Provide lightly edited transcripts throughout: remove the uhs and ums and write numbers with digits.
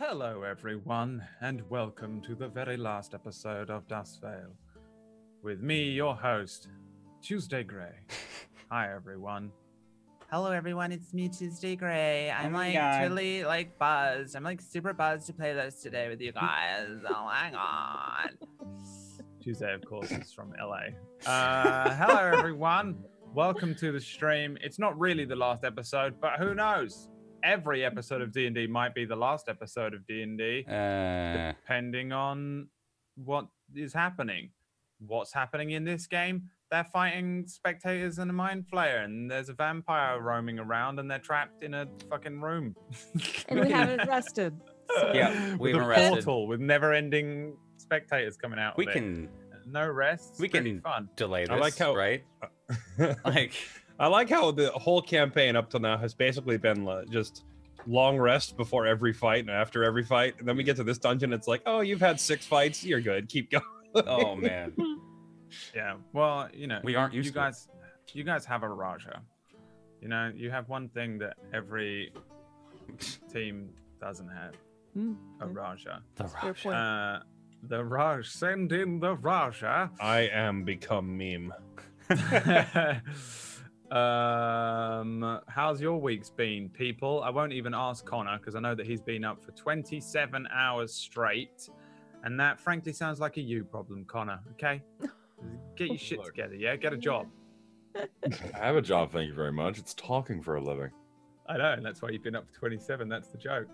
Hello, everyone, and welcome to the very last episode of Das Vale. With me, your host, Tuesday Gray. Hi, everyone. Hello, everyone. It's me, Tuesday Gray. I'm totally buzzed. I'm super buzzed to play this today with you guys. Oh my god. Tuesday, of course, is from LA. Hello, everyone. Welcome to the stream. It's not really the last episode, but who knows? Every episode of D&D might be the last episode of D&D, depending on what is happening. What's happening in this game? They're fighting spectators and a mind flayer, and there's a vampire roaming around, and they're trapped in a fucking room. And we haven't rested. So. Yeah, we haven't with a rested. portal with never-ending spectators coming out. We of can no rest. We really can fun. delay this. I like how right. I like how the whole campaign up till now has basically been just long rest before every fight and after every fight, and then we get to this dungeon. It's like, oh, you've had 6 fights. You're good. Keep going. Oh man. Yeah. Well, we aren't used to it. You guys have a Raja. You have one thing that every team doesn't have. A Raja. The Raja. The Raj. Send in the Raja. I am become meme. How's your week's been, people? I won't even ask Connor because I know that he's been up for 27 hours straight, and that frankly sounds like a you problem, Connor. Okay, get your shit together. Yeah, get a job. I have a job, thank you very much. It's talking for a living. I know, and that's why you've been up for 27. That's the joke.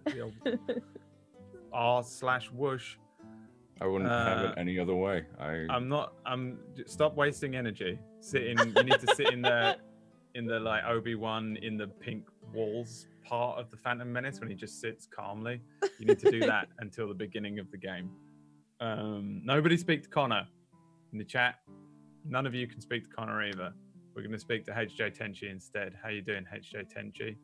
The old r/whoosh. I wouldn't have it any other way. Stop wasting energy. You need to sit in the like Obi-Wan in the pink walls part of the Phantom Menace when he just sits calmly. You need to do that until the beginning of the game. Nobody speak to Connor in the chat. None of you can speak to Connor either. We're going to speak to HJ Tenchi instead. How you doing, HJ Tenchi?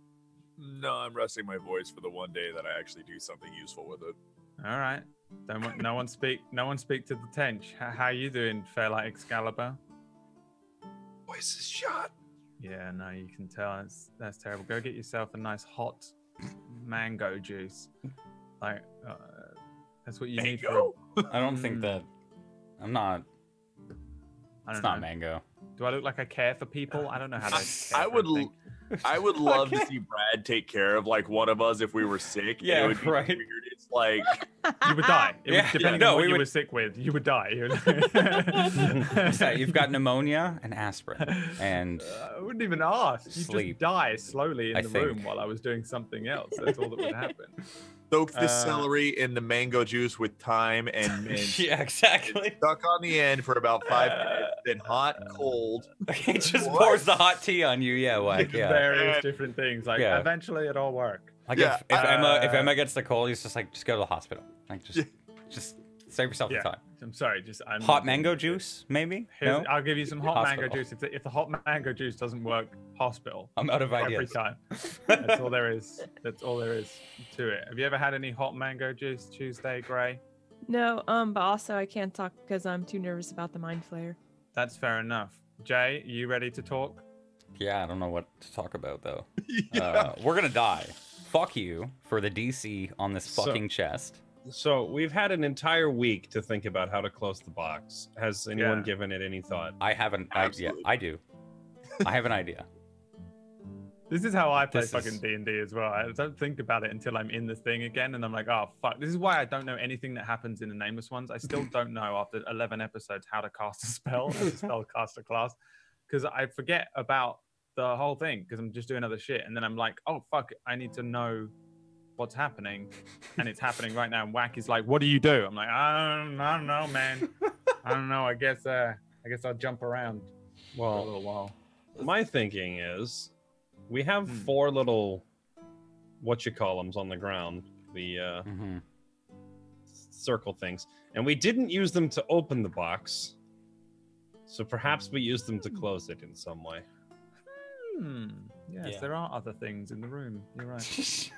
No, I'm resting my voice for the one day that I actually do something useful with it. All right. No one speak to the Tench. How you doing, Fairlight Excalibur? Voice is shot. Yeah, no, you can tell. That's terrible. Go get yourself a nice hot mango juice. Like, that's what you need for. I don't think that. I'm not. It's not mango. Do I look like I care for people? I don't know how to. I would love to see Brad take care of like one of us if we were sick. Yeah, it would be right. Weird. It's like you would die. Depending on what you would... were sick with, you would die. You've got pneumonia and aspirin, and I wouldn't even ask. You sleep. Just die slowly in the room while I was doing something else. That's all that would happen. Soak the celery in the mango juice with thyme and mint. Yeah, exactly. Stuck on the end for about 5 minutes, then hot, cold. He just pours the hot tea on you. Yeah, like various different things. Like eventually it'll work. Like if Emma gets the cold, he's just like, just go to the hospital. Like just save yourself the time. I'm sorry, hot mango juice, maybe. No? I'll give you some hot mango juice. If the hot mango juice doesn't work, hospital. I'm out of ideas. Every time. That's all there is. That's all there is to it. Have you ever had any hot mango juice, Tuesday Gray? No, but also I can't talk because I'm too nervous about the mind flayer. That's fair enough. Jay, are you ready to talk? Yeah, I don't know what to talk about though. We're gonna die. Fuck you for the DC on this fucking chest. So we've had an entire week to think about how to close the box. Has anyone given it any thought? I haven't. I do. I have an idea. This is how I play fucking D&D as well. I don't think about it until I'm in the thing again, and I'm like, oh, fuck. This is why I don't know anything that happens in the Nameless Ones. I still don't know, after 11 episodes, how to cast a spell, cast a class, because I forget about the whole thing, because I'm just doing other shit, and then I'm like, oh, fuck, I need to know what's happening, and it's happening right now, and Whack is like, what do you do? I'm like, I don't know, man. I don't know. I guess I'll jump around for a little while. My thinking is, we have 4 little whatchamacallums on the ground, the circle things, and we didn't use them to open the box, so perhaps we used them to close it in some way. Yes, there are other things in the room. You're right.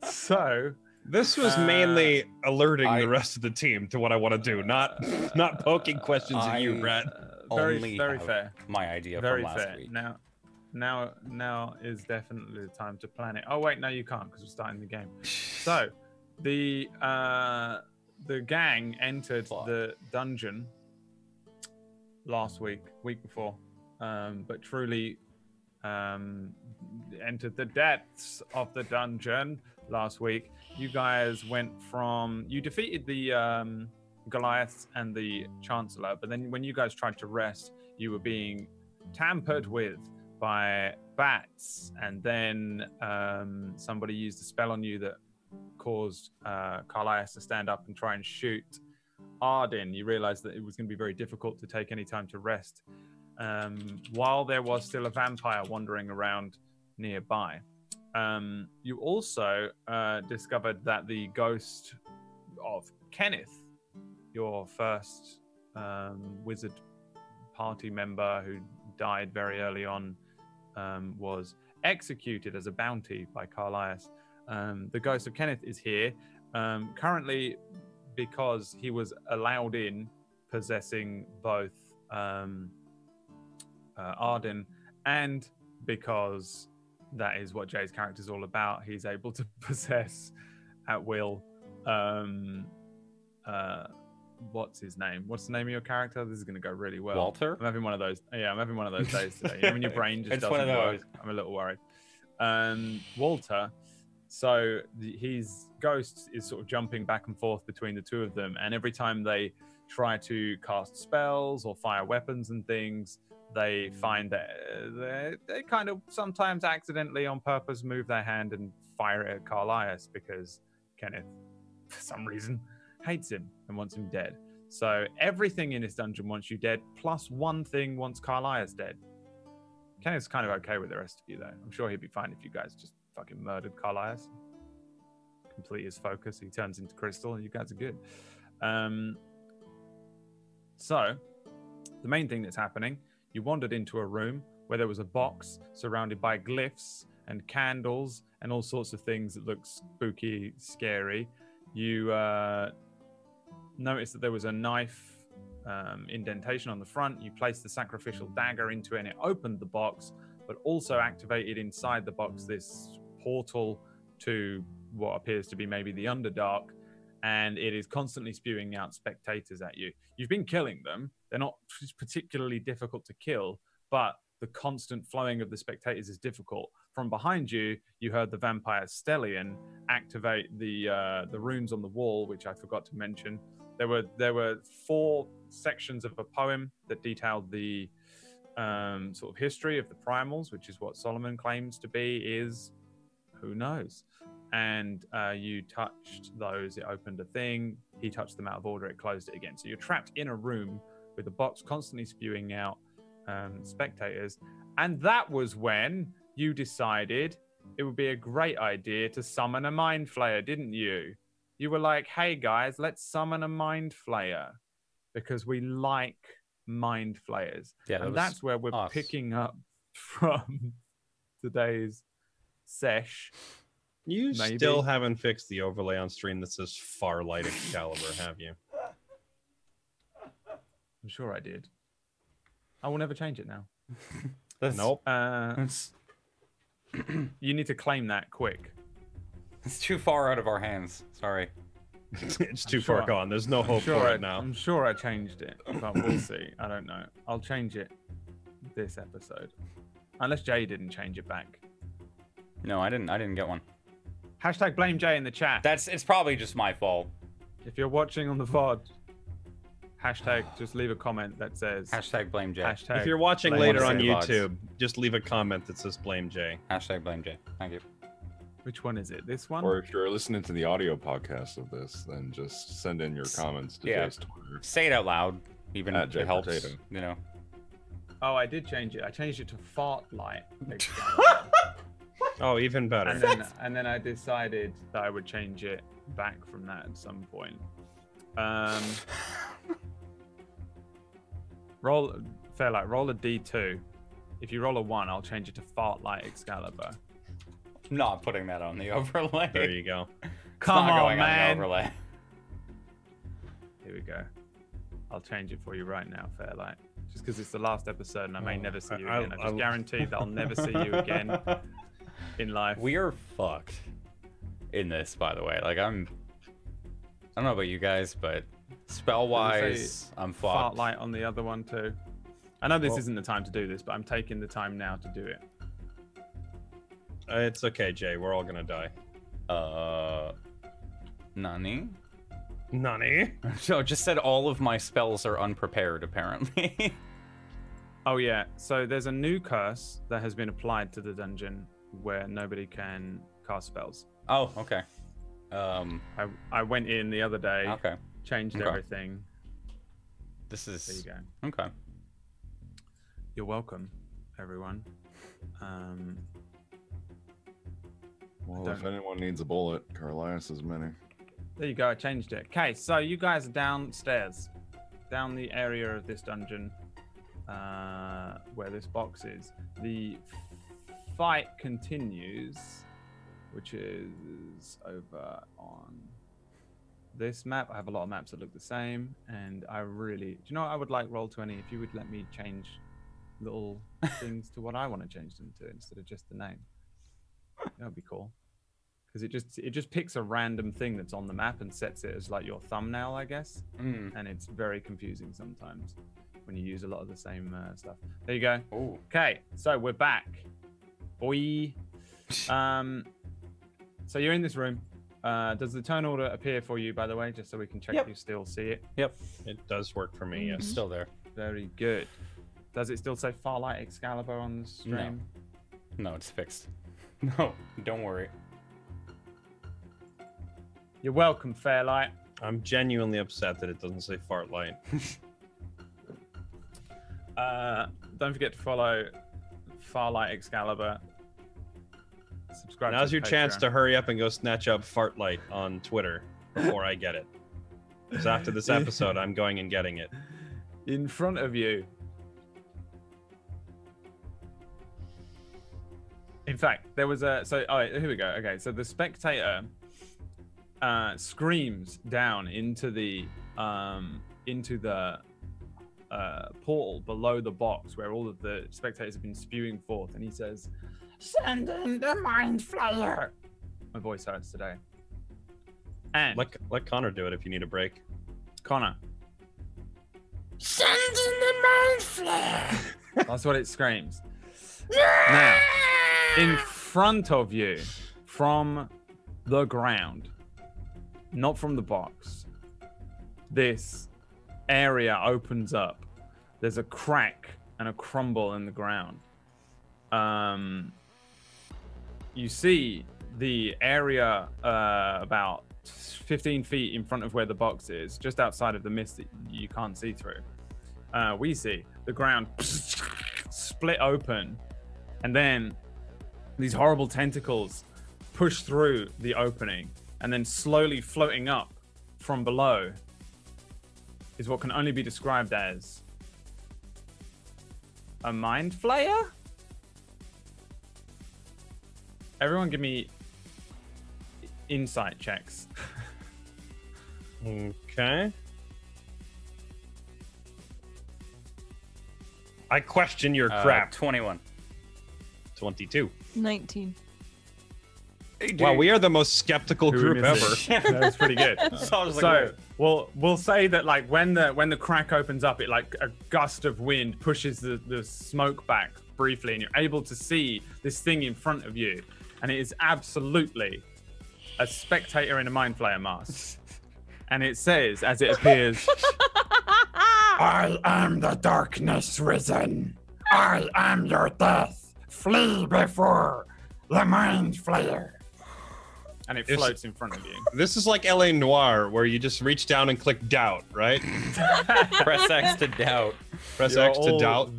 So this was mainly alerting the rest of the team to what I want to do, not poking questions at you, Brad. Very fair. My idea Very from last fair. week. now is definitely the time to plan it. Oh wait, no, you can't because we're starting the game. So, the gang entered the dungeon last week before, but truly entered the depths of the dungeon last week. You guys you defeated the Goliaths and the Chancellor, but then when you guys tried to rest, you were being tampered with by bats, and then somebody used a spell on you that caused Carlias to stand up and try and shoot Arden. You realized that it was going to be very difficult to take any time to rest while there was still a vampire wandering around nearby. You also discovered that the ghost of Kenneth, your first wizard party member who died very early on, was executed as a bounty by Carlias. The ghost of Kenneth is here currently because he was allowed in, possessing both Arden, and because that is what Jay's character is all about. He's able to possess at will. What's his name? What's the name of your character? This is going to go really well. Walter? I'm having one of those. Yeah, I'm having one of those days today. You know, when your brain just doesn't work. I'm a little worried. Walter. So his ghost is sort of jumping back and forth between the two of them, and every time they try to cast spells or fire weapons and things, they find that they kind of sometimes accidentally on purpose move their hand and fire it at Carlias because Kenneth, for some reason, hates him and wants him dead. So everything in this dungeon wants you dead, plus one thing wants Carlias dead. Kenneth's kind of okay with the rest of you, though. I'm sure he'd be fine if you guys just fucking murdered Carlias. Complete his focus. He turns into crystal, and you guys are good. So the main thing that's happening, you wandered into a room where there was a box surrounded by glyphs and candles and all sorts of things that look spooky, scary. You noticed that there was a knife indentation on the front. You placed the sacrificial dagger into it, and it opened the box, but also activated inside the box this portal to what appears to be maybe the Underdark, and it is constantly spewing out spectators at you. You've been killing them. They're not particularly difficult to kill, but the constant flowing of the spectators is difficult. From behind you, you heard the vampire Stellion activate the runes on the wall, which I forgot to mention. There were 4 sections of a poem that detailed the sort of history of the primals, which is what Solomon claims to be, is who knows. And you touched those, it opened a thing. He touched them out of order, it closed it again. So you're trapped in a room with a box constantly spewing out spectators. And that was when you decided it would be a great idea to summon a mind flayer, didn't you? You were like, hey guys, let's summon a mind flayer because we like mind flayers. Yeah, and that's where we're picking up from today's sesh. You still haven't fixed the overlay on stream that says Farlight Excalibur, have you? I'm sure I did. I will never change it now. Nope. You need to claim that quick. It's too far out of our hands. Sorry. It's too far gone. There's no hope for it now. I'm sure I changed it, but we'll see. I don't know. I'll change it this episode. Unless Jay didn't change it back. No, I didn't get one. Hashtag blame Jay in the chat. It's probably just my fault. If you're watching on the VOD, hashtag just leave a comment that says hashtag blame Jay. If you're watching later on YouTube, just leave a comment that says blame Jay. Hashtag blame Jay. Thank you. Which one is it? This one? Or if you're listening to the audio podcast of this, then just send in your comments to Jay's Twitter. Say it out loud. Even if it helps, Potato. you know. Oh, I did change it. I changed it to Fartlight. Oh, even better. And then I decided that I would change it back from that at some point. Roll a D2. If you roll a 1, I'll change it to Fartlight Excalibur. Not putting that on the overlay. There you go. Come on, man. On the overlay. Here we go. I'll change it for you right now, Fairlight. just because it's the last episode and I may never see you again. I just guarantee that I'll never see you again in life. We are fucked in this, by the way. Like, I don't know about you guys, but spell-wise, I'm fucked. Fartlight on the other one too. I know this isn't the time to do this, but I'm taking the time now to do it. It's okay, Jay. We're all gonna die. Nani? Nani? So just said all of my spells are unprepared, apparently. Oh yeah, so there's a new curse that has been applied to the dungeon where nobody can cast spells. Oh, okay. I went in the other day, Okay. changed everything. This is... There you go. Okay. You're welcome, everyone. Well, if anyone needs a bullet, Carlias has many. There you go, I changed it. Okay, so you guys are downstairs, down the area of this dungeon where this box is. The fight continues, which is over on this map. I have a lot of maps that look the same, and I really... Do you know what I would like, Roll20, if you would let me change little things to what I want to change them to instead of just the name. That would be cool. Because it just picks a random thing that's on the map and sets it as like your thumbnail, I guess. And it's very confusing sometimes when you use a lot of the same stuff. There you go. Ooh. Okay, so we're back. Boy. So you're in this room. Does the turn order appear for you, by the way, just so we can check you still see it? Yep. It does work for me, It's yes. still there. Very good. Does it still say Farlight Excalibur on the stream? No, it's fixed. No, don't worry. You're welcome, Fairlight. I'm genuinely upset that it doesn't say fart light. Don't forget to follow Farlight Excalibur. Subscribe. Now's to your chance to hurry up and go snatch up fart light on Twitter before I get it. Because after this episode, I'm going and getting it. In front of you. In fact, there was a... So, all right, here we go. Okay, so the spectator screams down into the portal below the box where all of the spectators have been spewing forth, and he says, "Send in the Mind Flayer." My voice hurts today. And Let Connor do it if you need a break. Connor, "Send in the Mind Flayer." That's what it screams. Now, in front of you, from the ground, not from the box, this area opens up. There's a crack and a crumble in the ground. You see the area about 15 feet in front of where the box is, just outside of the mist that you can't see through. We see the ground split open, and then these horrible tentacles push through the opening, and then slowly floating up from below is what can only be described as a Mind Flayer? Everyone give me insight checks. Okay. I question your crap. 21. 22. 19. Hey, Wow, we are the most skeptical Who group ever. missed it? That's pretty good. So we'll say that like when the crack opens up, it like a gust of wind pushes the smoke back briefly, and you're able to see this thing in front of you, and it is absolutely a spectator in a Mind Flayer mask. And it says, as it appears, "I am the darkness risen. I am your death. Flee before the Mind Flayer." And it floats in front of you. This is like LA Noire, where you just reach down and click doubt, right? press X to doubt. Press You're X to all doubt.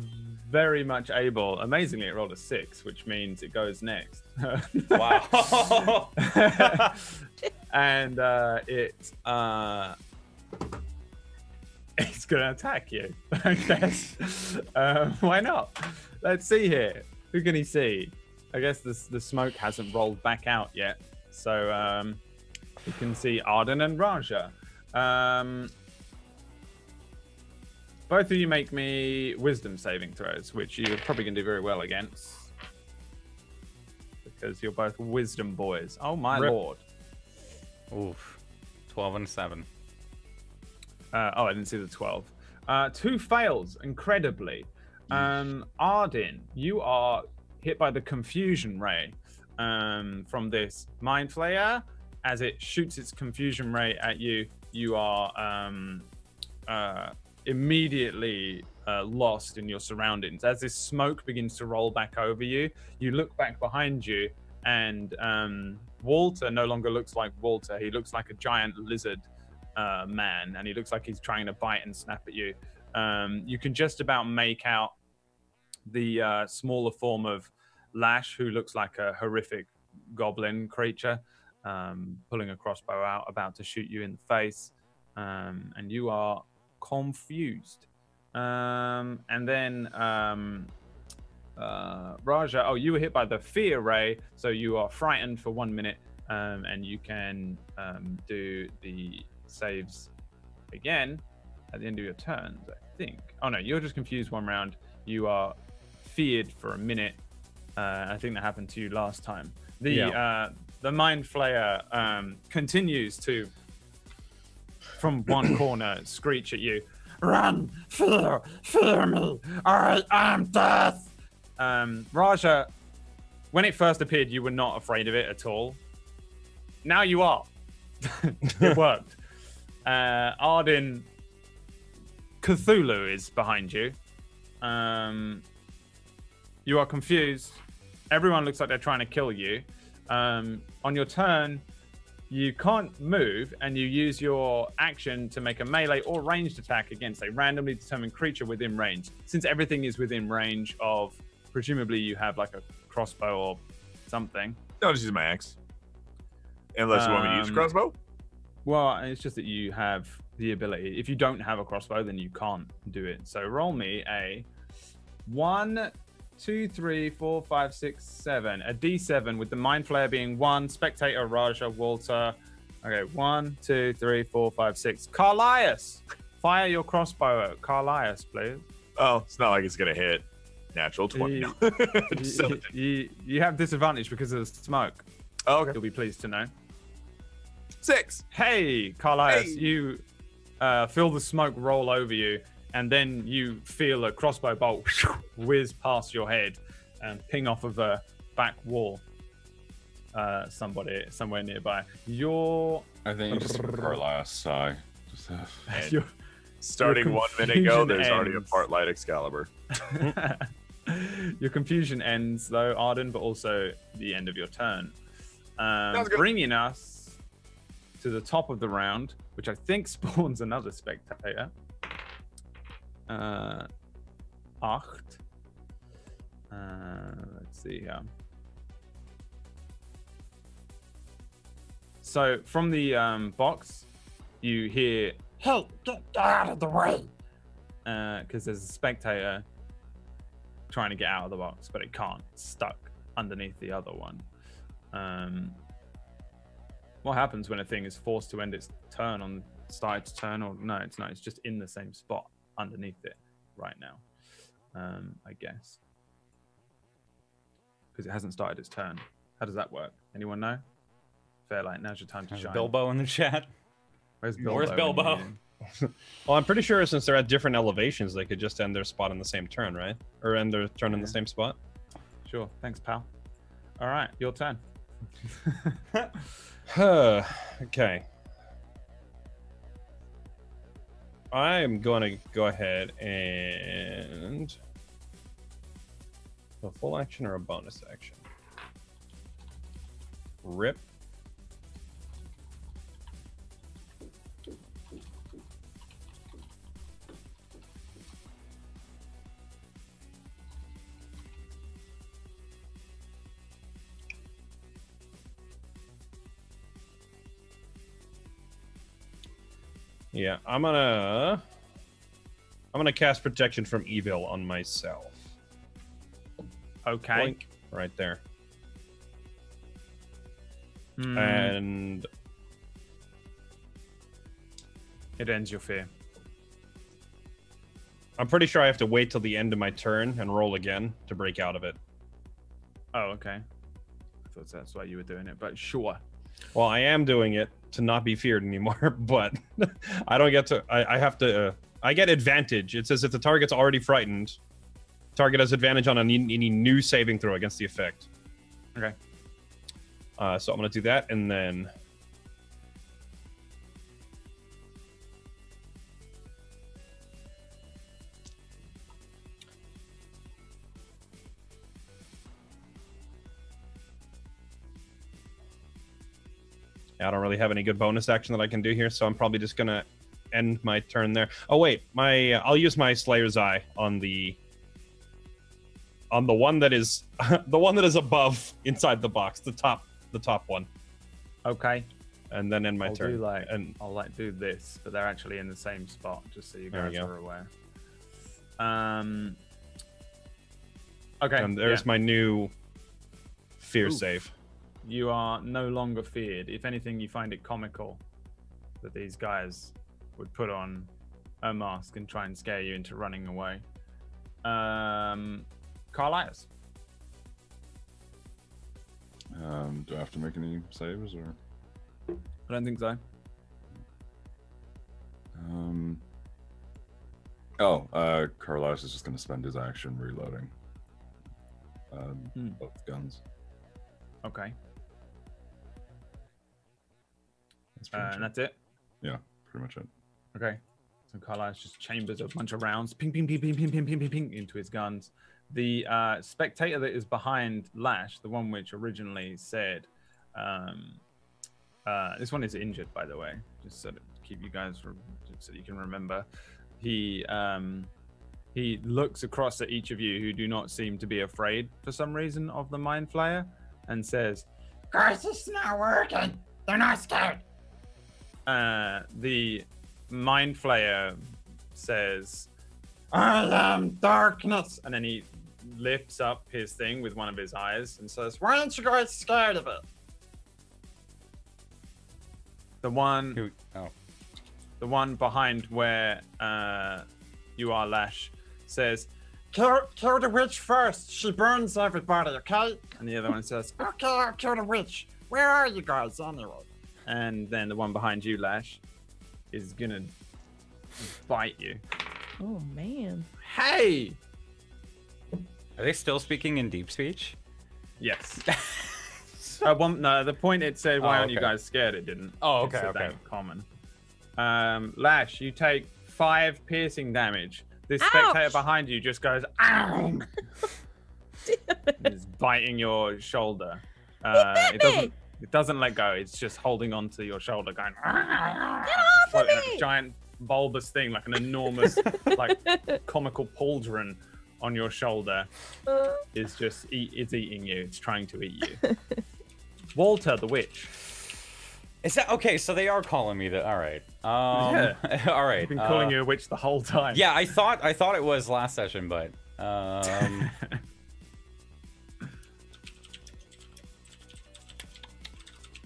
Very much able. Amazingly, it rolled a 6, which means it goes next. Wow. And it's gonna attack you, I guess. Why not? Let's see here. Who can he see? I guess the smoke hasn't rolled back out yet, so you can see Arden and Raja. Both of you make me wisdom saving throws, which you're probably going to do very well against. Because you're both wisdom boys. Oh my lord. Oof. 12 and 7. Oh, I didn't see the 12. 2 fails, incredibly. Arden, you are hit by the confusion ray from this mind flayer. As it shoots its confusion ray at you, you are immediately lost in your surroundings. As this smoke begins to roll back over you, you look back behind you, and Walter no longer looks like Walter. He looks like a giant lizard man, and he looks like he's trying to bite and snap at you. You can just about make out the smaller form of Lash, who looks like a horrific goblin creature, pulling a crossbow out, about to shoot you in the face, and you are confused. And then Raja, oh, you were hit by the fear ray, so you are frightened for 1 minute, and you can do the saves again at the end of your turns, I think. Oh no, you're just confused 1 round. You are feared for a minute. I think that happened to you last time. The mind flayer continues to, from one corner, screech at you. Run, fear me, I am death. Raja, when it first appeared, you were not afraid of it at all. Now you are. It worked. Arden, Cthulhu is behind you. You are confused. Everyone looks like they're trying to kill you. On your turn, you can't move, and you use your action to make a melee or ranged attack against a randomly determined creature within range. Since everything is within range of, presumably you have like a crossbow or something. I'll just use my axe. Unless you want me to use a crossbow? Well, it's just that you have the ability. If you don't have a crossbow, then you can't do it. So roll me a 1, 2, 3, 4, 5, 6, 7. A D7 with the mind flayer being 1. Spectator, Raja, Walter. Okay, 1, 2, 3, 4, 5, 6. Carlias, fire your crossbow at Carlias, please. Oh, it's not like it's gonna hit. Natural 20. You have disadvantage because of the smoke. Oh, okay. You'll be pleased to know. 6. Hey, Carlias, you feel the smoke roll over you, and then you feel a crossbow bolt whiz past your head and ping off of a back wall. Somewhere nearby. I think you just Carlias sigh. Starting 1 minute ago, there's already a part light Excalibur. Your confusion ends, though, Arden, but also the end of your turn. Bringing us to the top of the round, which I think spawns another spectator. Acht. Let's see here. So from the box, you hear, "Hey, get out of the way!" Because there's a spectator trying to get out of the box, but it can't. It's stuck underneath the other one. What happens when a thing is forced to end its turn on start its turn? Or no, it's not. It's just in the same spot underneath it right now, I guess, because it hasn't started its turn. How does that work? Anyone know? Fairlight, now's your time to shine. Bilbo in the chat. Where's Bilbo? Where's Bilbo? Well, I'm pretty sure since they're at different elevations, they could just end their spot in the same turn, right? Or end their turn in the same spot. Sure. Thanks, pal. All right, your turn. Okay. I'm going to go ahead and... a full action or a bonus action? Rip. Yeah, I'm gonna cast protection from evil on myself. Okay. Blink, right there. And it ends your fear. I'm pretty sure I have to wait till the end of my turn and roll again to break out of it. Oh, okay. I thought that's why you were doing it, but sure. Well, I am doing it to not be feared anymore, but I don't get to. I have to. I get advantage. It says if the target's already frightened, target has advantage on any new saving throw against the effect. Okay. So I'm gonna do that, and then. I don't really have any good bonus action that I can do here, so I'm probably just gonna end my turn there. Oh wait, I'll use my Slayer's Eye on the one that is the one that is above inside the box, the top one. Okay. And then end my turn. I'll do this, but they're actually in the same spot, just so you guys are aware. Okay. And there's my new fear save. You are no longer feared. If anything, you find it comical that these guys would put on a mask and try and scare you into running away. Carlias. Do I have to make any saves or? I don't think so. Carlos is just going to spend his action reloading both guns. Okay. And that's it? Yeah, pretty much it. Okay. So Carlisle just chambers a bunch of rounds, ping, ping, ping, ping, ping, ping, ping, ping, ping, into his guns. The spectator that is behind Lash, the one which originally said, this one is injured, by the way, just so to keep you guys so you can remember. He looks across at each of you who do not seem to be afraid for some reason of the Mind Flayer and says, "Guys, it's not working. They're not scared." The Mind Flayer says, "I am darkness," and then he lifts up his thing with one of his eyes and says, "Why aren't you guys scared of it?" The one behind where you are, Lash, says, Kill the witch first. She burns everybody, okay? And the other one says, "Okay, I'll kill the witch. Where are you guys anyway?" And then the one behind you, Lash, is gonna bite you. Oh man. Hey! Are they still speaking in deep speech? Yes. No, the point it said, why aren't you okay. guys scared? It didn't. Oh, It okay, said okay. that common. Lash, you take 5 piercing damage. This spectator Ouch! behind you just goes, ow! It's biting your shoulder. It doesn't let go. It's just holding onto your shoulder, going, Get off of like a me! giant bulbous thing, like an enormous, like comical pauldron on your shoulder. Is just it's eating you. It's trying to eat you. Walter, the witch. Is that okay? So they are calling me that. All right. Yeah. All right. I've been calling you a witch the whole time. Yeah, I thought it was last session, but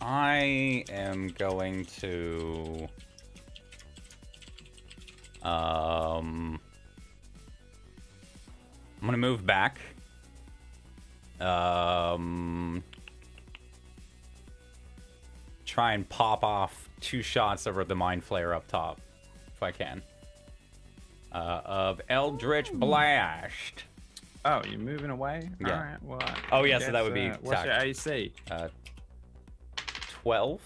I am going to I'm gonna move back. Try and pop off 2 shots over the Mind Flayer up top, if I can. Of Eldritch Blast. Oh, you're moving away? Yeah. All right, well, Oh, I yeah, so that would be what's your AC? 12.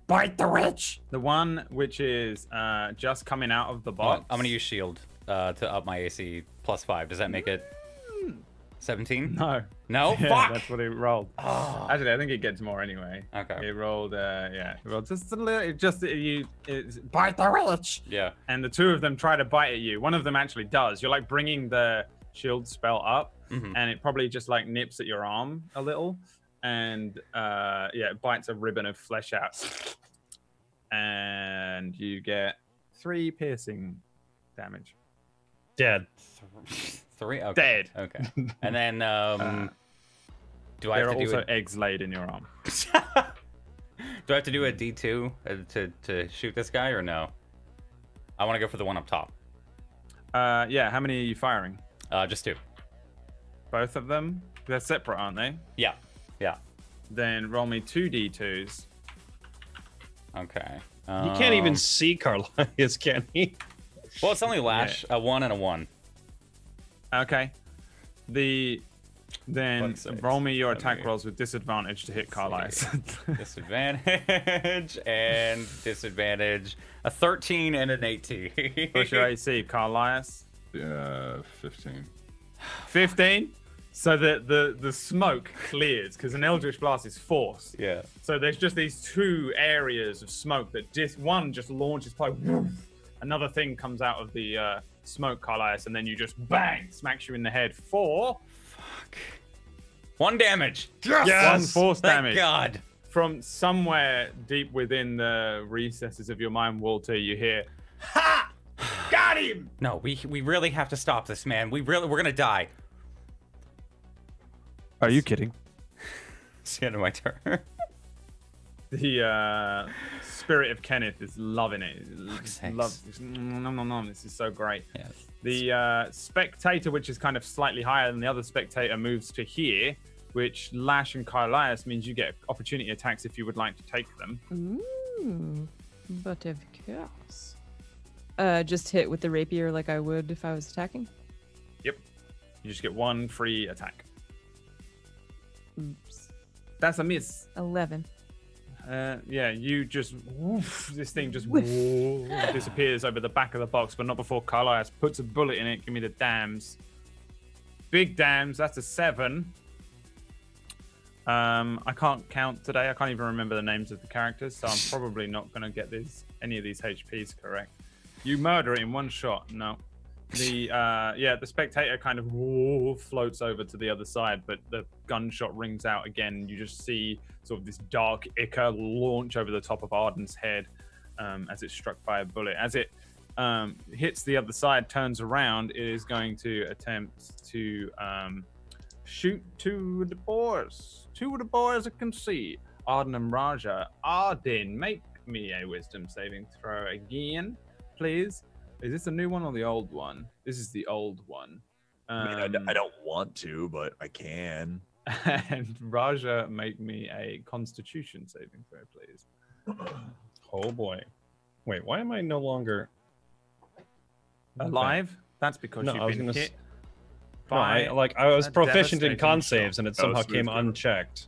Bite the witch. The one which is just coming out of the box. I'm gonna use shield to up my AC +5. Does that make it 17? No. No? Yeah, Fuck! that's what it rolled. Oh. Actually, I think it gets more anyway. Okay. It rolled, it rolled just a little. It's Bite the witch. Yeah. and the 2 of them try to bite at you. One of them actually does. You're like bringing the shield spell up, and it probably just like nips at your arm a little, and it bites a ribbon of flesh out, and you get 3 piercing damage. Dead. 3? Okay. Dead. Okay. And then, do I There have are to do also it? eggs laid in your arm. Do I have to do a D2 to shoot this guy or no? I want to go for the one up top. Yeah, how many are you firing? Just 2. Both of them? They're separate, aren't they? Yeah. Yeah. Then roll me 2d2s. Okay. He can't even see Carlias, can he? Well, it's only lash. A 1 and a 1. Okay. Then roll me your attack Okay. rolls with disadvantage to hit Carlias. Disadvantage and disadvantage. A 13 and an 18. What's your AC, Carlias? 15. 15? So the smoke clears because an Eldritch Blast is forced. Yeah. So there's just these 2 areas of smoke that one just launches by another thing comes out of the smoke, Carlias, and then you just bang, smacks you in the head for 1 damage. yes! 1 force Thank damage. God. From somewhere deep within the recesses of your mind, Walter, you hear, "Ha! Got him!" No, we really have to stop this, man. We're gonna die. Are you kidding? It's the end of my turn. The spirit of Kenneth is loving it. sakes. This is so great. Yes. The spectator, which is kind of slightly higher than the other spectator, moves to here, which Lash and Carlias means you get opportunity attacks if you would like to take them. Ooh, but of course. Just hit with the rapier like I would if I was attacking. Yep. You just get 1 free attack. Oops. That's a miss. 11. Yeah, you just this thing just disappears over the back of the box, but not before Carlias puts a bullet in it. Give me the dams. Big dams. That's a 7. I can't count today. I can't even remember the names of the characters, so I'm probably not going to get any of these HPs correct. You murder it in 1 shot. No. The spectator kind of floats over to the other side, but the gunshot rings out again. You just see sort of this dark ichor launch over the top of Arden's head as it's struck by a bullet. As it hits the other side, turns around, it is going to attempt to shoot 2 of the boars. 2 of the boars I can see. Arden and Raja. Arden, make me a wisdom saving throw again, please. Is this the new one or the old one? This is the old one. I mean, I don't want to, but I can. And Raja, make me a Constitution saving throw, please. Oh boy. Wait, why am I no longer Alive? That's because No, I was you've been gonna hit No, by I was a proficient in devastating con shot. saves and it That was somehow smooth came going. unchecked.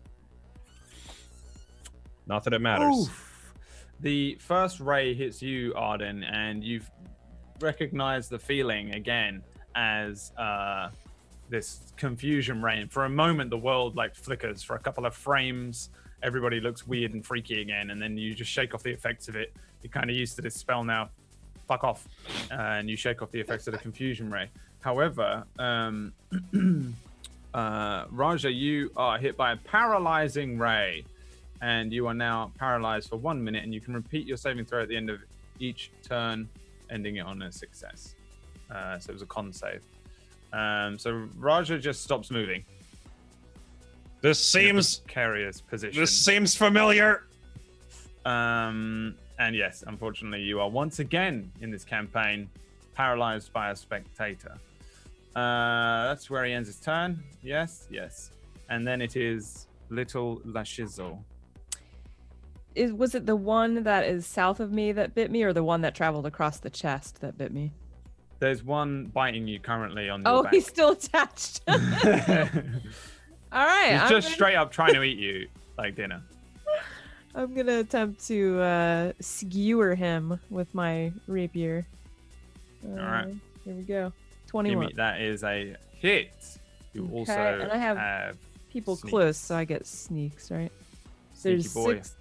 Not that it matters. Oof. The first ray hits you, Arden, and you've recognized the feeling again as this confusion reign. For a moment, the world like flickers. For a couple of frames, everybody looks weird and freaky again, and then you just shake off the effects of it. You're kind of used to this spell now. Fuck off. And you shake off the effects of the confusion ray. However, Raja, you are hit by a paralyzing ray, and you are now paralyzed for 1 minute, and you can repeat your saving throw at the end of each turn, ending it on a success. So it was a con save. So Raja just stops moving. This seems Precarious position. this seems familiar. And yes, unfortunately, you are once again in this campaign paralyzed by a spectator. That's where he ends his turn. Yes, yes. And then it is Little Lashizzle. Was it the one that is south of me that bit me, or the one that traveled across the chest that bit me? There's one biting you currently on your Oh, back. he's still attached. All right. He's I'm just gonna- straight up trying to eat you like dinner. I'm gonna attempt to skewer him with my rapier. All right. Here we go. Give 21. me, that is a hit. You Okay, also and I have have People sneak. close, so I get sneaks, right? Sneaky There's boy. 6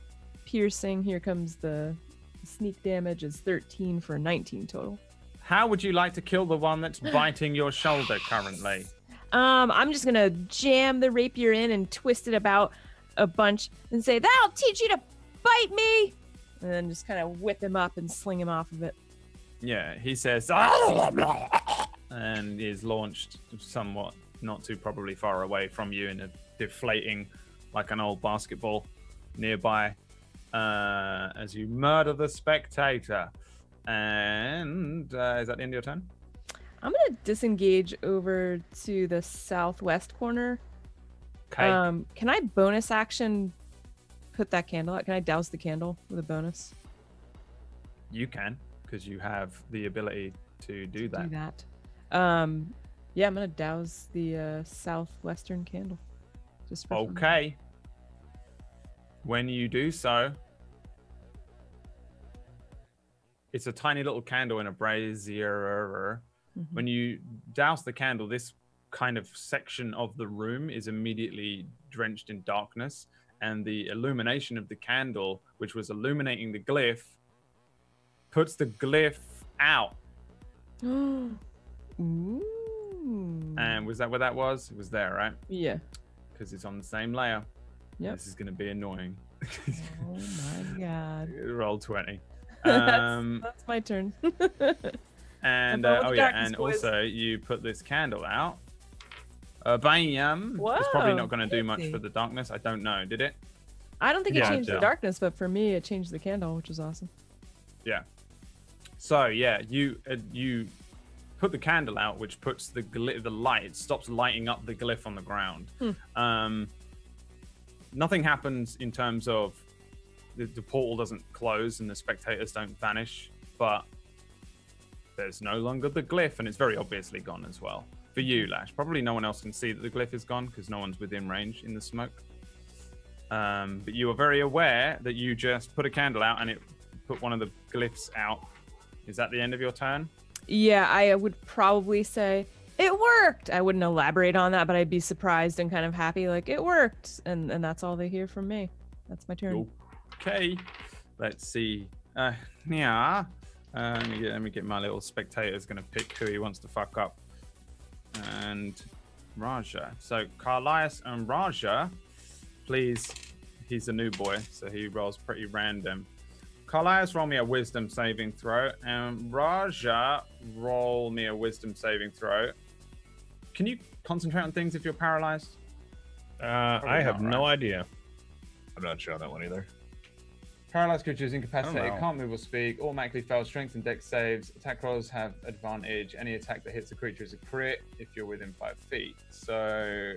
piercing. Here comes the sneak damage is 13 for 19 total. How would you like to kill the one that's biting your shoulder currently? I'm just gonna jam the rapier in and twist it about a bunch and say, "That'll teach you to bite me!" And then just kind of whip him up and sling him off of it. Yeah, he says, and is launched somewhat not too probably far away from you and deflating like an old basketball nearby as you murder the spectator. And is that the end of your turn? I'm gonna disengage over to the southwest corner. Okay. Can I bonus action put that candle out? Can I douse the candle with a bonus? You can, because you have the ability to do that. Do that. Yeah, I'm gonna douse the southwestern candle. Just for fun. Okay. When you do so, it's a tiny little candle in a brazier. Mm-hmm. When you douse the candle, this kind of section of the room is immediately drenched in darkness, and the illumination of the candle, which was illuminating the glyph, puts the glyph out. Ooh. And was that what that was? It was there, right? Yeah. Because it's on the same layer. Yep. This is going to be annoying. Oh my god. Roll 20. That's my turn. And Above oh the yeah, darkness, and boys. also you put this candle out. Bam! It's probably not going to do much fancy. for the darkness. I don't know. Did it? I don't think it Yeah, changed yeah. the darkness, but for me, it changed the candle, which was awesome. Yeah. So yeah, you put the candle out, which puts the light. It stops lighting up the glyph on the ground. Nothing happens in terms of the portal doesn't close and the spectators don't vanish, but there's no longer the glyph, and it's very obviously gone as well. For you, Lash, probably no one else can see that the glyph is gone because no one's within range in the smoke. But you are very aware that you just put a candle out and it put one of the glyphs out. Is that the end of your turn? Yeah, I would probably say it worked. I wouldn't elaborate on that, but I'd be surprised and kind of happy, like it worked, and that's all they hear from me. That's my turn. Okay, let's see. Yeah. Let me get my little spectator's gonna pick who he wants to fuck up. And Raja. So Carlias and Raja, please. He's a new boy, so he rolls pretty random. Carlias, roll me a wisdom saving throw, and Raja, roll me a wisdom saving throw. Can you concentrate on things if you're paralyzed? I have no right. idea. I'm not sure on that one either. Paralyzed creatures incapacitated, know. can't move or speak, automatically fail strength and dex saves. Attack rolls have advantage. Any attack that hits a creature is a crit if you're within 5 feet. So,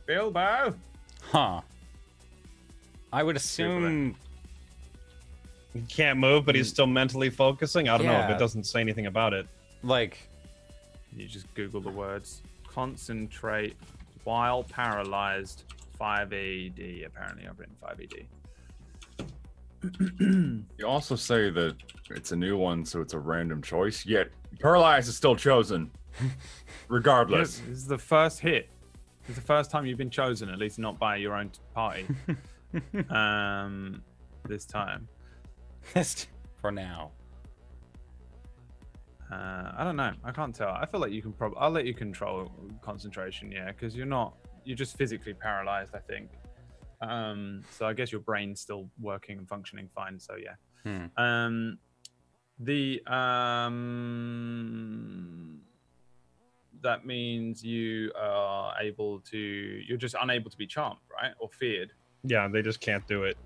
Bilbo? Huh. I would assume... He can't move, but he's still mentally focusing. I don't know if Yeah. it doesn't say anything about it. Like, You just Google the words. Concentrate while paralyzed. 5 AD. Apparently, I've written 5 AD. You also say that it's a new one, so it's a random choice. Yet paralyzed is still chosen, regardless. This is the first hit. It's the first time you've been chosen, at least not by your own party. This time. for now. I don't know. I can't tell. I feel like you can probably. I'll let you control concentration, yeah, because you're just physically paralyzed, I think. So I guess your brain's still working and functioning fine. So yeah. That means you are able to. You're just unable to be charmed, right, or feared. Yeah, they just can't do it.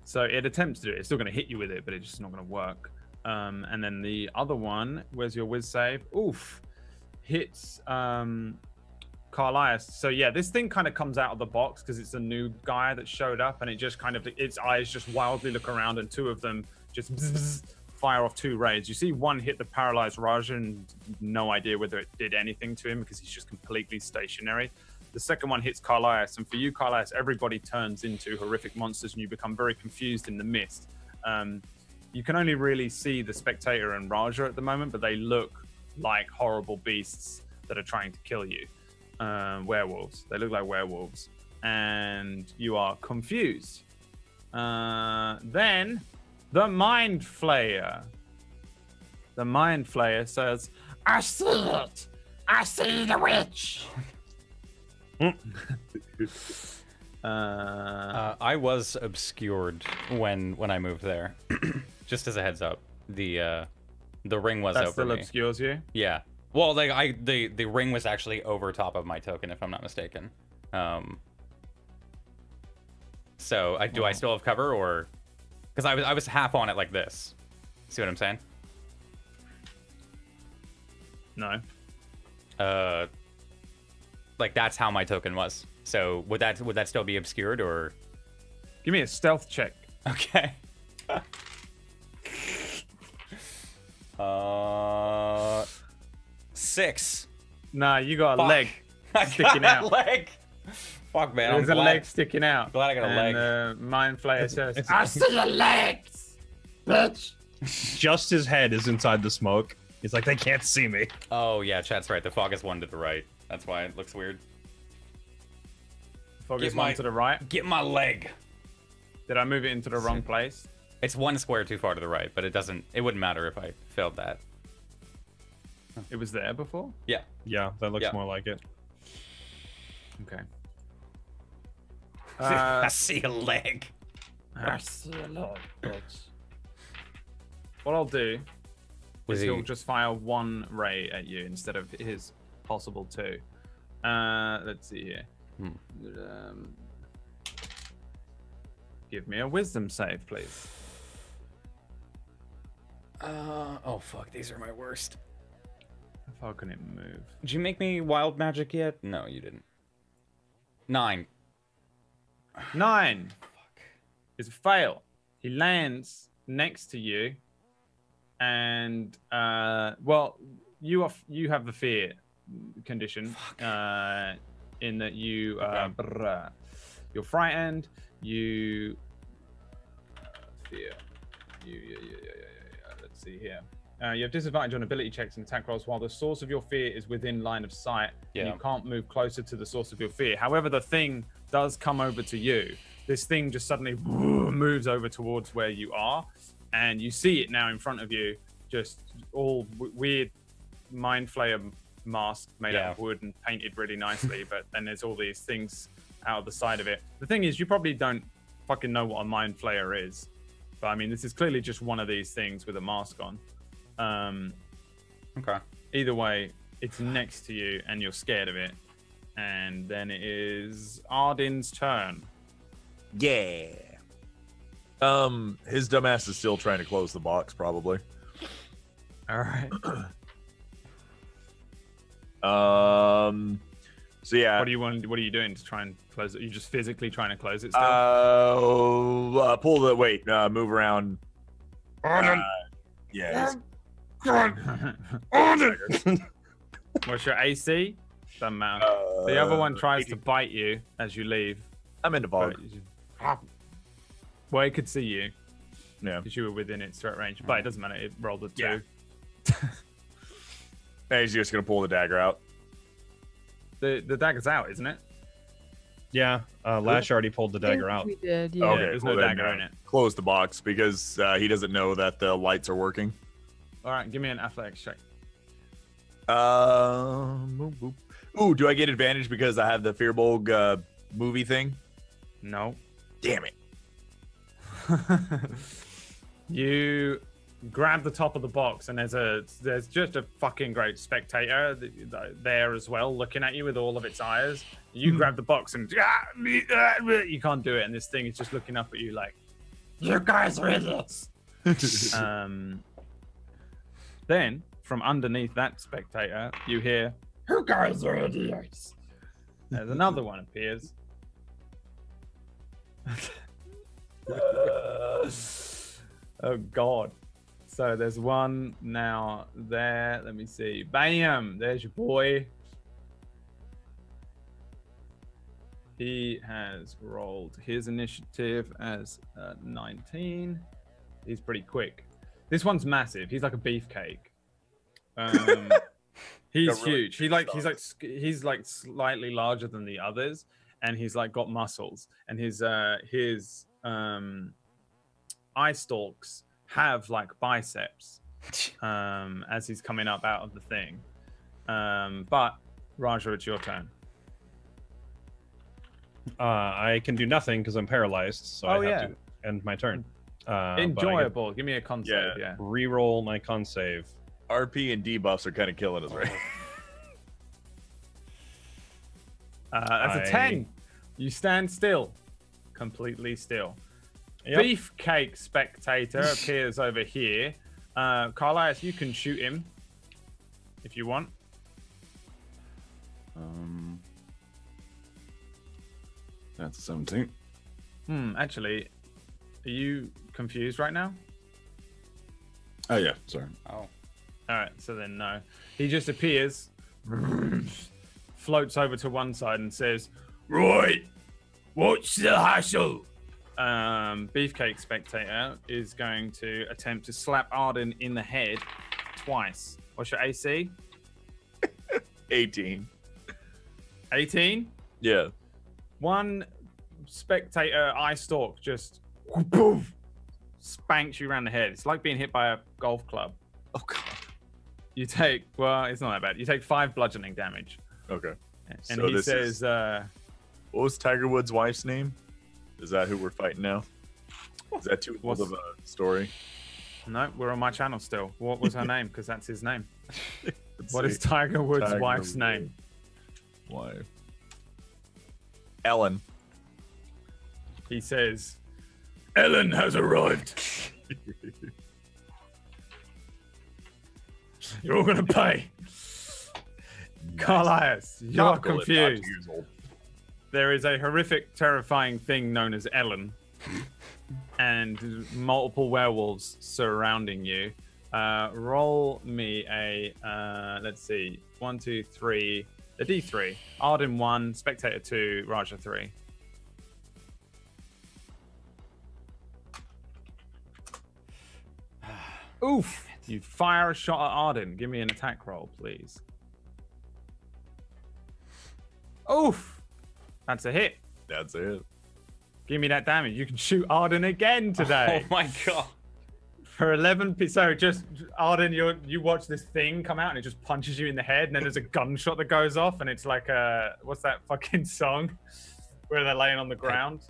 So it attempts to do it. It's still going to hit you with it, but it's just not going to work. And then the other one, where's your whiz save? Oof, hits Carlias. So yeah, this thing kind of comes out of the box because it's a new guy that showed up, and it just kind of, its eyes just wildly look around, and two of them just fire off 2 raids. You see one hit the paralyzed Raja, and no idea whether it did anything to him because he's just completely stationary. The second one hits Carlias, and for you, Carlias, everybody turns into horrific monsters, and you become very confused in the mist. You can only really see the spectator and Raja at the moment, but they look like horrible beasts that are trying to kill you. Werewolves. They look like werewolves. And you are confused. Then, the Mind Flayer. The Mind Flayer says, I see it! I see the witch! I was obscured when I moved there. Just as a heads up, the ring was that over still me. obscures you? Yeah. Well, like the ring was actually over top of my token, if I'm not mistaken. So do I still have cover, or because I was half on it like this? See what I'm saying? No. Like that's how my token was. So would that still be obscured or? Give me a stealth check. Okay. 6. Nah, you got a leg sticking out. Leg. Fuck, man. There's a leg sticking out. Glad I got a leg. Mind Flayer says, I see your legs, bitch. Just his head is inside the smoke. He's like, they can't see me. Oh yeah, chat's right. The fog is one to the right. That's why it looks weird. Focus one to the right. Get my leg. Did I move it into the wrong place? It's 1 square too far to the right, but it wouldn't matter if I failed that. It was there before? Yeah. Yeah, that looks more like it. Okay. I see a leg. I see a leg, bitch. What I'll do is he'll just fire 1 ray at you instead of his possible 2. Let's see here. Give me a wisdom save, please. Oh fuck, these are my worst. How far can it move? Did you make me wild magic yet? No, you didn't. 9. 9. Fuck. It's a fail. He lands next to you, and well, you have the fear condition. In that you you're frightened. You fear. Let's see here. You have disadvantage on ability checks and attack rolls while the source of your fear is within line of sight. And you can't move closer to the source of your fear. However, the thing does come over to you. This thing just suddenly moves over towards where you are, and you see it now in front of you. Just all weird Mind Flayer mask made out of wood and painted really nicely, but then there's all these things out of the side of it. The thing is, you probably don't fucking know what a Mind Flayer is, but I mean, this is clearly just one of these things with a mask on. Okay. Either way, it's next to you and you're scared of it, and then it is Arden's turn. Yeah. His dumbass is still trying to close the box, probably. All right. So yeah. What are you doing to try and close it? You're just physically trying to close it still? Move around. Yeah. What's your AC? Doesn't matter. The other one tries to bite you as you leave. I'm in the bog. Well, it could see you. Yeah. Because you were within its threat range. But it doesn't matter. It rolled a 2. Yeah. He's just going to pull the dagger out. The dagger's out, isn't it? Yeah. Lash already pulled the dagger out. We did, yeah. Okay, There's no dagger in it. Close the box because he doesn't know that the lights are working. All right, give me an athletics check. Ooh, do I get advantage because I have the Fearbolg movie thing? No. Damn it. You grab the top of the box, and there's just a fucking great spectator there as well, looking at you with all of its eyes. You grab the box and you can't do it, and this thing is just looking up at you like, you guys are idiots. Then from underneath that spectator, you hear, you guys are idiots. There's another one appears. Oh god. So there's one now there. Let me see. Bam! There's your boy. He has rolled his initiative as 19. He's pretty quick. This one's massive. He's like a beefcake. He's huge. He's like slightly larger than the others, and he's like got muscles. And his eye stalks have like biceps as he's coming up out of the thing. But Raja, it's your turn. I can do nothing because I'm paralyzed, so I have to end my turn. Enjoyable. Give me a con save. Yeah. Reroll my con save. RP and debuffs are kind of killing us, right? That's a 10. You stand still. Completely still. Yep. Beefcake spectator appears over here. Carlisle, you can shoot him. if you want. That's 17. Actually, are you confused right now? Oh yeah, sorry. Oh. All right, so then no. He just appears, floats over to one side and says, "Right, what's the hassle?" Beefcake Spectator is going to attempt to slap Arden in the head twice. What's your AC? 18. 18? Yeah. One spectator eye stalk just poof, spanks you around the head. It's like being hit by a golf club. Oh god. You take, well, it's not that bad. You take 5 bludgeoning damage. Okay. And So he this says, what was Tiger Woods' wife's name? Is that who we're fighting now? Is that too old of a story? no, we're on my channel still. What was her name? Because that's his name. Let's What see. is Tiger Woods' Tiger wife's Woods. name? Wife. Ellen. He says, Ellen has arrived. You're all going to pay. Carlias, you're Not good, not 2 confused. years old. There is a horrific, terrifying thing known as Ellen, and multiple werewolves surrounding you. Roll me a, let's see, 1, 2, 3, a D3. Arden 1, Spectator 2, Raja 3. Oof! You fire a shot at Arden. Give me an attack roll, please. Oof! That's a hit. That's it. Give me that damage. You can shoot Arden again today. Oh my god. For 11 so just Arden, you watch this thing come out and it just punches you in the head, and then there's a gunshot that goes off, and it's like what's that fucking song where they're laying on the ground?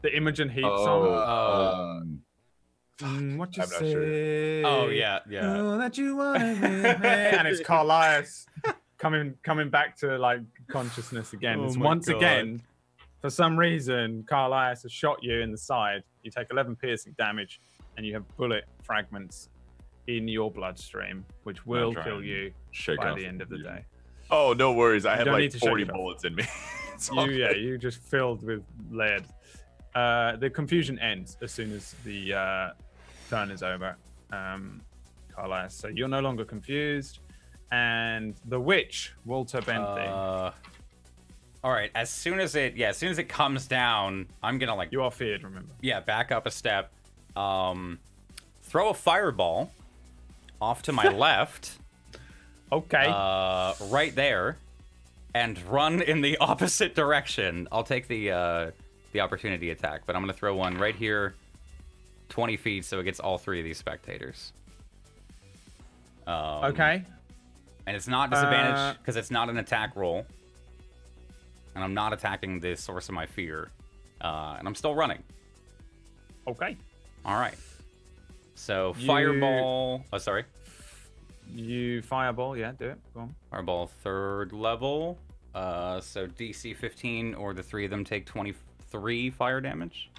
The Imogen Heap song. What you I'm not say? sure. Oh yeah, yeah. Oh, that you wanted with me. And it's Carlias coming back to like consciousness again. Oh It's my once God. again, for some reason, Carlias has shot you in the side. You take 11 piercing damage, and you have bullet fragments in your bloodstream, which will try kill and you Shake by off the end of the you. day. Oh, no worries. I had don't need like to shake 40 it off. bullets in me. It's all good. You just filled with lead. The confusion ends as soon as the turn is over, Carlias. So you're no longer confused. And the witch, Walter Bentley. All right. As soon as it comes down, I'm gonna like You are feared, remember. back up a step, throw a fireball off to my left, Okay. right there, and run in the opposite direction. I'll take the opportunity attack, but I'm gonna throw one right here, 20 feet, so it gets all 3 of these spectators. Okay. And it's not disadvantage because it's not an attack roll. And I'm not attacking the source of my fear. And I'm still running. Okay. All right. So fireball. Oh, sorry. You fireball, yeah, do it. Go on. Fireball 3rd level. So DC 15 or the 3 of them take 23 fire damage.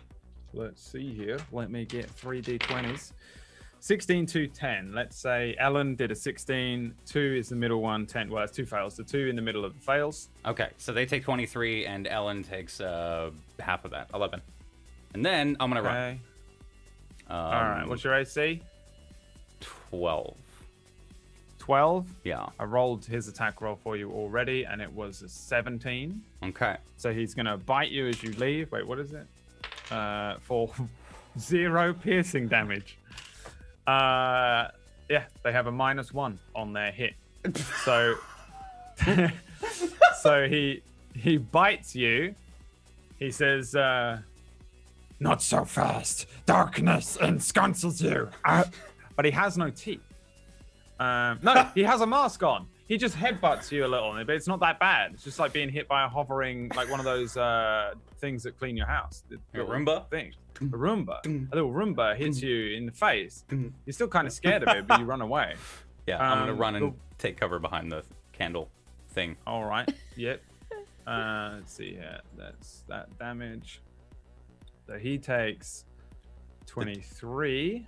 Let's see here. Let me get 3 d20s. 16 to 10. Let's say Ellen did a 16. 2 is the middle one. 10. Well, it's 2 fails. The 2 in the middle of the fails. Okay, so they take 23 and Ellen takes half of that, 11. And then I'm gonna run. Okay. All right. What's your AC? 12. 12. Yeah. I rolled his attack roll for you already, and it was a 17. Okay. So he's gonna bite you as you leave. Wait, what is it? For 0 piercing damage. Yeah, they have a -1 on their hit. So, so he bites you. He says, "Not so fast. Darkness ensconces you." But he has no teeth. No, he has a mask on. He just headbutts you a little, but it's not that bad. It's just like being hit by a hovering, like one of those things that clean your house. A Roomba? Thing. A Roomba. A little Roomba hits you in the face. You're still kind of scared of it, but you run away. Yeah, I'm gonna run and take cover behind the candle thing. All right. Yep. Let's see here. That's that damage. So he takes 23.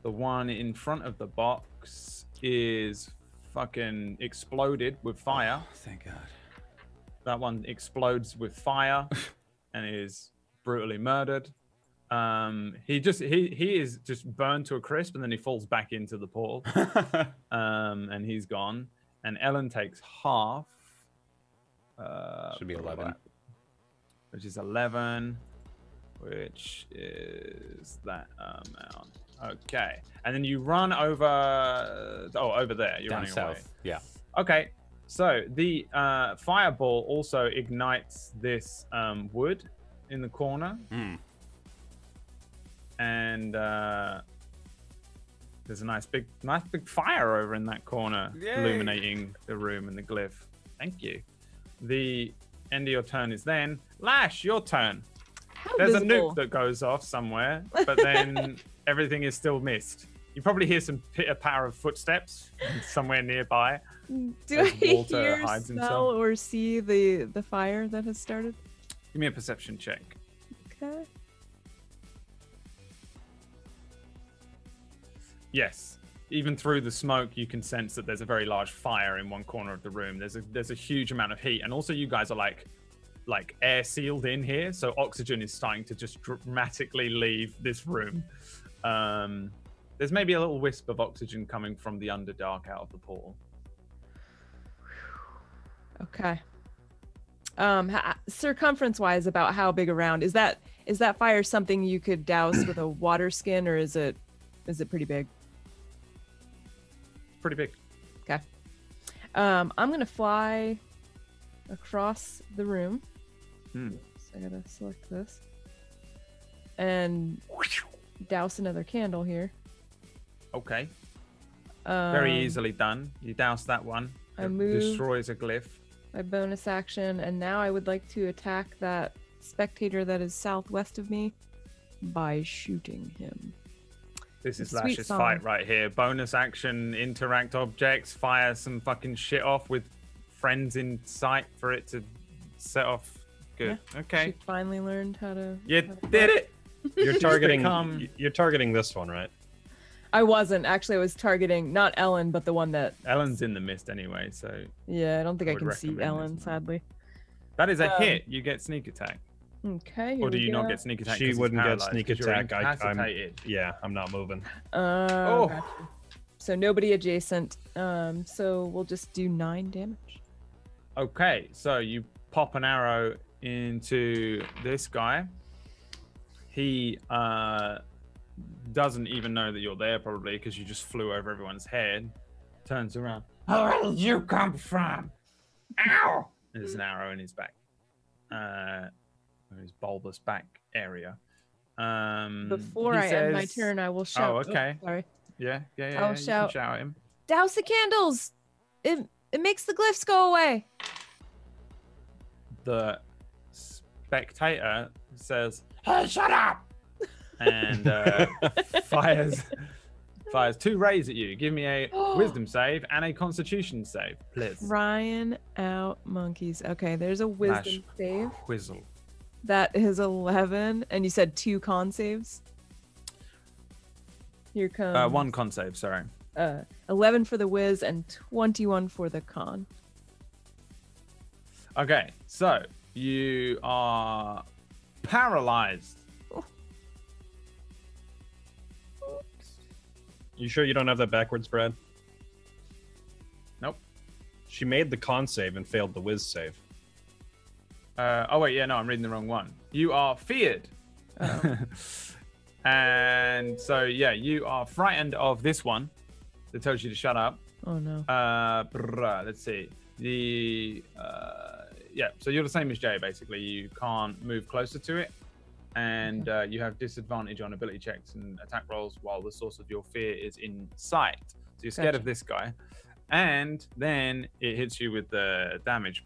The one in front of the box is fucking exploded with fire. Oh, thank God. That one explodes with fire and is brutally murdered. He is just burned to a crisp, and then he falls back into the portal. And he's gone. And Ellen takes half. Should be 11. Which is 11, which is that amount. Okay. And then you run over. Over there. You're Down running south. away. Yeah. Okay. So the fireball also ignites this wood in the corner. And there's a nice big fire over in that corner, illuminating the room and the glyph. Thank you. The end of your turn is then Lash. Your turn. There's a nuke that goes off somewhere, but then everything is still missed. You probably hear some pitter-patter of footsteps somewhere nearby. Do I hear, smell, or see the fire that has started? Give me a perception check. Okay. Yes. Even through the smoke, you can sense that there's a very large fire in one corner of the room. There's a huge amount of heat, and also you guys are like air sealed in here, so oxygen is starting to just dramatically leave this room. There's maybe a little wisp of oxygen coming from the Underdark out of the portal. Okay. Circumference-wise, about how big around is that fire? Something you could douse with a water skin, or is it pretty big? Pretty big. Okay. I'm gonna fly across the room. So I gotta select this and douse another candle here. Okay. Very easily done. You douse that one. I move. Destroys a glyph. My bonus action, and now I would like to attack that spectator that is southwest of me by shooting him. This is Lash's fight right here. Bonus action, interact objects, fire some fucking shit off with friends in sight for it to set off. Good. Yeah, okay. She finally learned how to. You did it. You're targeting. You're targeting this one, right? I wasn't actually. I was targeting not Ellen, but the one that. Ellen's in the mist anyway, so. Yeah, I don't think I can see Ellen, sadly. That is a hit. You get sneak attack. Okay. Or do you not get sneak attack? She wouldn't get sneak attack. I'm not moving. Gotcha. So nobody adjacent. So we'll just do 9 damage. Okay, so you pop an arrow into this guy. He doesn't even know that you're there, probably, because you just flew over everyone's head. Turns around. Where did you come from? Ow! There's an arrow in his back. His bulbous back area. Before I end my turn, I will shout. Oh, okay. Sorry. Yeah. I'll shout at him. Douse the candles. It makes the glyphs go away. The spectator says, "Hey, shut up!" and fires 2 rays at you. Give me a wisdom save and a constitution save, please. Ryan out monkeys. Okay, there's a wisdom save. Whizzle. That is 11, and you said 2 con saves. Here comes 1 con save. Sorry. 11 for the whiz and 21 for the con. Okay, so you are paralyzed. You sure you don't have that backwards, Brad? Nope. She made the con save and failed the whiz save. Oh wait, yeah, no, I'm reading the wrong one. You are feared. And so yeah, you are frightened of this one that tells you to shut up. Oh no. Let's see. So you're the same as Jay, basically. You can't move closer to it, and you have disadvantage on ability checks and attack rolls while the source of your fear is in sight. So you're scared of this guy, and then it hits you with the damage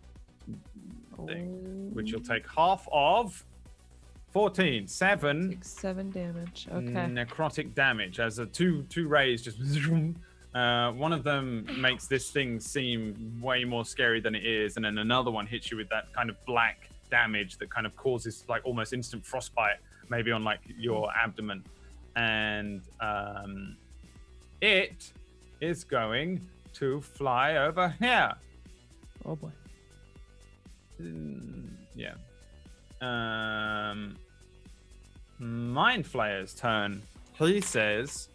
thing, which you'll take half of. 14, 7. Take 7 damage. Okay. Necrotic damage as a two rays just. One of them makes this thing seem way more scary than it is, and then another one hits you with that kind of black damage that kind of causes like almost instant frostbite, maybe on like your abdomen, and it is going to fly over here. Oh boy. Yeah. Mind Flayer's turn. He says,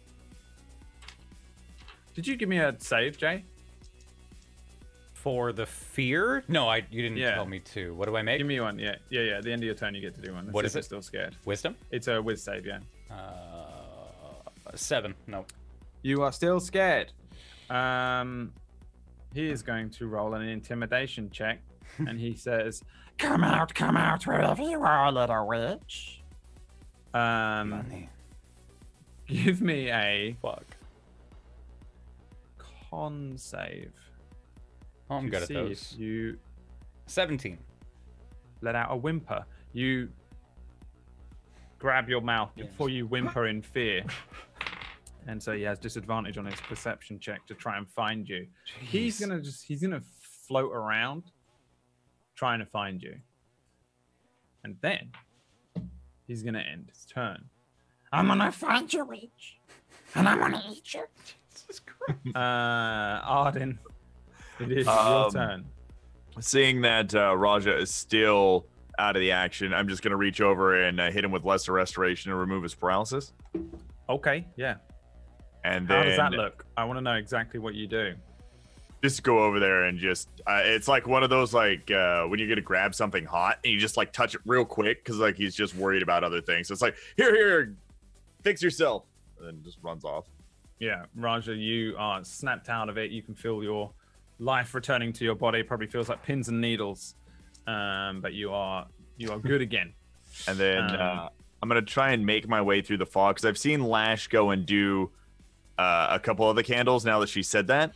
did you give me a save, Jay? For the fear? No, you didn't tell me to. What do I make? Give me one. Yeah. At the end of your turn, you get to do one. What is it? Still scared. Wisdom? It's a whiz save, yeah. 7. No. You are still scared. He is going to roll an intimidation check, and he says, come out, wherever you are, little witch. Money. Give me a con save. Oh, I'm good at those. You 17. Let out a whimper. You grab your mouth before you whimper in fear. And so he has disadvantage on his perception check to try and find you. Jeez. He's gonna float around trying to find you. And then he's gonna end his turn. I'm gonna find you, witch. And I'm gonna eat you. Jesus Christ. Arden, it is your turn. Seeing that Raja is still out of the action, I'm just gonna reach over and hit him with Lesser Restoration and remove his paralysis. Okay, yeah. And then, how does that look? I want to know exactly what you do. Just go over there and just it's like one of those when you're gonna grab something hot and you just like touch it real quick because like he's just worried about other things. So it's like here, fix yourself, and then just runs off. Yeah, Raja, you are snapped out of it. You can feel your life returning to your body. Probably feels like pins and needles, but you are good again. And then I'm gonna try and make my way through the fog because I've seen Lash go and do a couple of the candles now that she said that.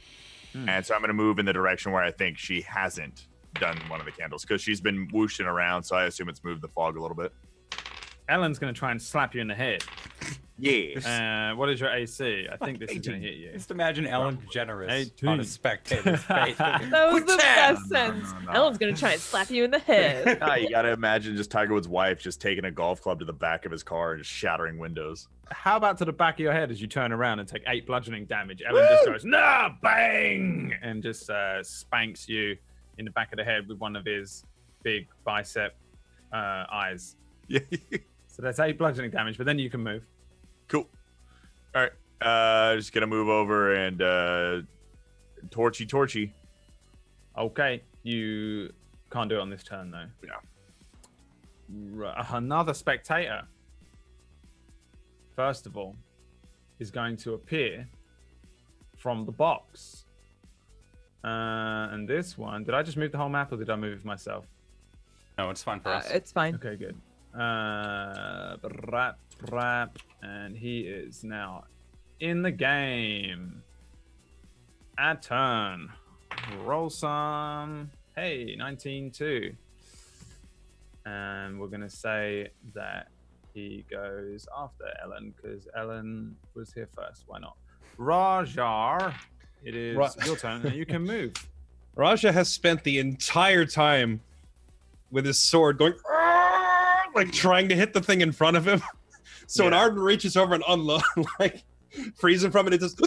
And so I'm going to move in the direction where I think she hasn't done one of the candles because she's been whooshing around. So I assume it's moved the fog a little bit. Ellen's going to try and slap you in the head. Yeah. What is your AC? I think this is going to hit you. Just imagine Ellen DeGeneres on a spectator's face. That was the best sentence. Ellen's going to try and slap you in the head. You got to imagine just Tiger Woods' wife just taking a golf club to the back of his car and just shattering windows. How about to the back of your head as you turn around and take 8 bludgeoning damage? Ellen just goes, nah, bang! And just spanks you in the back of the head with one of his big bicep eyes. Yeah. So that's 8 bludgeoning damage, but then you can move. Cool. All right. Just going to move over and torchy. Okay. You can't do it on this turn, though. Yeah. Another spectator, first of all, is going to appear from the box. And this one, did I just move the whole map or did I move it myself? No, it's fine for us. It's fine. Okay, good. And he is now in the game. At turn. Roll some. Hey, 19-2. And we're going to say that he goes after Ellen because Ellen was here first. Why not? Rajar, it is your turn and you can move. Raja has spent the entire time with his sword going, like trying to hit the thing in front of him. So when Arden reaches over and unload, like frees him from it, it just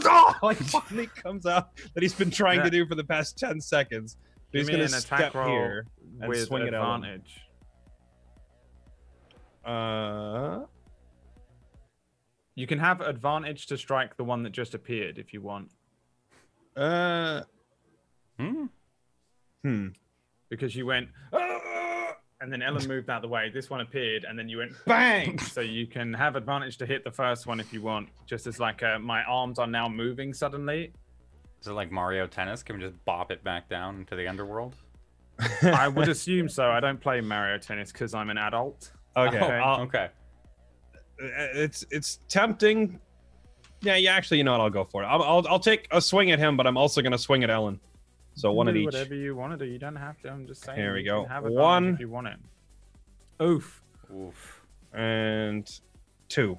like finally comes out that he's been trying to do for the past 10 seconds. So he's going to step here and with swing advantage. You can have advantage to strike the one that just appeared if you want. Because you went, and then Ellen moved out of the way. This one appeared, and then you went bang. So you can have advantage to hit the first one if you want. Just as like my arms are now moving suddenly. Is it like Mario Tennis? Can we just bop it back down into the underworld? I would assume so. I don't play Mario Tennis because I'm an adult. Okay. Okay. It's tempting. Yeah. Actually, you know what? I'll go for it. I'll take a swing at him, but I'm also gonna swing at Ellen. So one of each. Whatever you want to do. You don't have to. I'm just saying. Here we go. Have one. If you want it. Oof. And 2.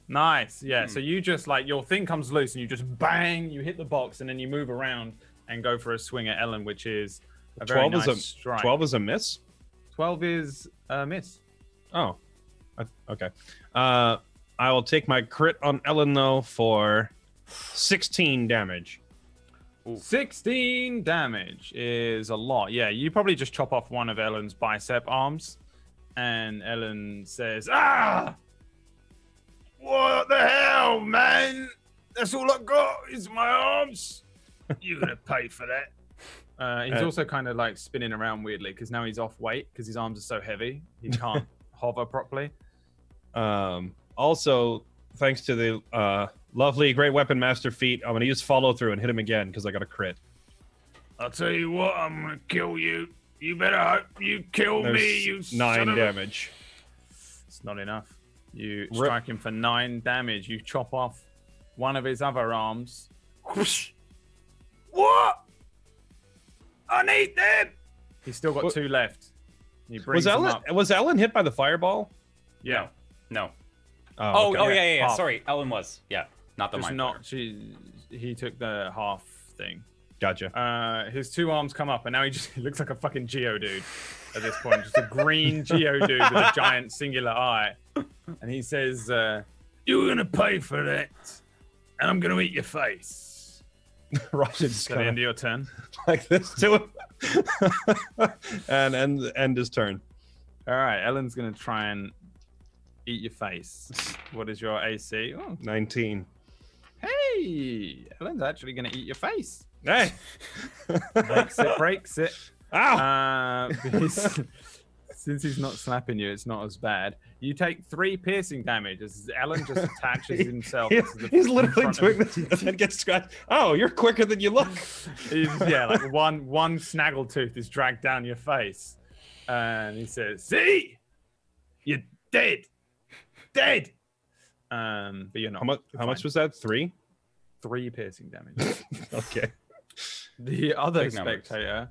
Nice. Yeah. So you just like your thing comes loose and you just bang. You hit the box and then you move around and go for a swing at Ellen, which is a very nice strike. 12 is a miss. 12 is a miss. Oh. Okay. I will take my crit on Ellen though for 16 damage. 16 damage is a lot. Yeah, you probably just chop off one of Ellen's bicep arms, and Ellen says, "Ah, what the hell, man? That's all I got is my arms. You're gonna pay for that." He's also kind of like spinning around weirdly because now he's off weight because his arms are so heavy he can't hover properly. Also, thanks to the lovely Great Weapon Master feat, I'm going to use follow through and hit him again because I got a crit. I'll tell you what, I'm going to kill you. You better hope you kill me, you 9 damage. It's not enough. You strike him for 9 damage. You chop off one of his other arms. Whoosh. What? I need them. He's still got 2 left. He brings them up. Was Ellen hit by the fireball? Yeah. No. Oh, okay. Yeah. Sorry, Ellen was. Yeah, not the mind. Not. He took the half thing. Gotcha. His 2 arms come up, and now he looks like a fucking Geodude at this point. Just a green Geodude with a giant singular eye. And he says, "You're gonna pay for that, and I'm gonna eat your face." Roger's at the end of your turn. Like this to him. and end his turn. All right, Ellen's gonna try and eat your face. What is your AC? Oh. 19. Hey, Ellen's actually gonna eat your face. Hey. breaks it. Ow! Since he's not slapping you, it's not as bad. You take 3 piercing damage as Ellen just attaches himself. He's literally doing this and then gets scratched. Oh, you're quicker than you look. Like one snaggletooth is dragged down your face. And he says, "See? You're dead. Dead." But you're not. How much was that? 3? 3 piercing damage. Okay. The other spectator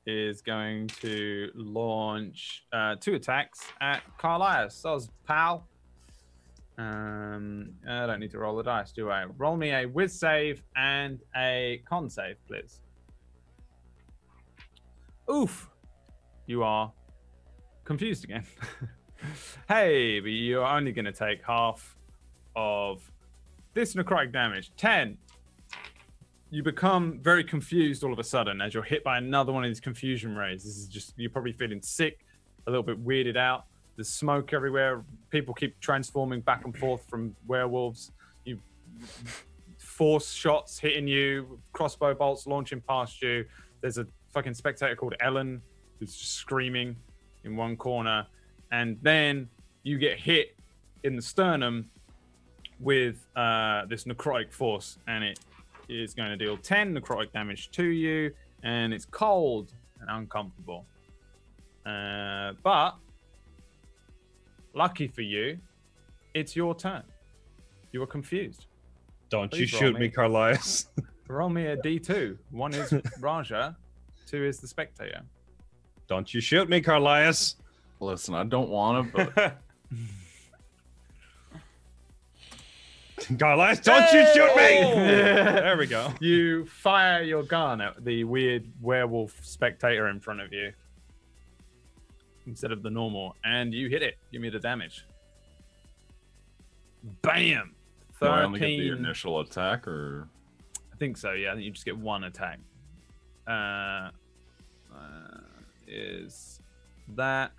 is going to launch 2 attacks at Carlias. So, pal. I don't need to roll the dice, do I? Roll me a whiz save and a con save, please. Oof. You are confused again. Hey, but you're only going to take half of this necrotic damage. 10. You become very confused all of a sudden as you're hit by another one of these confusion rays. This is just, you're probably feeling sick, a little bit weirded out. There's smoke everywhere. People keep transforming back and forth from werewolves. You force shots hitting you, crossbow bolts launching past you. There's a fucking spectator called Ellen who's just screaming in one corner. And then you get hit in the sternum with this necrotic force, and it is going to deal 10 necrotic damage to you, and it's cold and uncomfortable. But lucky for you, it's your turn. You are confused. Don't you shoot me, Carlias. Roll me a D2. 1 is Raja, 2 is the spectator. Don't you shoot me, Carlias. Listen, I don't want to, but... Carlias, don't you shoot me! There we go. You fire your gun at the weird werewolf spectator in front of you instead of the normal, and you hit it. Give me the damage. Bam! 13. Do I only get the initial attack, or...? I think so, yeah. I think you just get 1 attack. Is that...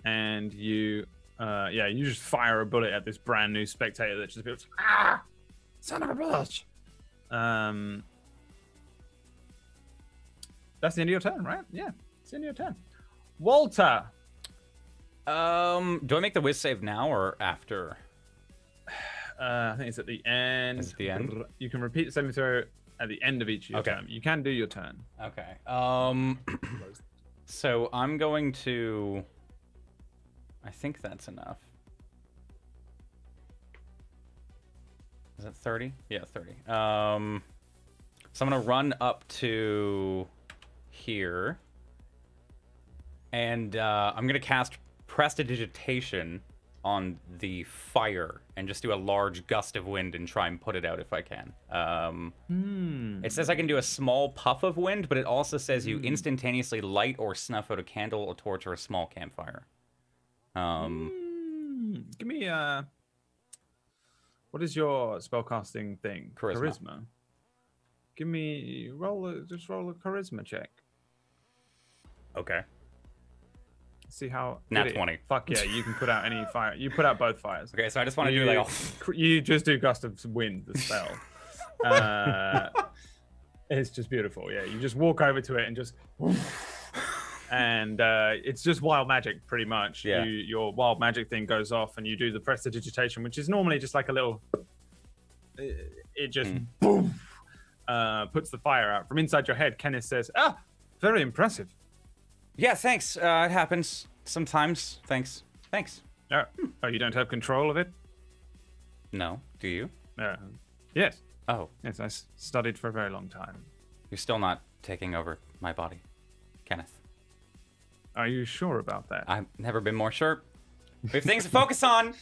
And you, you just fire a bullet at this brand new spectator that just goes, "Ah, son of a bitch." That's the end of your turn, right? Yeah, it's the end of your turn. Walter. Do I make the whiz save now or after? I think it's at the end. Is it the end? You can repeat the saving throw at the end of each of your turn. You can do your turn. Okay. So I'm going to... I think that's enough. Is that 30? Yeah, 30. So I'm going to run up to here. And I'm going to cast Prestidigitation on the fire and just do a large gust of wind and try and put it out if I can. It says I can do a small puff of wind, but it also says you instantaneously light or snuff out a candle, a torch, or a small campfire. Give me what is your spellcasting thing? Charisma. Give me just roll a charisma check. Okay. See how Nat 20. Fuck yeah, you can put out any fire. You put out both fires. Okay, so I just want to do like you just do gust of wind, the spell. It's just beautiful. Yeah, you just walk over to it and just and it's just wild magic pretty much. Yeah. Your wild magic thing goes off and you do the prestidigitation, which is normally just like a little it just boom puts the fire out. From inside your head, Kenneth says, very impressive. Yeah, thanks. It happens sometimes. Thanks. Oh, you don't have control of it? No. Do you? Yes. Oh. Yes, I studied for a very long time. You're still not taking over my body, Kenneth. Are you sure about that? I've never been more sure. We have things to focus on.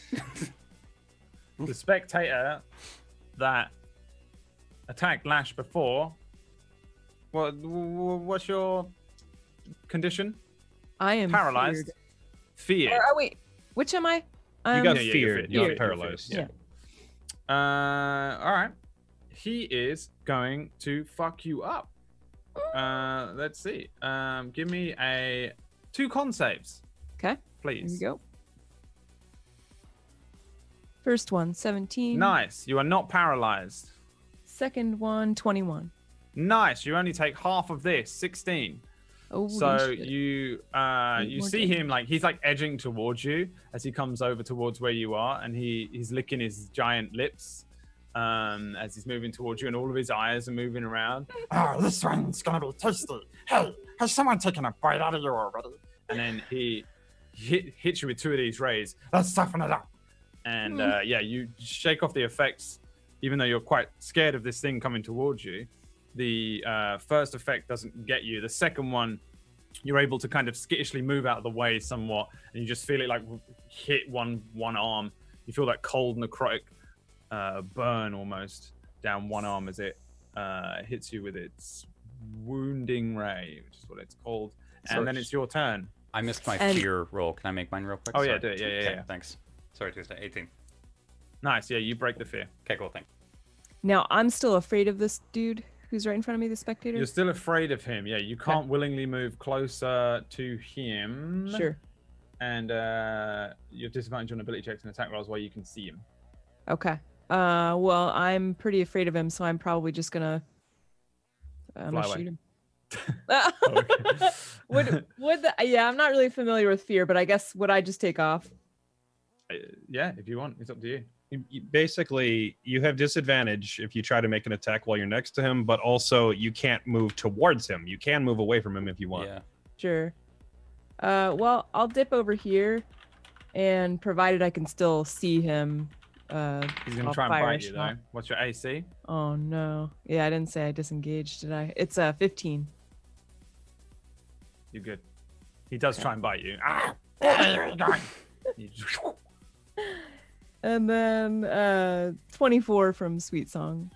The spectator that attacked Lash before. What's your condition? I am paralyzed. Feared. Wait, which am I? You got yeah, feared. You're You're paralyzed. Yeah. All right. He is going to fuck you up. Let's see. Give me 2 con saves. Okay. Please. Here we go. First one, 17. Nice. You are not paralyzed. Second one, 21. Nice. You only take half of this, 16. Oh, so shit. you more see damage. him like he's like edging towards you as he comes over towards where you are, and he's licking his giant lips as he's moving towards you, and all of his eyes are moving around. Oh, this one's gonna be tasty. Hey, has someone taken a bite out of you already? And then he hits you with 2 of these rays. Let's toughen it up. And you shake off the effects, even though you're quite scared of this thing coming towards you. The first effect doesn't get you. The second one, you're able to kind of skittishly move out of the way somewhat, and you just feel it like hit one arm. You feel that cold necrotic burn almost down one arm as it hits you with its wounding ray, which is what it's called. And then it's your turn. I missed my fear roll. Can I make mine real quick? Oh, Sorry. yeah, do it. Yeah. Okay, thanks. Sorry, Tuesday. 18. Nice. Yeah, you break the fear. Okay, cool. Thanks. Now, I'm still afraid of this dude who's right in front of me, the spectator. You're still afraid of him. Yeah, you can't willingly move closer to him. Sure. And you have disadvantage on ability checks and attack rolls while you can see him. Okay. Well, I'm pretty afraid of him, so I'm probably just gonna shoot him. I'm not really familiar with fear, but I guess would I just take off? Yeah, if you want, it's up to you. Basically, you have disadvantage if you try to make an attack while you're next to him, but also you can't move towards him. You can move away from him if you want. Yeah. Sure. Well, I'll dip over here, and provided I can still see him, he's gonna try and bite you though. What's your AC? Oh no. Yeah, I didn't say I disengaged, did I? It's 15. You're good. He does try and bite you. And then 24 from Sweet Song.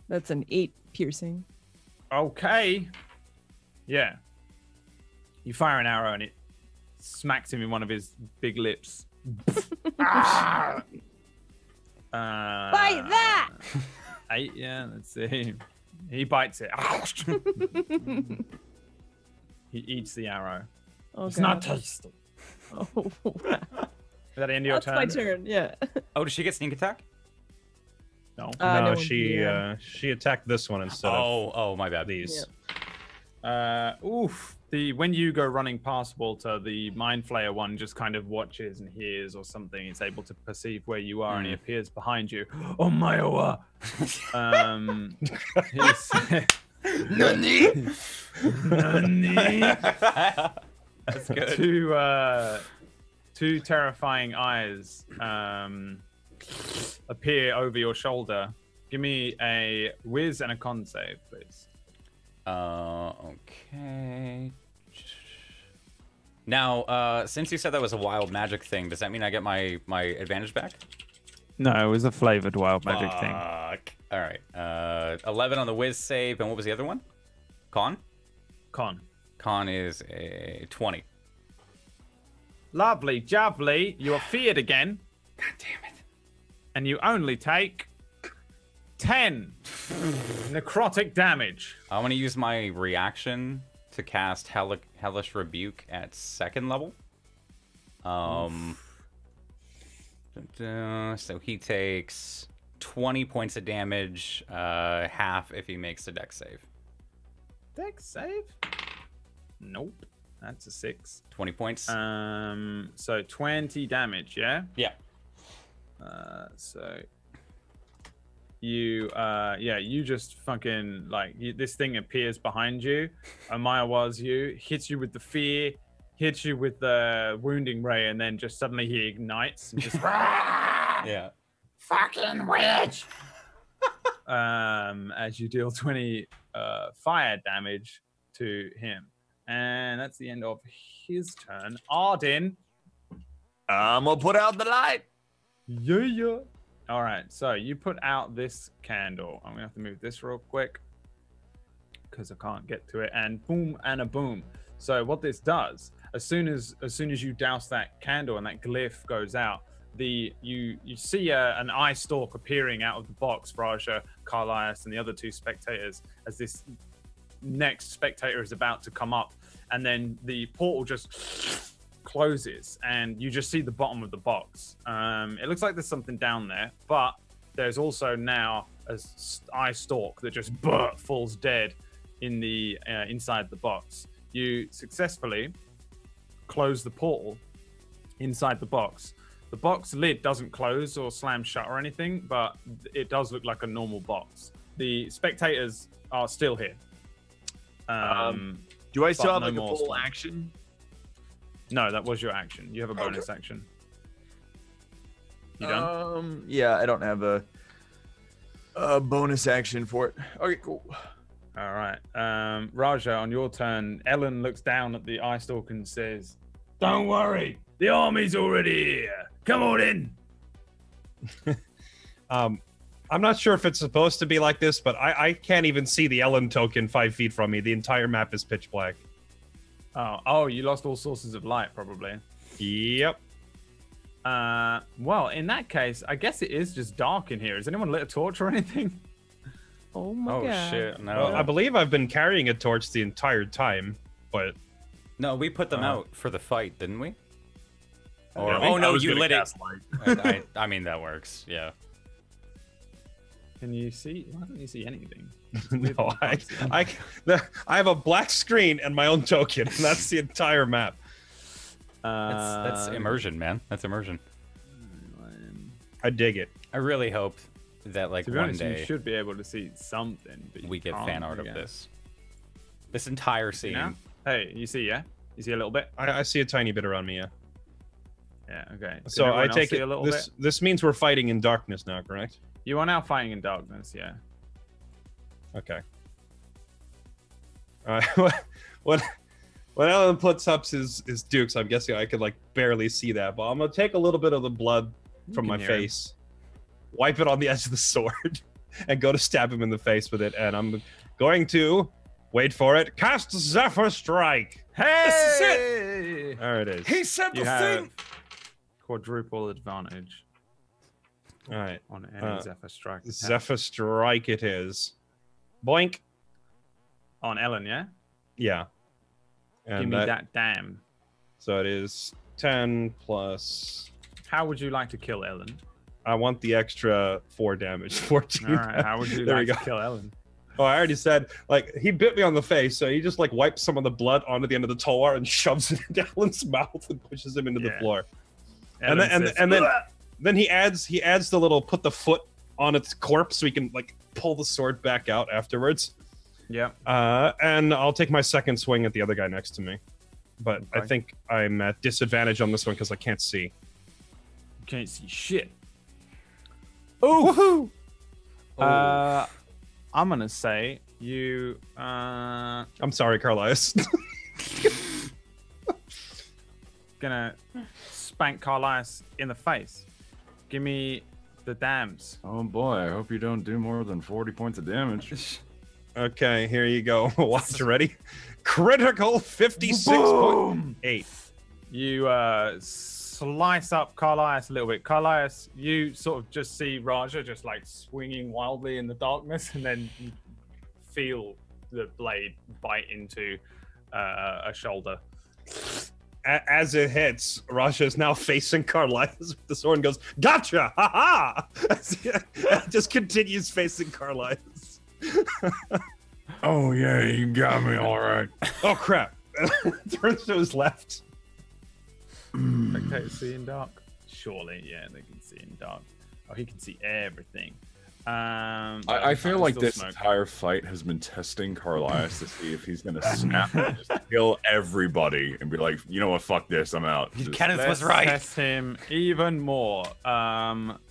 That's an 8 piercing. Okay. Yeah. You fire an arrow and it smacks him in one of his big lips. Bite that! 8, yeah, let's see. He bites it. He eats the arrow. Oh, It's God. not tasty. Oh, Is that the end of your that's turn? my turn, yeah. Oh, does she get sneak attack? No. No, one she can. she attacked this one instead of Oh, my bad. these. When you go running past Walter, the Mind Flayer one just kind of watches and hears or something. It's able to perceive where you are, and he appears behind you. Oh my Oa! Nani? Nani? That's good. Two terrifying eyes appear over your shoulder. Give me a whiz and a con save, please. Okay. Now, since you said that was a wild magic thing, does that mean I get my advantage back? No, it was a flavored wild magic thing. Fuck. All right. 11 on the whiz save, and what was the other one? Con? Con. Con is a 20. Lovely, jubbly. You are feared again. God damn it. And you only take 10 necrotic damage. I want to use my reaction to cast Hellish Rebuke at 2nd level. So he takes 20 points of damage, half if he makes a dex save. Dex save? Nope. That's a 6. 20 points. So 20 damage, yeah? Yeah. So you just fucking like this thing appears behind you. Amaya was you, hits you with the fear, hits you with the wounding ray, and then just suddenly he ignites and just yeah. Fucking witch! As you deal 20 fire damage to him. And that's the end of his turn. Arden. I'm gonna put out the light. Yeah. All right, so you put out this candle. I'm gonna have to move this real quick because I can't get to it. And boom and a boom. So what this does, as soon as you douse that candle and that glyph goes out, you see an eye stalk appearing out of the box, Raja, Carlias, and the other 2 spectators as this next spectator is about to come up, and then the portal just closes and you just see the bottom of the box. It looks like there's something down there, but there's also now a eye stalk that just falls dead in the inside the box. You successfully close the portal inside the box. The box lid doesn't close or slam shut or anything, but it does look like a normal box. The spectators are still here. Do I still have no like a more full stuff. action? No, that was your action. You have a bonus action. You done? Yeah, I don't have a bonus action for it. Okay, cool. All right. Raja, on your turn, Ellen looks down at the eye stalk and says, "Don't worry, the army's already here. Come on in." I'm not sure if it's supposed to be like this, but I can't even see the Ellen token 5 feet from me. The entire map is pitch black. Oh, you lost all sources of light, probably. Yep. Well, in that case, I guess it is just dark in here. Has anyone lit a torch or anything? Oh my god. Shit, no. Well, I believe I've been carrying a torch the entire time, but... No, we put them out for the fight, didn't we? Or, Yeah, oh no, was you gonna lit it. cast light. I mean, that works, yeah. Can you see? Why don't you see anything? No, I have a black screen and my own token, and that's the entire map. That's immersion, man. That's immersion. I dig it. I really hope that, like, To be one honest, day you should be able to see something. But we get can't, fan art I of guess. this. This entire scene. Yeah? Hey, you see, yeah? You see a little bit? I see a tiny bit around me, yeah. Yeah, okay. Did So I everyone else take see it a little this bit? this means we're fighting in darkness now, correct? You are now fighting in darkness, yeah. Okay. When Ellen puts up his dukes, I'm guessing I could like barely see that, but I'm gonna take a little bit of the blood from my can hear him. face, wipe it on the edge of the sword, and go to stab him in the face with it. And I'm going to wait for it. Cast Zephyr Strike. Hey! This is it. There it is. He said You the have thing. quadruple advantage All right. on any Zephyr Strike. attack. Zephyr Strike it is. Boink. On Ellen, yeah? Yeah. And Give me that damn. So it is 10 plus... How would you like to kill Ellen? I want the extra 4 damage. 14. All right, how would you There like we to go. kill Ellen? Oh, I already said, like, he bit me on the face, so he just, like, wipes some of the blood onto the end of the Tolwar and shoves it into Alan's mouth and pushes him into the Yeah. floor. Ellen says, And then "Ugh!" then he adds the little put the foot on its corpse so he can, like, pull the sword back out afterwards. Yeah. And I'll take my second swing at the other guy next to me. But I Okay. think I'm at disadvantage on this one because I can't see. You can't see shit. Oh, woohoo! I'm gonna say you. I'm sorry, Carlias. Gonna spank Carlias in the face. Give me the dams. Oh boy, I hope you don't do more than 40 points of damage. Okay, here you go. Watch, ready? Critical 56.8. You slice up Carlias a little bit. Carlias, you sort of just see Raja just like swinging wildly in the darkness, and then you feel the blade bite into a shoulder. As it hits, Raja is now facing Carlias with the sword and goes, "Gotcha! Ha ha!" Just continues facing Carlias. Oh yeah, you got me all right. Oh crap! Turns to his left. Spectators see in dark. Surely, yeah, they can see in dark. Oh, he can see everything. I feel like this entire fight has been testing Carlias to see if he's gonna snap and just kill everybody and be like, you know what, fuck this, I'm out. Kenneth was right. Test him even more.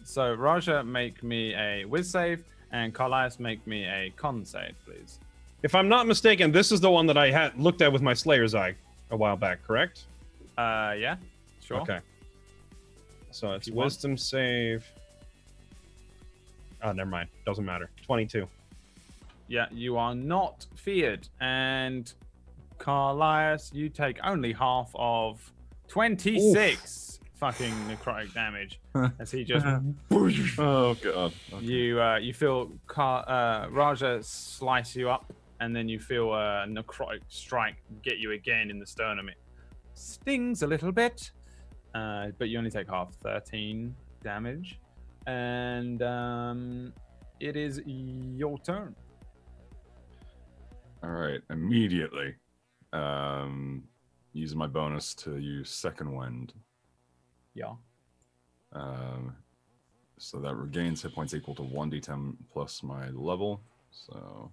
So Raja, make me a whiz save, and Carlias, make me a con save, please. If I'm not mistaken, this is the one that I had looked at with my Slayer's Eye a while back, correct? Yeah, sure. Okay. So it's wisdom save. Oh, never mind. Doesn't matter. 22. Yeah, you are not feared. And Carlias, you take only half of 26 fucking necrotic damage as he just. Oh god. Okay. You feel Raja slice you up, and then you feel a necrotic strike get you again in the sternum. It stings a little bit, but you only take half, 13 damage. And it is your turn. All right, immediately. Using my bonus to use Second Wind. Yeah. So that regains hit points equal to 1d10 plus my level. So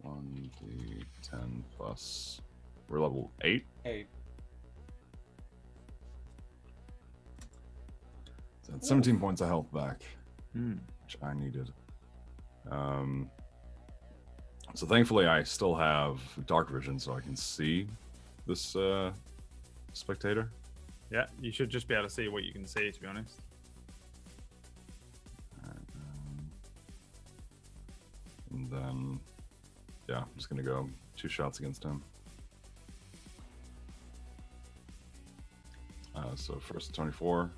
1d10 plus. We're level 8. 8. So that's 17 points of health back, Mm. which I needed. So thankfully, I still have dark vision, so I can see this spectator. Yeah, you should just be able to see what you can see, to be honest. And then, yeah, I'm just gonna go 2 shots against him. So first 24,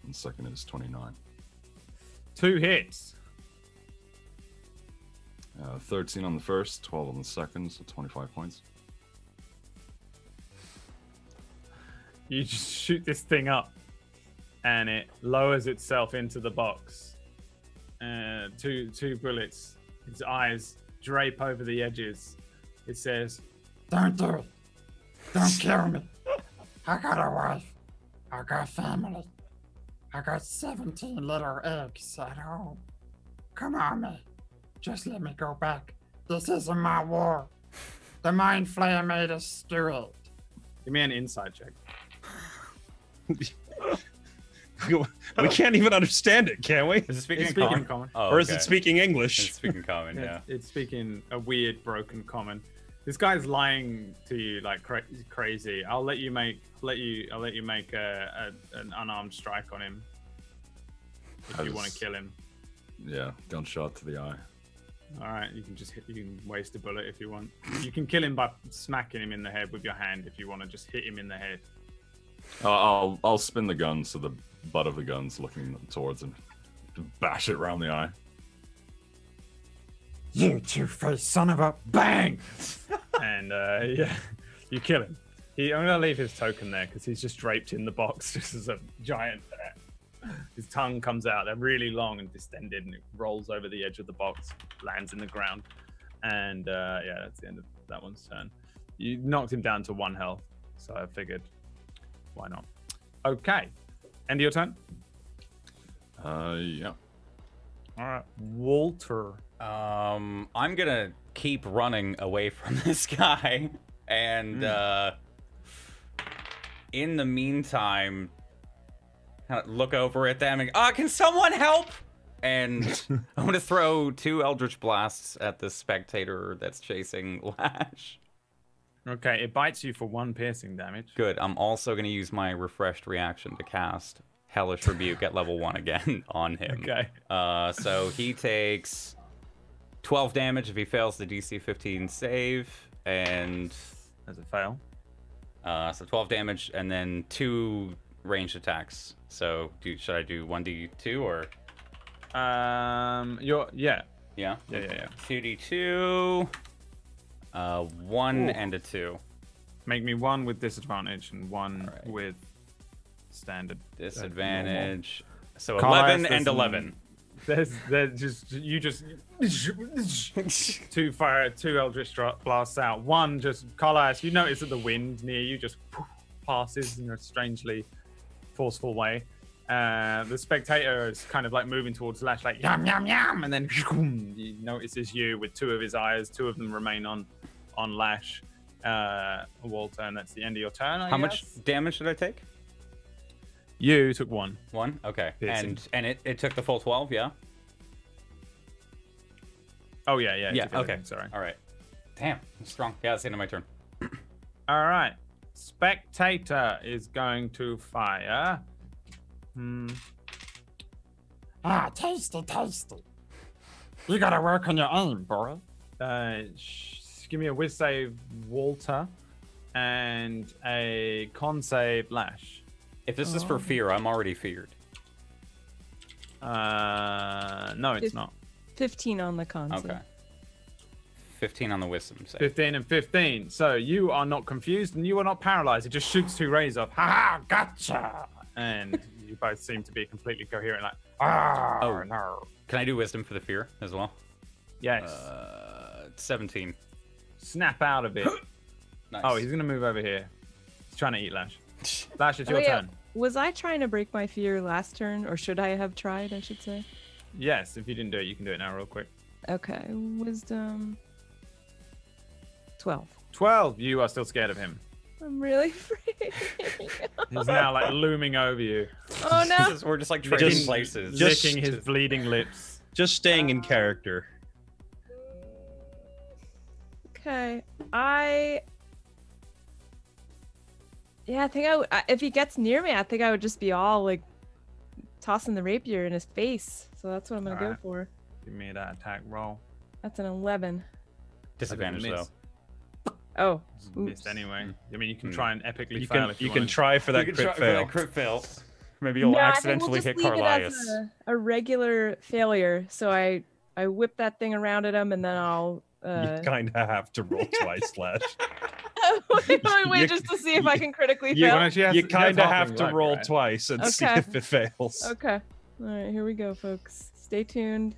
and second is 29. 2 hits. 13 on the first, 12 on the second, so 25 points. You just shoot this thing up, and it lowers itself into the box. Two bullets. Its eyes drape over the edges. It says, Don't do it. Don't kill me. I got a wife. I got family. I got 17 little eggs at home. Come on, me. Just let me go back. This isn't my war. The Mind Flayer made us do it. give me an insight check. We can't even understand it, can we? Is it speaking It's in speaking common? common. Oh, Or is it okay. speaking English? It's speaking common, yeah. It's speaking a weird, broken common. This guy's lying to you like crazy. I'll let you make an unarmed strike on him if you want to kill him. Yeah, gunshot to the eye. All right, you can waste a bullet if you want. You can kill him by smacking him in the head with your hand if you want to just hit him in the head. I'll spin the gun so the butt of the gun's looking towards him. Just bash it around the eye. You two-faced son of a bang! And yeah, you kill him. I'm gonna leave his token there because he's just draped in the box, just as a giant. His tongue comes out. They're really long and distended, and it rolls over the edge of the box, lands in the ground, and yeah, that's the end of that one's turn. You knocked him down to 1 health, so I figured, why not? Okay, end of your turn. Yeah. All right, Walter. I'm gonna keep running away from this guy, and in the meantime, kind of look over at them and can someone help? And I'm gonna throw 2 Eldritch Blasts at the spectator that's chasing Lash. Okay, it bites you for 1 piercing damage. Good. I'm also gonna use my refreshed reaction to cast Hellish Rebuke at level 1 again on him. Okay. So he takes 12 damage if he fails the DC 15 save, and As a fail. So 12 damage, and then 2 ranged attacks. So should I do 1d2 or? Yeah. Yeah. 2d2. 1 Ooh. and a 2. Make me 1 with disadvantage and 1 with standard disadvantage. So Carlisle 11 and 11. There's just two Eldritch blasts out. One just Carlisle, you notice that the wind near you just passes in a strangely forceful way. The spectator is kind of like moving towards Lash, like yum yum yum, and then he notices you with 2 of his eyes. 2 of them remain on Lash. Walter, and that's the end of your turn. How much damage did I take? You took 1. 1? Okay. Piercing. And it took the full 12, yeah? Oh, yeah. Yeah, okay. Sorry. All right. Damn, I'm strong. Yeah, that's the end of my turn. All right. Spectator is going to fire. Tasty. You gotta work on your aim, boy. Give me a whiz save, Walter, and a con save, Lash. If this is for fear, I'm already feared. No, it's not. 15 on the con save. Okay. 15 on the wisdom save. 15 and 15. So you are not confused and you are not paralyzed. It just shoots 2 rays off. Ha! Gotcha! And you both seem to be completely coherent. Like, Oh no. Can I do wisdom for the fear as well? Yes. 17. Snap out of it. Nice. Oh, he's gonna move over here. He's trying to eat Lash. Lash, it's your yeah. turn. Was I trying to break my fear last turn, or should I have tried, I should say? Yes, if you didn't do it, you can do it now real quick. Okay, wisdom 12. 12. You are still scared of him. I'm really afraid. He's now like looming over you. Oh no! We're just like trading places. Licking his bleeding lips. Just staying in character. Okay, I think if he gets near me, I think I would just be all like tossing the rapier in his face. So that's what I'm gonna go for. Give me that attack roll. That's an 11. Disadvantage though. Oh, missed anyway. I mean, you can try and epically You fail can if you can want. try for that Crit fail. Maybe you'll no, accidentally I think hit we'll just leave Carlias. it as a regular failor. So I whip that thing around at him, and then I'll. You kind of have to roll twice, Slash. wait, just to see if I can critically fail. You kind of have to roll twice and see if it fails. Okay. All right, here we go, folks. Stay tuned.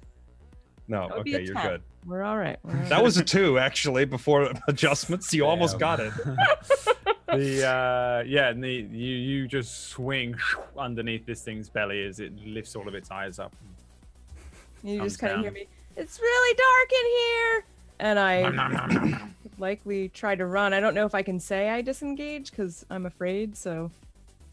No, okay, you're good. We're all right. That was a 2 actually before adjustments. You almost got it. You just swing underneath this thing's belly as it lifts all of its eyes up. You just kind of hear me. It's really dark in here, and I likely try to run. I don't know if I can say I disengage because I'm afraid. So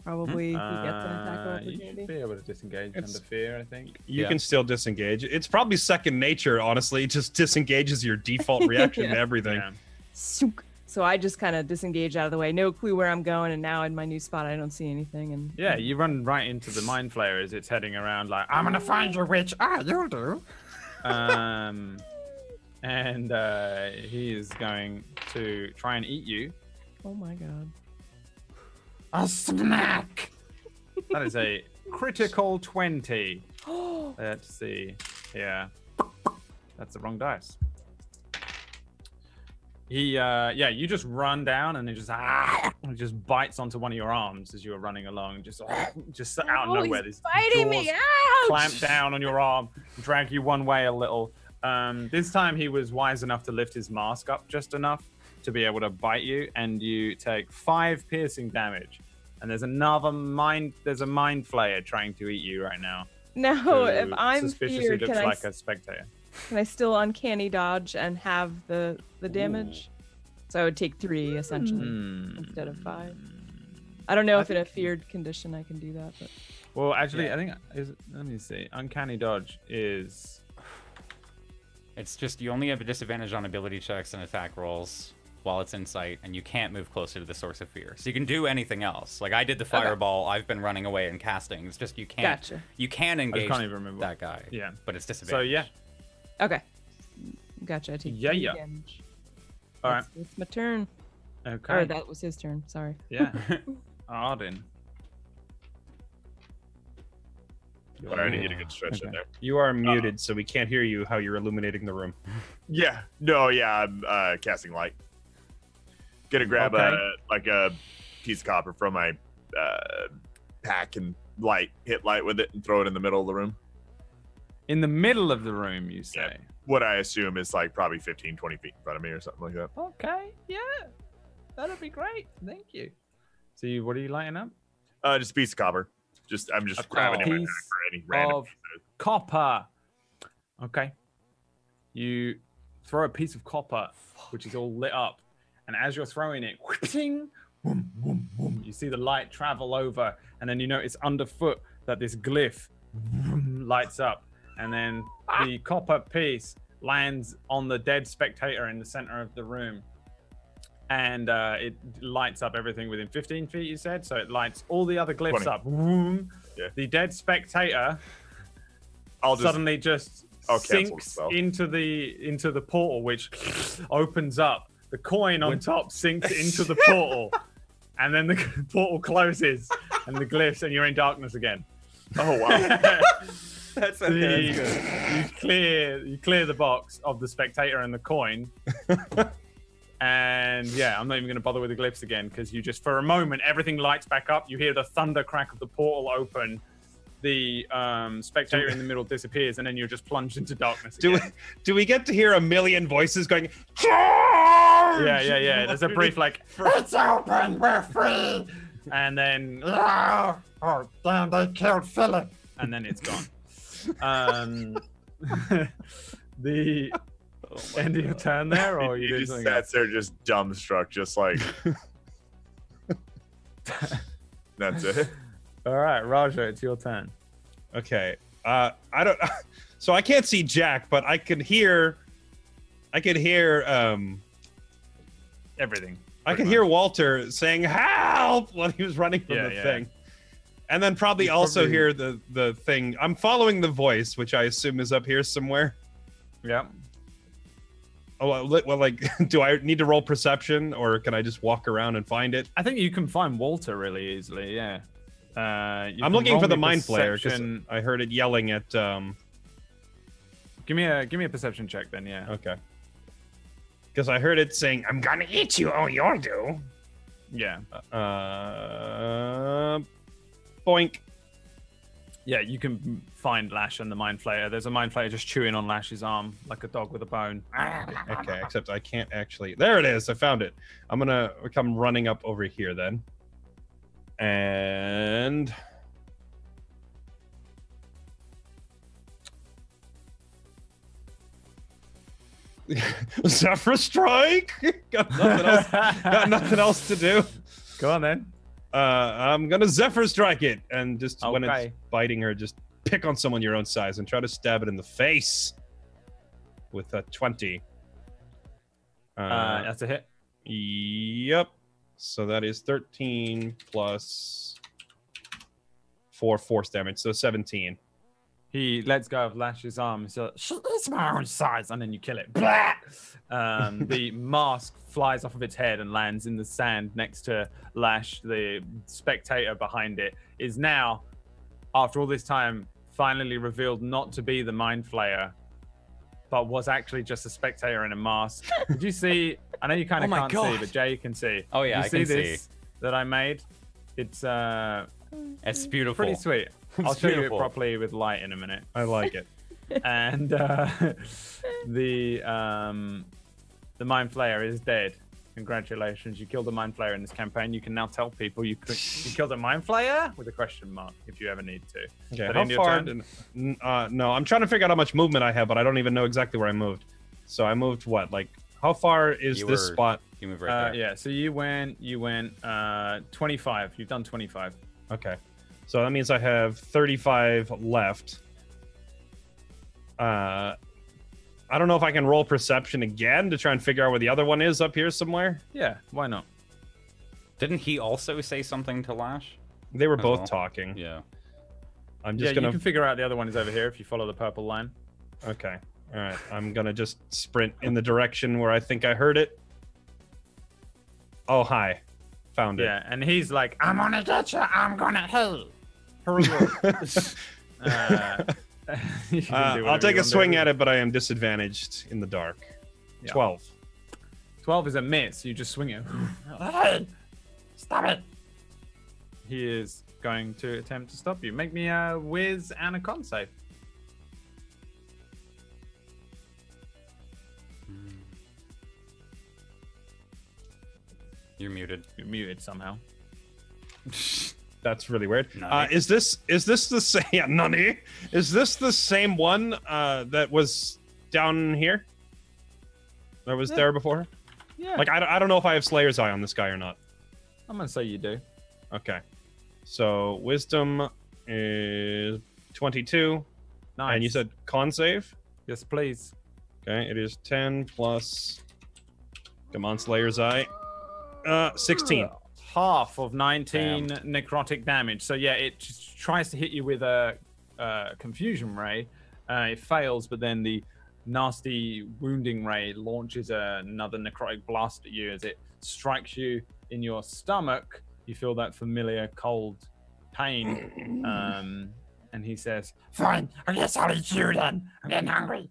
probably he gets an attack of opportunity. You should be able to disengage under fear, I think. You can still disengage. It's probably second nature, honestly. It just disengages your default reaction to everything. Yeah. So I just kind of disengage out of the way. No clue where I'm going, and now in my new spot, I don't see anything. And yeah, you run right into the mind flayer as it's heading around like, I'm gonna find your witch. You'll do. And he is going to try and eat you. Oh my god. A snack. That is a critical 20. Let's see. Yeah. That's the wrong dice. You just run down and it just bites onto one of your arms as you're running along. Just out of nowhere. He's biting me. Ouch! Clamp down on your arm, drag you one way a little. This time he was wise enough to lift his mask up just enough to be able to bite you, and you take 5 piercing damage. And there's a mind flayer trying to eat you right now. No, if I'm suspiciously feared, looks like a spectator. Can I still uncanny dodge and have the damage? So I would take 3 essentially instead of 5. I don't know if in a feared condition I can do that, but. Well, actually, I think let me see. Uncanny dodge is. It's just you only have a disadvantage on ability checks and attack rolls while it's in sight, and you can't move closer to the source of fear. So you can do anything else. Like I did the fireball. I've been running away and casting. It's just you can't. Gotcha. You can engage I can't even remember that guy. Yeah, but it's disadvantage. So yeah. Okay. Gotcha. I take 3 damage. All right. It's my turn. Okay. Or that was his turn. Sorry. Yeah. Arden. Alright, you need a good stretch in there. You are muted, so we can't hear you how you're illuminating the room. Yeah. No, yeah, I'm casting light. Gonna grab a piece of copper from my pack and hit light with it and throw it in the middle of the room. In the middle of the room, you say? Yeah. What I assume is like probably 15, 20 feet in front of me or something like that. Okay, yeah. That'd be great. Thank you. So what are you lighting up? Just a piece of copper. I'm just grabbing it for any random pieces. Copper. Okay. You throw a piece of copper, which is all lit up, and as you're throwing it, whipping, boom, boom, boom, you see the light travel over, and then you notice underfoot that this glyph lights up, and then the copper piece lands on the dead spectator in the center of the room. And it lights up everything within 15 feet, you said? So it lights all the other glyphs 20. up. Vroom. Yeah. The dead spectator suddenly just sinks into the portal, which opens up. The coin on top sinks into the portal. And then the portal closes and the glyphs, and you're in darkness again. Oh, wow. That's good. You clear the box of the spectator and the coin. And yeah, I'm not even going to bother with the glyphs again, because you just, for a moment, everything lights back up. You hear the thunder crack of the portal open. The spectator in the middle disappears, and then you're just plunged into darkness again. Do we get to hear a million voices going, Yeah. There's a brief like, it's open, we're free. And then, oh damn, they killed Philip. And then it's gone. The end of your turn there, or you just sat there just dumbstruck, just like that's it. All right, Raja, it's your turn. Okay. I don't. So I can't see Jack, but I could hear. Everything. I could hear Walter saying "help" when he was running from the thing, and then probably also hear the thing. I'm following the voice, which I assume is up here somewhere. Yeah. Oh well, like, do I need to roll perception, or can I just walk around and find it? I think you can find Walter really easily. Yeah. I'm looking for the mind flayer because I heard it yelling at. Give me a perception check then. Yeah. Okay. Because I heard it saying, "I'm gonna eat you." Oh, you'll do. Yeah. Boink. Yeah, you can find Lash and the Mind Flayer. There's a Mind Flayer just chewing on Lash's arm like a dog with a bone. Okay, except I can't actually. There it is. I found it. I'm gonna come running up over here then. And Zephyr Strike. Got nothing else to do. Go on then. I'm gonna Zephyr Strike it, and just when it's biting her, just pick on someone your own size and try to stab it in the face with a 20. That's a hit. Yep. So that is 13 plus 4 force damage, so 17. He lets go of Lash's arm. So she is my own size, and then you kill it. The mask flies off of its head and lands in the sand next to Lash. The spectator behind it is now, after all this time, finally revealed not to be the Mind Flayer, but was actually just a spectator in a mask. Did you see? I know you kind of can't see, but Jay can see. Oh yeah, I can see this that I made. It's beautiful. Pretty sweet. I'll show you it properly with light in a minute. I like it. And the Mind Flayer is dead. Congratulations, you killed a Mind Flayer in this campaign. You can now tell people you killed a Mind Flayer with a question mark if you ever need to. Okay, how far? No, I'm trying to figure out how much movement I have, but I don't even know exactly where I moved. So I moved what? Like, how far is this spot? You moved right there. Yeah, so you went 25. You've done 25. Okay. So that means I have 35 left. I don't know if I can roll perception again to try and figure out where the other one is up here somewhere. Yeah, why not? Didn't he also say something to Lash? They were both talking. Yeah. I'm just gonna. You can figure out the other one is over here if you follow the purple line. Okay. All right. I'm gonna just sprint in the direction where I think I heard it. Oh, hi. Found it. Yeah, and he's like, I'm gonna get you. I'm gonna hey. I'll take a swing at it, but I am disadvantaged in the dark. Yeah. 12. 12 is a miss. You just swing it. Hey, stop it. He is going to attempt to stop you. Make me a whiz and a con save. You're muted. You're muted somehow. That's really weird. Is this the same? Yeah, Nani. Is this the same one that was down here? That was there before? Yeah. Like I don't know if I have Slayer's Eye on this guy or not. I'm gonna say you do. Okay. So wisdom is 22. Nice. And you said con save? Yes, please. Okay, it is 10 plus. Come on, Slayer's Eye. 16. Half of 19 necrotic damage. So yeah, it just tries to hit you with a confusion ray. It fails, but then the nasty wounding ray launches another necrotic blast at you as it strikes you in your stomach. You feel that familiar cold pain. And he says, "Fine, I guess I'll eat you then. I'm getting hungry."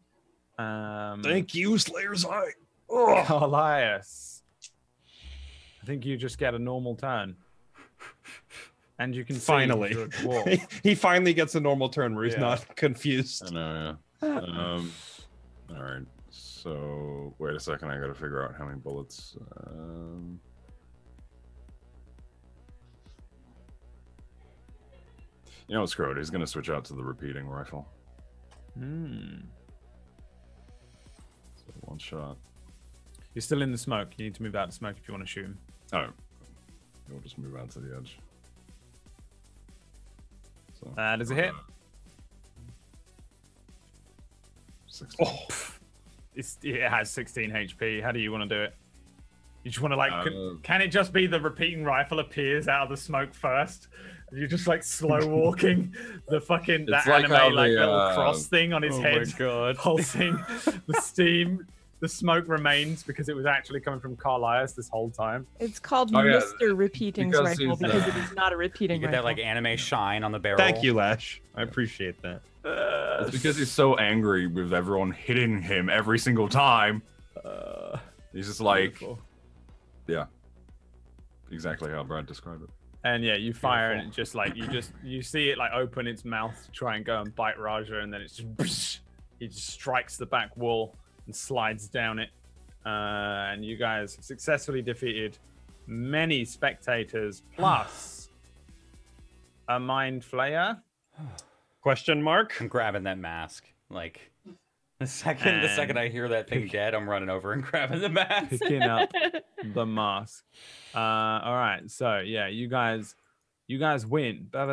Thank you, Slayer's Eye. Elias. I think you just get a normal turn. And you can finally. See he finally gets a normal turn where he's not confused. I know, yeah. All right. So, wait a second. I got to figure out how many bullets. You know, screw it. He's going to switch out to the repeating rifle. So, one shot. You're still in the smoke. You need to move out of the smoke if you want to shoot him. Oh. We'll just move out to the edge. So, that is a hit. 16. Oh. It has 16 HP. How do you want to do it? You just want to, like, can it just be the repeating rifle appears out of the smoke first? You're just, like, slow walking the fucking, that like anime, like, little cross thing on his head. My God. Pulsing the steam. The smoke remains because it was actually coming from Carlias this whole time. It's called Mr. Repeating's Rifle because it is not a repeating rifle. You get that like anime shine on the barrel. Thank you, Lash. I appreciate that. It's because he's so angry with everyone hitting him every single time. He's just like, yeah, exactly how Brad described it. And yeah, you fire and it just like you see it like open its mouth to try and go and bite Raja, and then it's just he just strikes the back wall and slides down it. And you guys successfully defeated many spectators plus a mind flayer. Question mark? I'm grabbing that mask. Like the second I hear that thing dead, I'm running over and grabbing the mask. Picking up the mask. All right, so yeah, you guys win. It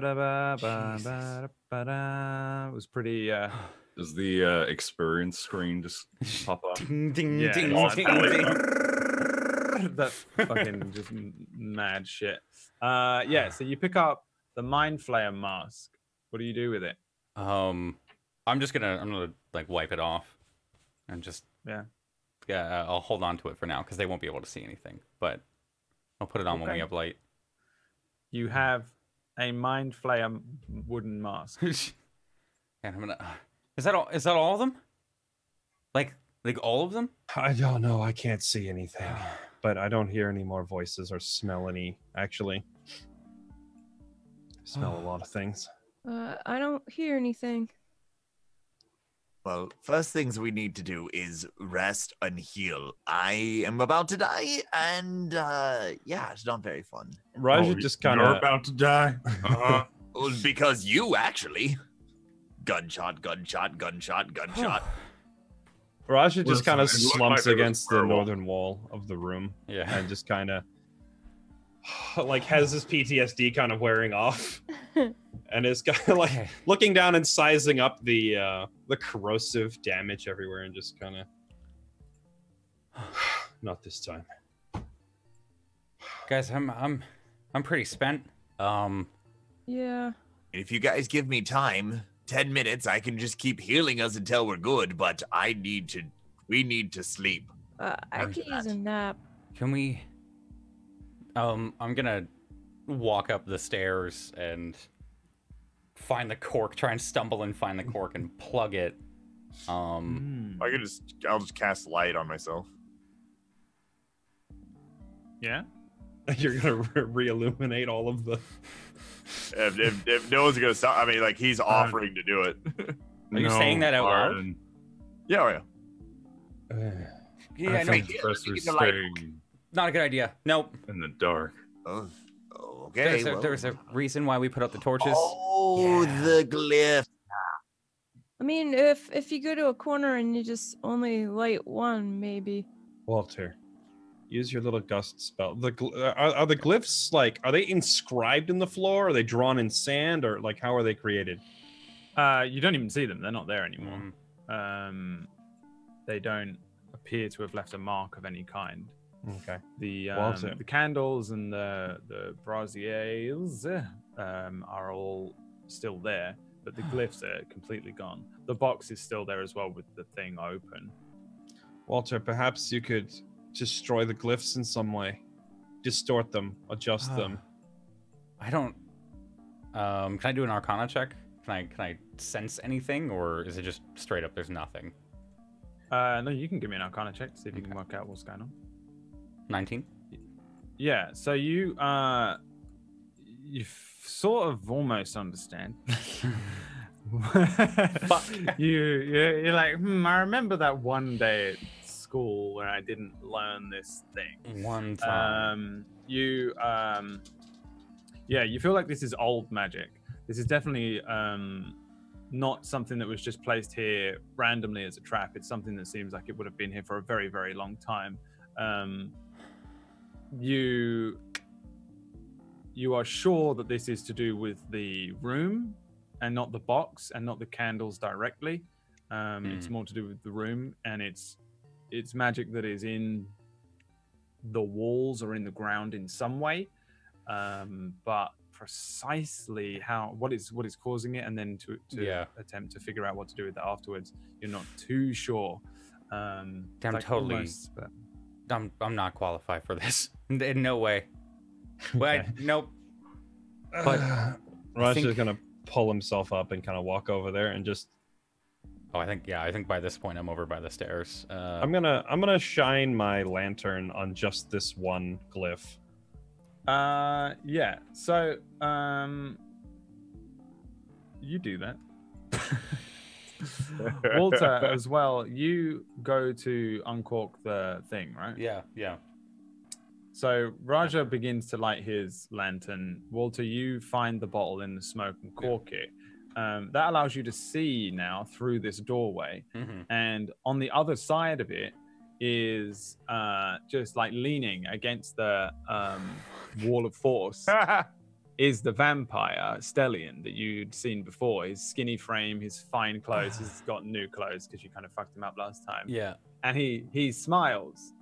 was pretty Does the experience screen just pop up? Ding, ding, yeah, ding, ding, ding. That's fucking just mad shit. Yeah, so you pick up the Mind Flayer mask. What do you do with it? I'm gonna like wipe it off, and just I'll hold on to it for now because they won't be able to see anything. But I'll put it on when we have light. You have a Mind Flayer wooden mask. And I'm gonna. Is that all of them? Like all of them? I don't know. I can't see anything, but I don't hear any more voices or smell any. Actually, I smell a lot of things. I don't hear anything. Well, first things we need to do is rest and heal. I am about to die, and it's not very fun. Raja just kind of You're about to die. Because you actually. Gunshot, gunshot, gunshot, gunshot. Raja just kind of slumps against the northern wall of the room. Yeah. And just kind of like has his PTSD kind of wearing off. And is kind of like looking down and sizing up the corrosive damage everywhere and just kind of not this time. Guys, I'm pretty spent. Yeah. If you guys give me time, 10 minutes, I can just keep healing us until we're good, but we need to sleep. I could use a nap. Can we I'm gonna walk up the stairs and find the cork, try and stumble and find the cork and plug it. I'll just cast light on myself. Yeah. You're gonna re-illuminate all of the. If no one's gonna stop, I mean, like he's offering to do it. Are you saying that out loud? Yeah, Yeah, I know. Not a good idea. Nope. In the dark. Oh, okay. There's a reason why we put up the torches. Oh, the glyph. I mean, if you go to a corner and you just only light one, maybe. Walter, use your little gust spell. Are the glyphs like? Are they inscribed in the floor? Are they drawn in sand, or like how are they created? You don't even see them. They're not there anymore. They don't appear to have left a mark of any kind. Okay. The candles and the braziers are all still there, but the glyphs are completely gone. The box is still there as well with the thing open. Walter, perhaps you could destroy the glyphs in some way, distort them, adjust them. I don't. Can I do an Arcana check? Can I sense anything, or is it just straight up? There's nothing. No, you can give me an Arcana check to see if you can work out what's going on. 19. Yeah. So you sort of almost understand. You're like, I remember that one day at school where I didn't learn this thing. One time. You feel like this is old magic. This is definitely not something that was just placed here randomly as a trap. It's something that seems like it would have been here for a very, very long time. You are sure that this is to do with the room and not the box and not the candles directly. It's more to do with the room, and it's magic that is in the walls or in the ground in some way, but precisely what is causing it, and then to attempt to figure out what to do with that afterwards, you're not too sure. I'm not qualified for this in no way. Okay. Nope. But Raj is gonna pull himself up and kind of walk over there and just. Oh, I think by this point I'm over by the stairs. I'm gonna shine my lantern on just this one glyph. Yeah. So, you do that. Walter, as well, you go to uncork the thing, right? Yeah. So Raja begins to light his lantern. Walter, you find the bottle in the smoke and cork it. That allows you to see now through this doorway. And on the other side of it is just like leaning against the wall of force is the vampire Stellion that you'd seen before. His skinny frame, his fine clothes. He's got new clothes because you kind of fucked him up last time. Yeah. And he smiles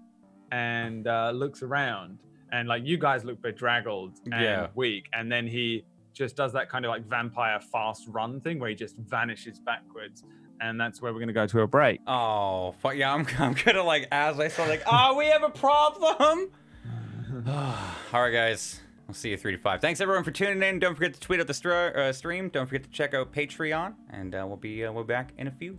and looks around, and like you guys look bedraggled and weak, and then he just does that kind of like vampire fast run thing where he just vanishes backwards, and that's where we're gonna go to a break. Oh fuck yeah! I'm gonna like as I saw like we have a problem. All right, guys. We'll see you 3 to 5. Thanks everyone for tuning in. Don't forget to tweet out the stream. Don't forget to check out Patreon, and we'll be back in a few.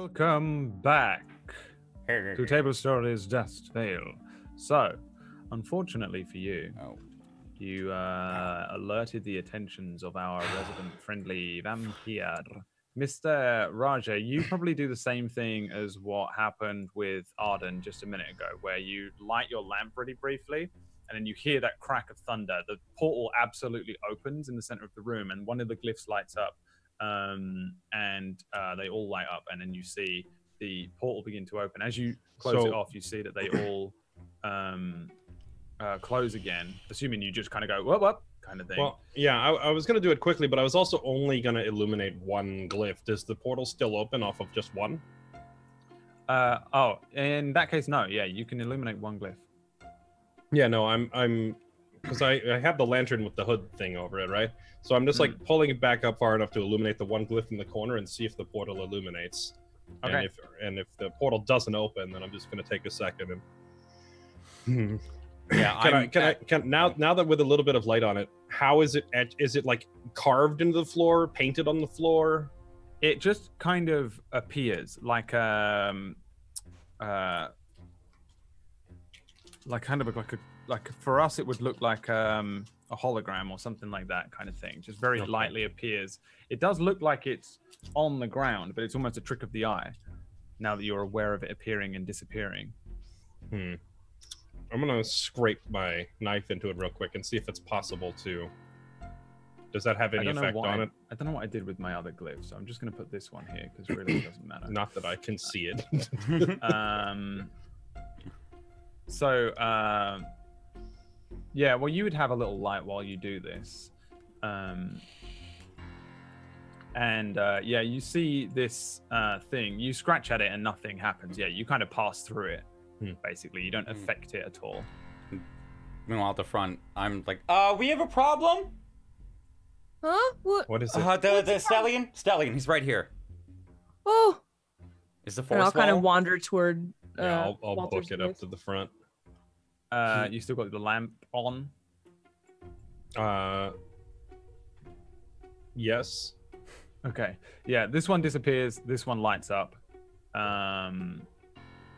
Welcome back to Table Stories Dust Veil. So, unfortunately for you, you alerted the attentions of our resident friendly vampire. Mr. Raja, you probably do the same thing as what happened with Arden just a minute ago, where you light your lamp really briefly, and then you hear that crack of thunder. The portal absolutely opens in the center of the room, and one of the glyphs lights up, and they all light up, and then you see the portal begin to open. As you close it off, you see that they all close again, assuming you just kind of go, whoop, whoop, kind of thing. Well, yeah, I was going to do it quickly, but I was also only going to illuminate one glyph. Does the portal still open off of just one? Oh, in that case, no. Yeah, you can illuminate one glyph. Yeah, no, I'm because I have the lantern with the hood thing over it, right? So I'm just like pulling it back up far enough to illuminate the one glyph in the corner and see if the portal illuminates. Okay. And if the portal doesn't open, then I'm just going to take a second and. Yeah. Now that with a little bit of light on it, how is it? Is it like carved into the floor, painted on the floor? It just kind of appears like for us it would look like a hologram or something like that kind of thing. Just very lightly appears. It does look like it's on the ground, but it's almost a trick of the eye. Now that you're aware of it appearing and disappearing. I'm gonna scrape my knife into it real quick and see if it's possible to. Does that have any effect on it? I don't know what I did with my other glyph, so I'm just gonna put this one here because really it doesn't matter. Not that I can see it. Yeah, well, you would have a little light while you do this. Yeah, you see this thing. You scratch at it and nothing happens. Yeah, you kind of pass through it. Basically, you don't affect it at all. Meanwhile, at the front, I'm like, we have a problem? Huh? What is it? The stallion? Stallion, he's right here. Oh! Is the force And I'll kind wall? of wander toward Yeah, I'll Walter's book it up voice. to the front. You still got the lamp on? Yes. Okay. Yeah, this one disappears. This one lights up.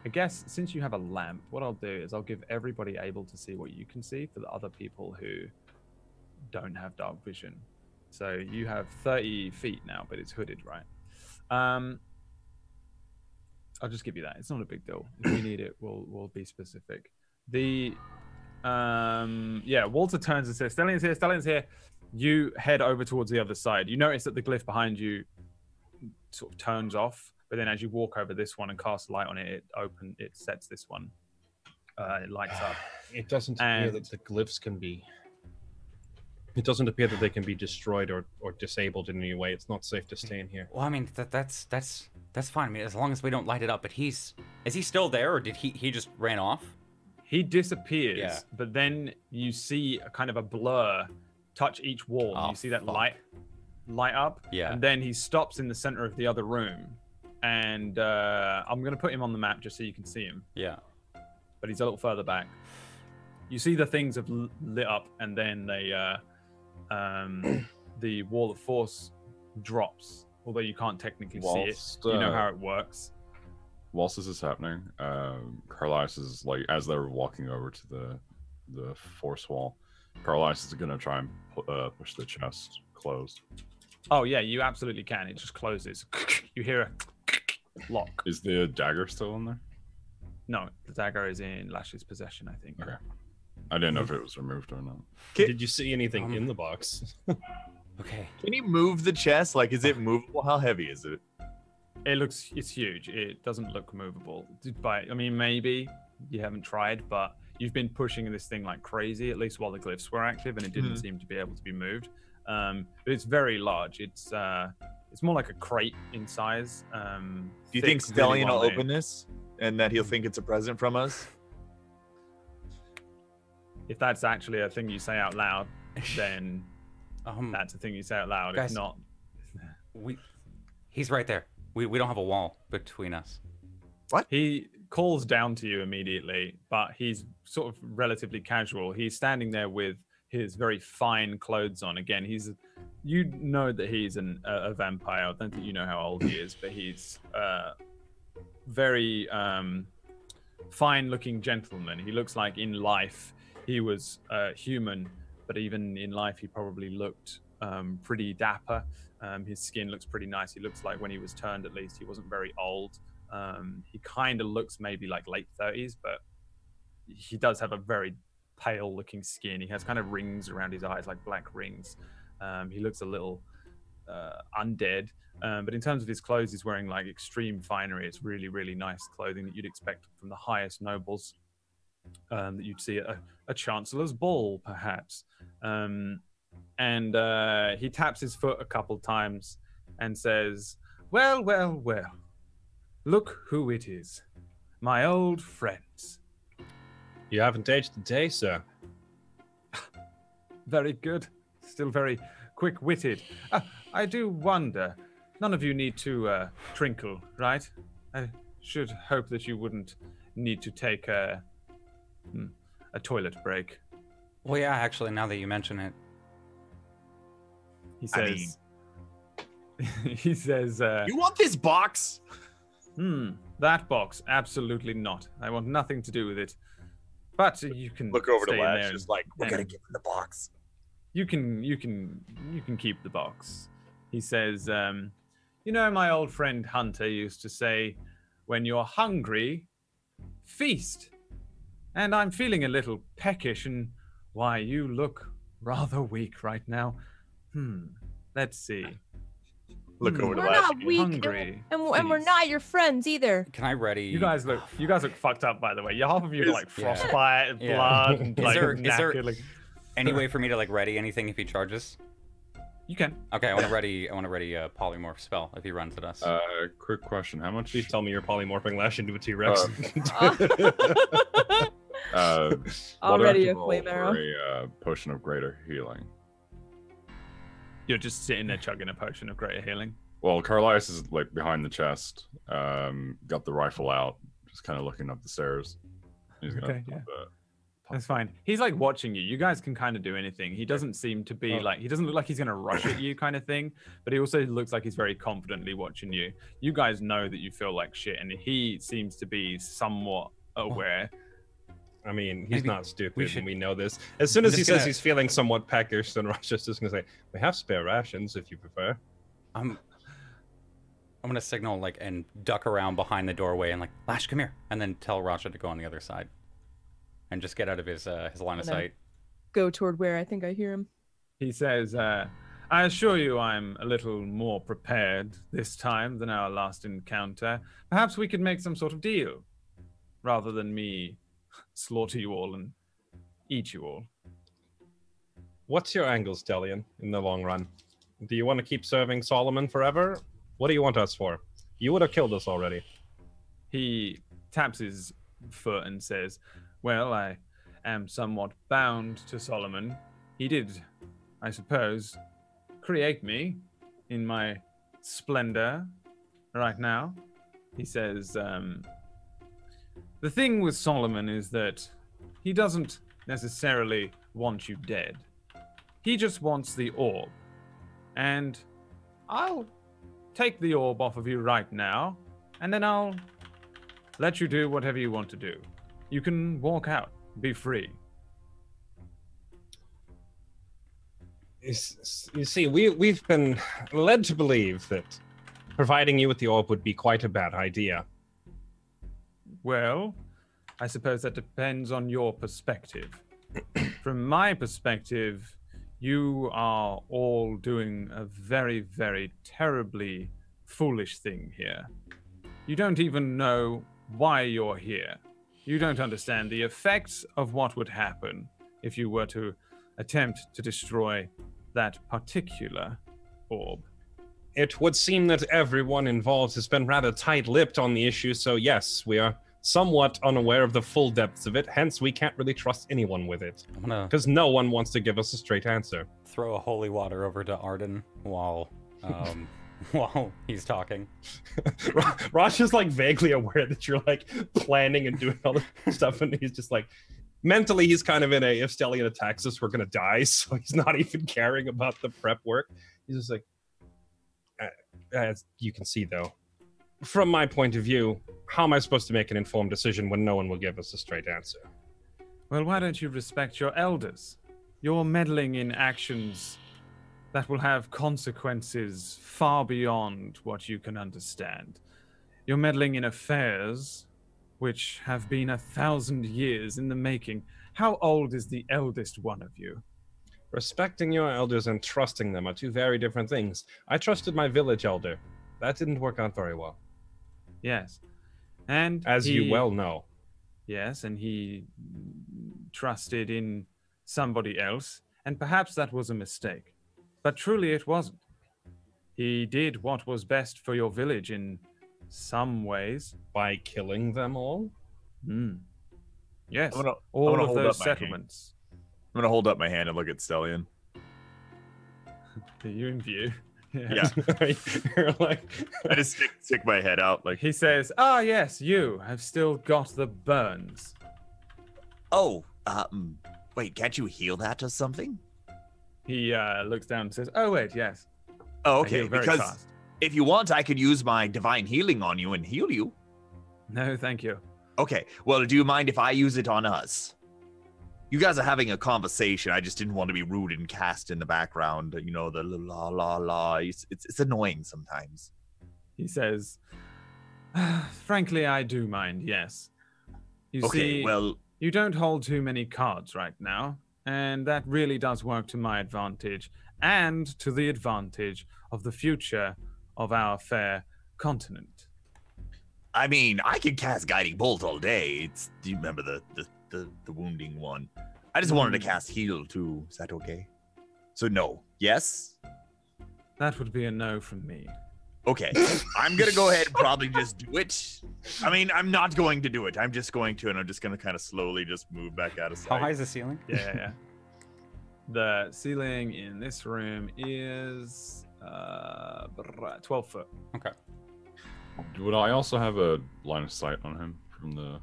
I guess since you have a lamp, what I'll do is I'll give everybody able to see what you can see for the other people who don't have dark vision. So you have 30 feet now, but it's hooded, right? I'll just give you that. It's not a big deal. If we need it, we'll be specific. Walter turns and says, Stellion's here, Stellion's here. You head over towards the other side. You notice that the glyph behind you sort of turns off. But then as you walk over this one and cast light on it, it sets this one. It lights up. It doesn't appear that the glyphs can be... It doesn't appear that they can be destroyed or disabled in any way. It's not safe to stay in here. Well, I mean, that's fine. I mean, as long as we don't light it up. But is he still there, or did he just ran off? He disappears, but then you see a kind of a blur touch each wall. You see that light up, and then he stops in the center of the other room. And I'm going to put him on the map just so you can see him. Yeah. But he's a little further back. You see the things have lit up, and then the wall of force drops, although you can't technically see it. You know how it works. Whilst this is happening, Carlisle is like, as they're walking over to the force wall, Carlisle is going to try and push the chest closed. Oh, yeah, you absolutely can. It just closes. You hear a lock. Is the dagger still in there? No, the dagger is in Lash's possession, I think. Okay. I didn't know if it was removed or not. Did you see anything in the box? Okay. Can you move the chest? Like, is it movable? How heavy is it? It's huge. It doesn't look movable. I mean, maybe you haven't tried, but you've been pushing this thing like crazy, at least while the glyphs were active, and it didn't seem to be able to be moved. But it's very large. It's more like a crate in size. Do you think Stellion will open this and that he'll think it's a present from us? If that's actually a thing you say out loud, then that's a thing you say out loud. Guys, if not, he's right there. We don't have a wall between us. What? He calls down to you immediately, but he's sort of relatively casual. He's standing there with his very fine clothes on. Again, you know that he's a vampire. I don't think you know how old he is, but he's very fine-looking gentleman. He looks like in life he was human, but even in life he probably looked pretty dapper. His skin looks pretty nice. He looks like when he was turned, at least, he wasn't very old. He kind of looks maybe like late 30s, but he does have a very pale-looking skin. He has kind of rings around his eyes, like black rings. He looks a little undead. But in terms of his clothes, he's wearing like extreme finery. It's really, really nice clothing that you'd expect from the highest nobles that you'd see at a chancellor's ball, perhaps. And he taps his foot a couple times and says, well, well, well, look who it is. My old friends. You haven't aged a day, sir. Very good. Still very quick-witted. I do wonder, none of you need to trinkle, right? I should hope that you wouldn't need to take a toilet break. Well, yeah, actually, now that you mention it. He says, he says, you want this box? That box, absolutely not. I want nothing to do with it. But you can look over stay to Lash, there just like, we're gonna give him the box. You can keep the box. He says, you know, my old friend Hunter used to say, when you're hungry, feast. And I'm feeling a little peckish, and why, you look rather weak right now. Let's see. Look over to We're Lash. not weak, Hungry. and we're not your friends either. Can I ready? You guys look fucked up, by the way. Half of you are like frostbite and blood and Is like there knackered. Like... any way for me to like ready anything if he charges? You can. Okay, I want to ready a polymorph spell if he runs at us. Quick question: how much? Please tell me you're polymorphing Lash into a T-Rex. Already a flame arrow. A potion of greater healing. You're just sitting there chugging a potion of greater healing. Well, Carlias is like behind the chest, got the rifle out, just kind of looking up the stairs. He's gonna That's fine. He's like watching you. You guys can kind of do anything. He doesn't seem to be like, he doesn't look like he's gonna rush at you kind of thing, but he also looks like he's very confidently watching you. You guys know that you feel like shit, and he seems to be somewhat aware. I mean, he's not stupid, and we know this. As I'm soon as he says gonna... he's feeling somewhat peckish, then Rasha's just going to say, we have spare rations if you prefer. I'm going to signal like and duck around behind the doorway and like, Lash, come here. And then tell Rasha to go on the other side. And just get out of his line of sight. Go toward where I think I hear him. He says, I assure you I'm a little more prepared this time than our last encounter. Perhaps we could make some sort of deal, rather than me slaughter you all and eat you all. What's your angle, Stellian, in the long run? Do you want to keep serving Solomon forever? What do you want us for? You would have killed us already. He taps his foot and says, well, I am somewhat bound to Solomon. He did, I suppose, create me in my splendor right now. He says, the thing with Solomon is that he doesn't necessarily want you dead. He just wants the orb. And I'll take the orb off of you right now, and then I'll let you do whatever you want to do. You can walk out, be free. You see, we've been led to believe that providing you with the orb would be quite a bad idea. Well, I suppose that depends on your perspective. From my perspective, you are all doing a very, very terribly foolish thing here. You don't even know why you're here. You don't understand the effects of what would happen if you were to attempt to destroy that particular orb. It would seem that everyone involved has been rather tight-lipped on the issue, so yes, we are somewhat unaware of the full depths of it, hence we can't really trust anyone with it. Because no one wants to give us a straight answer. Throw a holy water over to Arden while while he's talking. Rosh is like vaguely aware that you're like planning and doing all this stuff, and he's just like, mentally he's kind of in a, if Stellian attacks us, we're gonna die, so he's not even caring about the prep work. He's just like, as you can see though, from my point of view, how am I supposed to make an informed decision when no one will give us a straight answer? Well, why don't you respect your elders? You're meddling in actions that will have consequences far beyond what you can understand. You're meddling in affairs which have been 1,000 years in the making. How old is the eldest one of you? Respecting your elders and trusting them are two very different things. I trusted my village elder. That didn't work out very well. Yes. And as you well know. Yes, and he trusted in somebody else, and perhaps that was a mistake. But truly it wasn't. He did what was best for your village in some ways. By killing them all? Yes, all of those settlements. I'm going to hold up my hand and look at Stellion. Are you in view? Yeah. I just stick my head out. Like he says, yes, you have still got the burns. Oh, wait, can't you heal that or something? He looks down and says, oh, wait, yes. Oh, okay, because fast. If you want, I could use my divine healing on you and heal you. No, thank you. Okay, well, do you mind if I use it on us? You guys are having a conversation. I just didn't want to be rude and cast in the background. You know, the la la la. It's annoying sometimes. He says, frankly, I do mind, yes. You see, well, you don't hold too many cards right now, and that really does work to my advantage and to the advantage of the future of our fair continent. I mean, I could cast Guiding Bolt all day. Do you remember the wounding one? I just wanted to cast Heal too. Is that okay? So no. Yes? That would be a no from me. Okay. I'm going to go ahead and probably just do it. I mean, I'm not going to do it. I'm just going to, and I'm just going to kind of slowly just move back out of sight. How high is the ceiling? Yeah. The ceiling in this room is 12 foot. Okay. Would I also have a line of sight on him from the...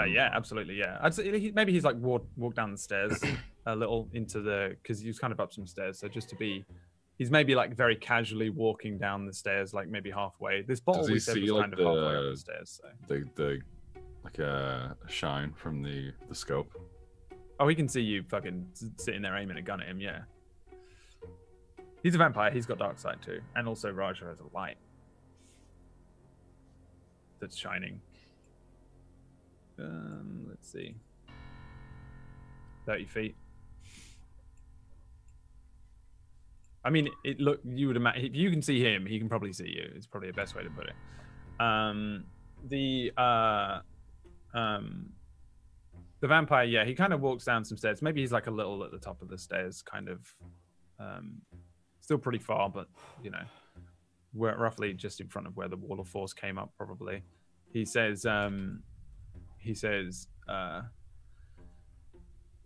yeah, absolutely, yeah. I'd say maybe he's like walked down the stairs a little into the... Because he was kind of up some stairs, so just to be... He's maybe like very casually walking down the stairs, like maybe halfway. This bottle we said was kind of halfway up the stairs. So. The like a shine from the scope. Oh, he can see you fucking sitting there aiming a gun at him, yeah. He's a vampire, he's got dark sight too. And also Raja has a light that's shining. Let's see. 30 feet. I mean, you would imagine, if you can see him, he can probably see you. It's probably the best way to put it. The vampire, yeah, he kind of walks down some stairs. Maybe he's like a little at the top of the stairs, kind of. Still pretty far, but, you know, we're roughly just in front of where the wall of force came up, probably. He says,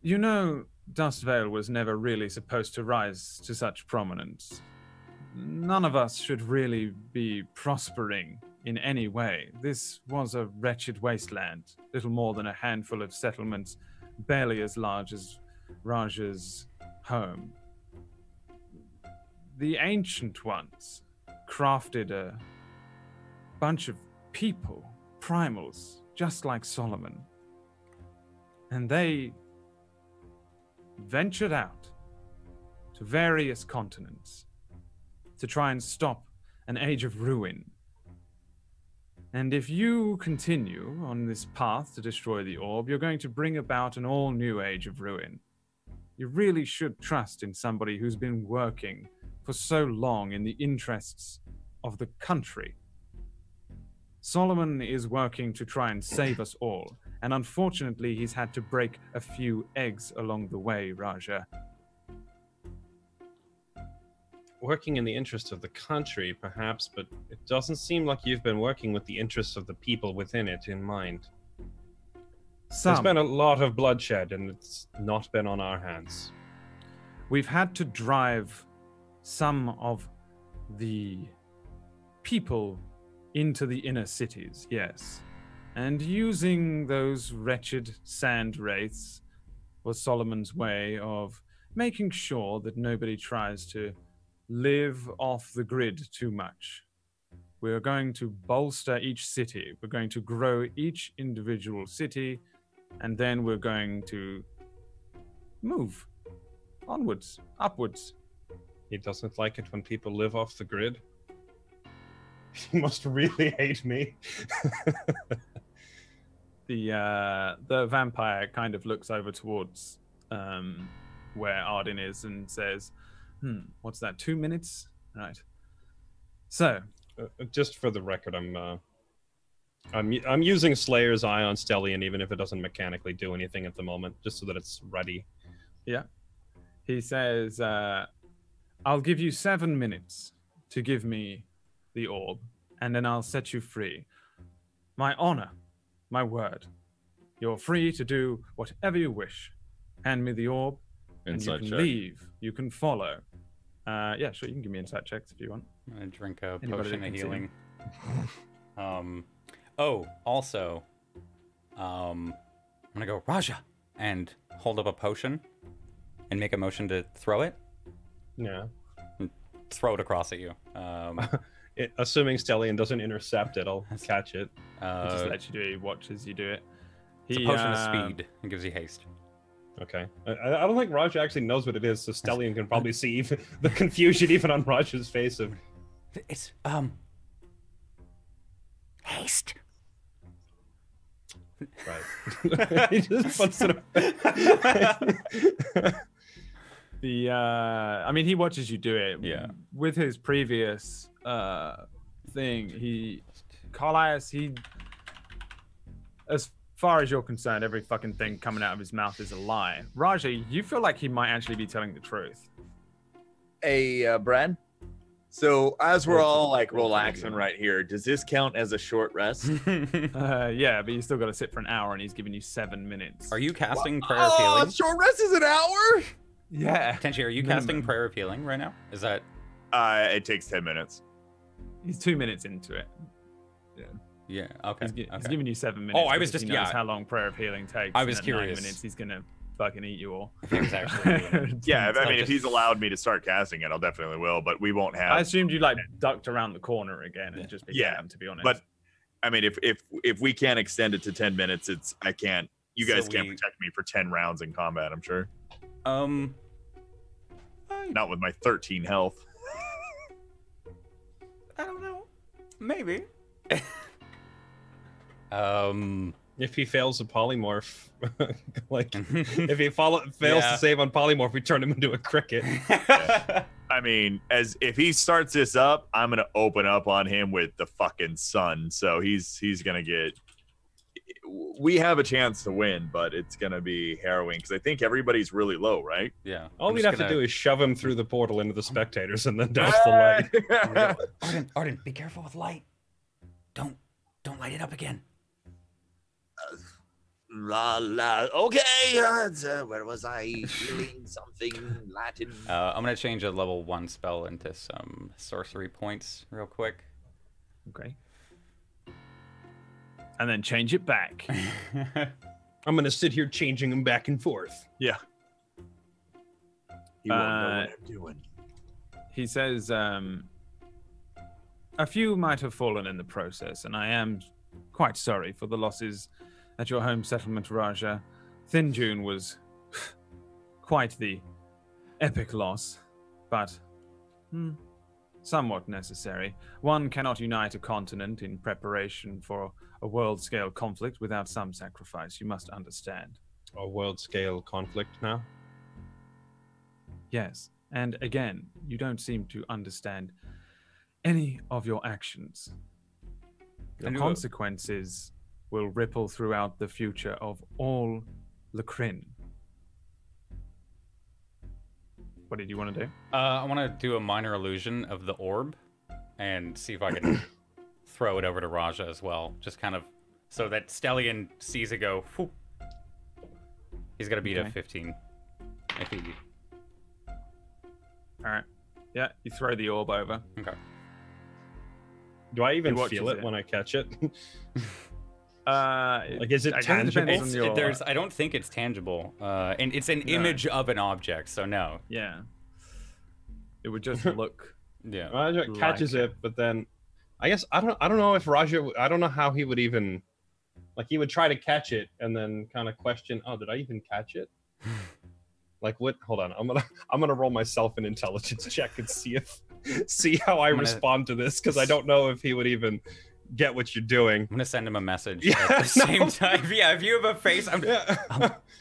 you know, Dustvale was never really supposed to rise to such prominence. None of us should really be prospering in any way. This was a wretched wasteland, little more than a handful of settlements, barely as large as Raja's home. The ancient ones crafted a bunch of people, primals, just like Solomon. And they ventured out to various continents to try and stop an age of ruin. And if you continue on this path to destroy the orb, you're going to bring about an all-new age of ruin. You really should trust in somebody who's been working for so long in the interests of the country. Solomon is working to try and save us all, and unfortunately he's had to break a few eggs along the way, Raja. Working in the interest of the country, perhaps, but it doesn't seem like you've been working with the interests of the people within it in mind. There's been a lot of bloodshed, and it's not been on our hands. We've had to drive some of the people into the inner cities, yes. And using those wretched sand wraiths was Solomon's way of making sure that nobody tries to live off the grid too much. we're going to bolster each city. We're going to grow each individual city, and then we're going to move onwards, upwards. He doesn't like it when people live off the grid. He must really hate me. The vampire kind of looks over towards where Arden is and says, what's that, 2 minutes? Right. So, just for the record, I'm using Slayer's Eye on Stellian, even if it doesn't mechanically do anything at the moment, just so that it's ready. Yeah. He says, I'll give you 7 minutes to give me the orb, and then I'll set you free. My honor, my word. You're free to do whatever you wish. Hand me the orb, and you can leave. You can follow. Yeah, sure, you can give me insight checks if you want. I'm gonna drink a potion of healing. Oh, also, I'm gonna go Raja and hold up a potion and make a motion to throw it. Yeah. And throw it across at you. Assuming Stellian doesn't intercept it, I'll catch it. He just lets you do it. He watches you do it. It's a potion of speed and gives you haste. Okay. I don't think Raja actually knows what it is, so Stellian can probably see the confusion even on Raja's face of... It's, haste. Right. He just puts it... I mean, he watches you do it. Yeah. With his previous thing, Carlias, as far as you're concerned, every fucking thing coming out of his mouth is a lie. Raja, you feel like he might actually be telling the truth. Hey, Brad. So as we're all like relaxing right here, does this count as a short rest? Yeah, but you still got to sit for an hour, and he's giving you 7 minutes. Are you casting Prayer of Healing? Short rest is an hour? Yeah. Tenchi, are you casting Prayer of Healing right now? Is that... It takes 10 minutes. He's 2 minutes into it. Yeah. Yeah, okay. He's giving you 7 minutes. Oh, I was just, he knows how long Prayer of Healing takes. I was and at curious. 9 minutes, he's going to fucking eat you all. Yeah, I mean, if he's allowed me to start casting it, I'll definitely will, but we won't have... I assumed you, like, ducked around the corner again and just began, to be honest. But, I mean, if we can't extend it to 10 minutes, you guys can't protect me for 10 rounds in combat, I'm sure. Not with my 13 health. I don't know. Maybe. If he fails a polymorph, like if he fails to save on polymorph, we turn him into a cricket. Yeah. I mean, if he starts this up, I'm gonna open up on him with the fucking sun. So he's gonna get. We have a chance to win, but it's gonna be harrowing because I think everybody's really low, right? Yeah. All we'd have to do is shove him through the portal into the spectators and then douse the light. Arden, be careful with light. Don't light it up again. Okay. Where was I? Feeling something Latin. I'm gonna change a level 1 spell into some sorcery points real quick. Okay. And then change it back. I'm gonna sit here changing them back and forth. Yeah. You won't know what I'm doing. He says, a few might have fallen in the process, and I am quite sorry for the losses at your home settlement, Raja. Thin June was quite the epic loss, but somewhat necessary. One cannot unite a continent in preparation for a world-scale conflict without some sacrifice. You must understand. A world-scale conflict now? Yes, and again, you don't seem to understand any of your actions. The consequences will ripple throughout the future of all Lacrin. What did you want to do? I want to do a minor illusion of the orb and see if I can throw it over to Raja as well. Just kind of so that Stellian sees it go. Whoop. He's got to beat a 15. If he... All right. Yeah, you throw the orb over. Okay. Do I even feel it when I catch it? Like, is it tangible? I don't think it's tangible. And it's an image of an object, so no. Yeah. It would just look. Yeah. Raja catches it, but then I guess I don't know if Raja. I don't know how he would even, like, he would try to catch it and then kind of question, oh, did I even catch it? Like, what? Hold on, I'm gonna roll myself an intelligence check and see how I respond to this, because I don't know if he would even get what you're doing. I'm gonna send him a message at the same time. Yeah, if you have a face,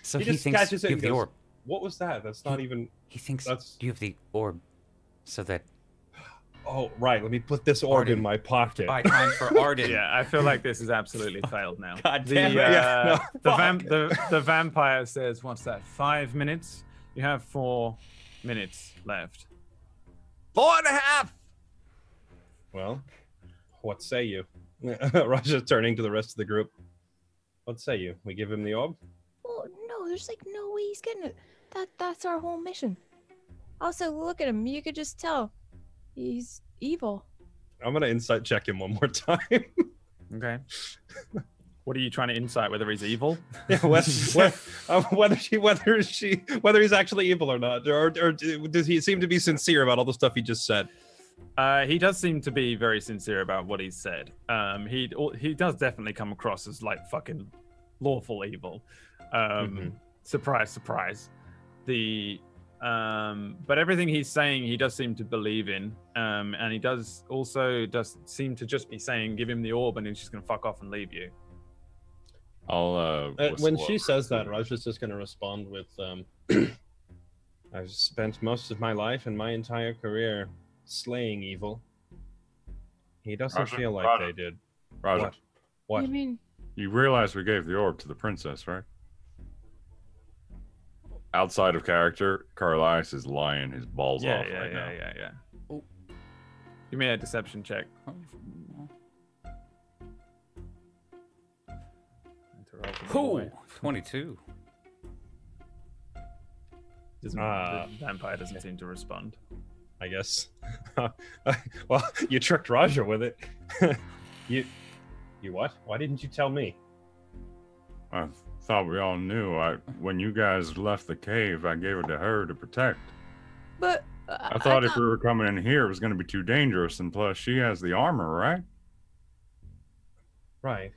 so he thinks catches it you have the orb. What was that? That's not even. He thinks that's... you have the orb, so that. Oh right, let me put this orb in my pocket. Buy time for Arden. Yeah, I feel like this is absolutely failed now. God damn it. The vampire says, "What's that? 5 minutes? You have 4 minutes left." 4.5. Well, what say you? Raja's turning to the rest of the group. What say you? We give him the orb? Well, no, there's like no way he's getting it. That's our whole mission. Also, look at him. You could just tell. He's evil. I'm gonna insight check him one more time. Okay. What are you trying to insight? Whether he's evil? Yeah, whether he's actually evil or not, or does he seem to be sincere about all the stuff he just said? He does seem to be very sincere about what he's said. He does definitely come across as like fucking lawful evil. Surprise, surprise. But everything he's saying, he does seem to believe in, and he does seem to just be saying, "Give him the orb, and he's just gonna fuck off and leave you." I'll when she says that, Raja's just gonna respond with, "I've spent most of my life and my entire career slaying evil. He doesn't feel like they did." Raja. What? You mean? You realize we gave the orb to the princess, right? Outside of character, Carlisle is lying his balls off right now. Yeah. Oh. Give me a deception check. Cool. 22. The vampire doesn't seem to respond. I guess. Well, you tricked Raja with it. You what? Why didn't you tell me? I thought we all knew. When you guys left the cave, I gave it to her to protect. But I thought if we were coming in here, it was going to be too dangerous, and plus she has the armor, right? Right.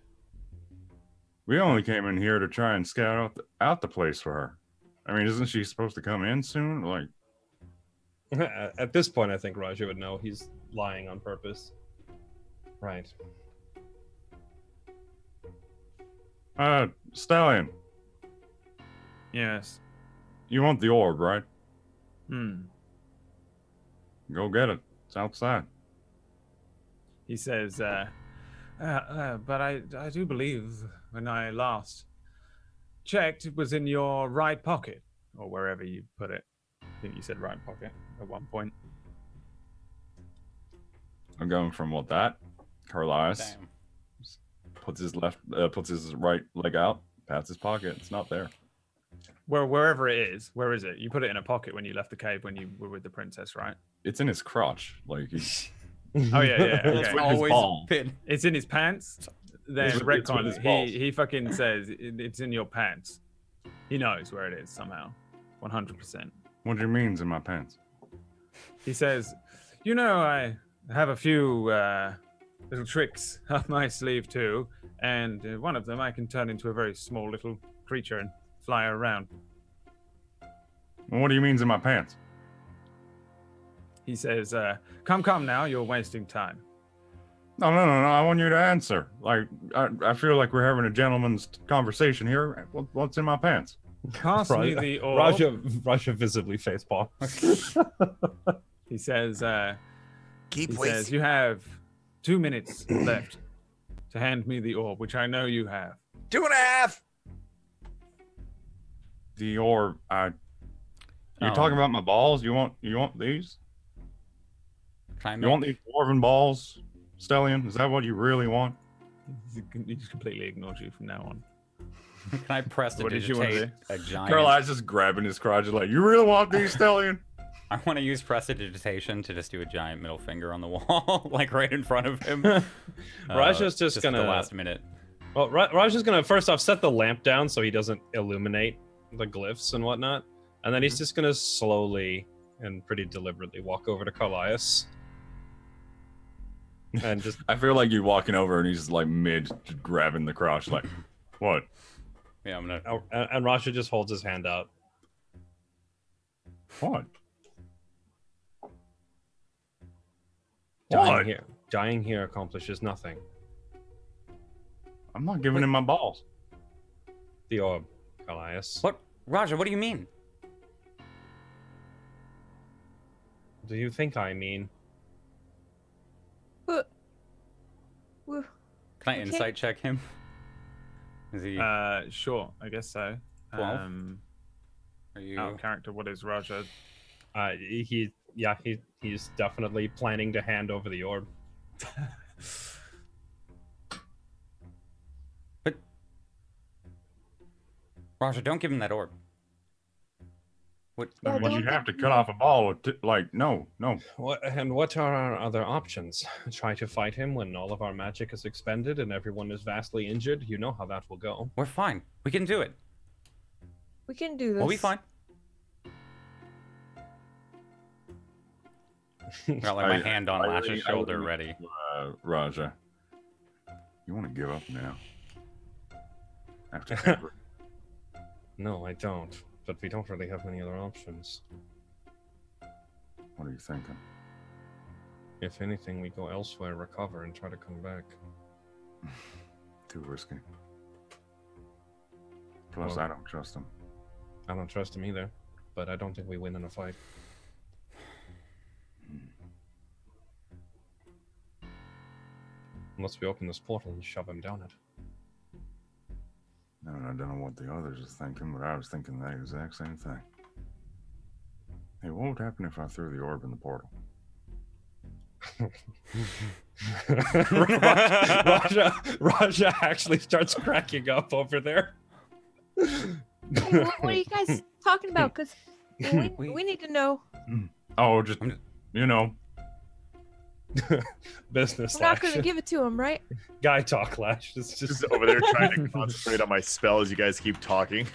We only came in here to try and scout out the place for her. I mean, isn't she supposed to come in soon? Like, at this point, I think Raja would know he's lying on purpose. Right. Stallion. Yes. You want the orb, right? Go get it. It's outside. He says, but I do believe when I last checked, it was in your right pocket, or wherever you put it. I think you said right pocket at one point. I'm going from what that? Carlisle puts his right leg out, pats his pocket. It's not there. Wherever it is, where is it? You put it in a pocket when you left the cave when you were with the princess, right? It's in his crotch. Like he's... Oh yeah. Okay. It's always been. It's in his pants. Then retcon. He fucking says it's in your pants. He knows where it is somehow, 100%. What do you mean it's in my pants? He says, I have a few little tricks up my sleeve too, and one of them I can turn into a very small little creature and fly around. Well, what do you mean in my pants? He says, come now, you're wasting time. No, I want you to answer. Like, I feel like we're having a gentleman's conversation here. What's in my pants? Cast me the orb. Raja visibly facepalm. He says, Keep he waiting. says, you have 2 minutes left to hand me the orb, which I know you have. 2.5. The orb, you're talking about my balls? You want these? You want these dwarven balls, Stellion? Is that what you really want? He just completely ignores you from now on. Can I press What did you want to do? a giant? Carlisle's just grabbing his crotch, like, you really want these, Stellion? I want to use prestidigitation to just do a giant middle finger on the wall, like right in front of him. Raja's just gonna the last minute. Well, Raja's gonna first off set the lamp down so he doesn't illuminate the glyphs and whatnot, and then he's just gonna slowly and pretty deliberately walk over to Carlisle. And just I feel like you walking over and he's like mid grabbing the crotch, like, what? Yeah, I'm gonna. and Rasha just holds his hand out. What? Dying here accomplishes nothing. I'm not giving him my balls. The orb, Elias. What, Raja? What do you mean? Do you think I mean? What? Can I insight check him? Is he? Sure, I guess so. 12? Are you? Out of character, what is Raja? He's definitely planning to hand over the orb. But Raja, don't give him that orb. What? Yeah, Would you don't have to give cut him off a ball? Like, no. What are our other options? Try to fight him when all of our magic is expended and everyone is vastly injured? You know how that will go. We're fine. We can do it. We can do this. We'll be fine. Got like my hand on Lash's shoulder ready. Raja, you want to give up now? After ever? No, I don't. But we don't really have many other options. What are you thinking? If anything, we go elsewhere, recover, and try to come back. Too risky. Plus, Well, I don't trust him. I don't trust him either, but I don't think we win in a fight. Unless we open this portal and shove him down it. No, I don't know what the others are thinking, but I was thinking the exact same thing. Hey, what would happen if I threw the orb in the portal? Raja actually starts cracking up over there. Hey, what are you guys talking about? Because we need to know. Oh, just, you know. Business. We're not going to Lash. give it to him, right? Guy talk, Lash. It's Just over there trying to concentrate on my spell as you guys keep talking.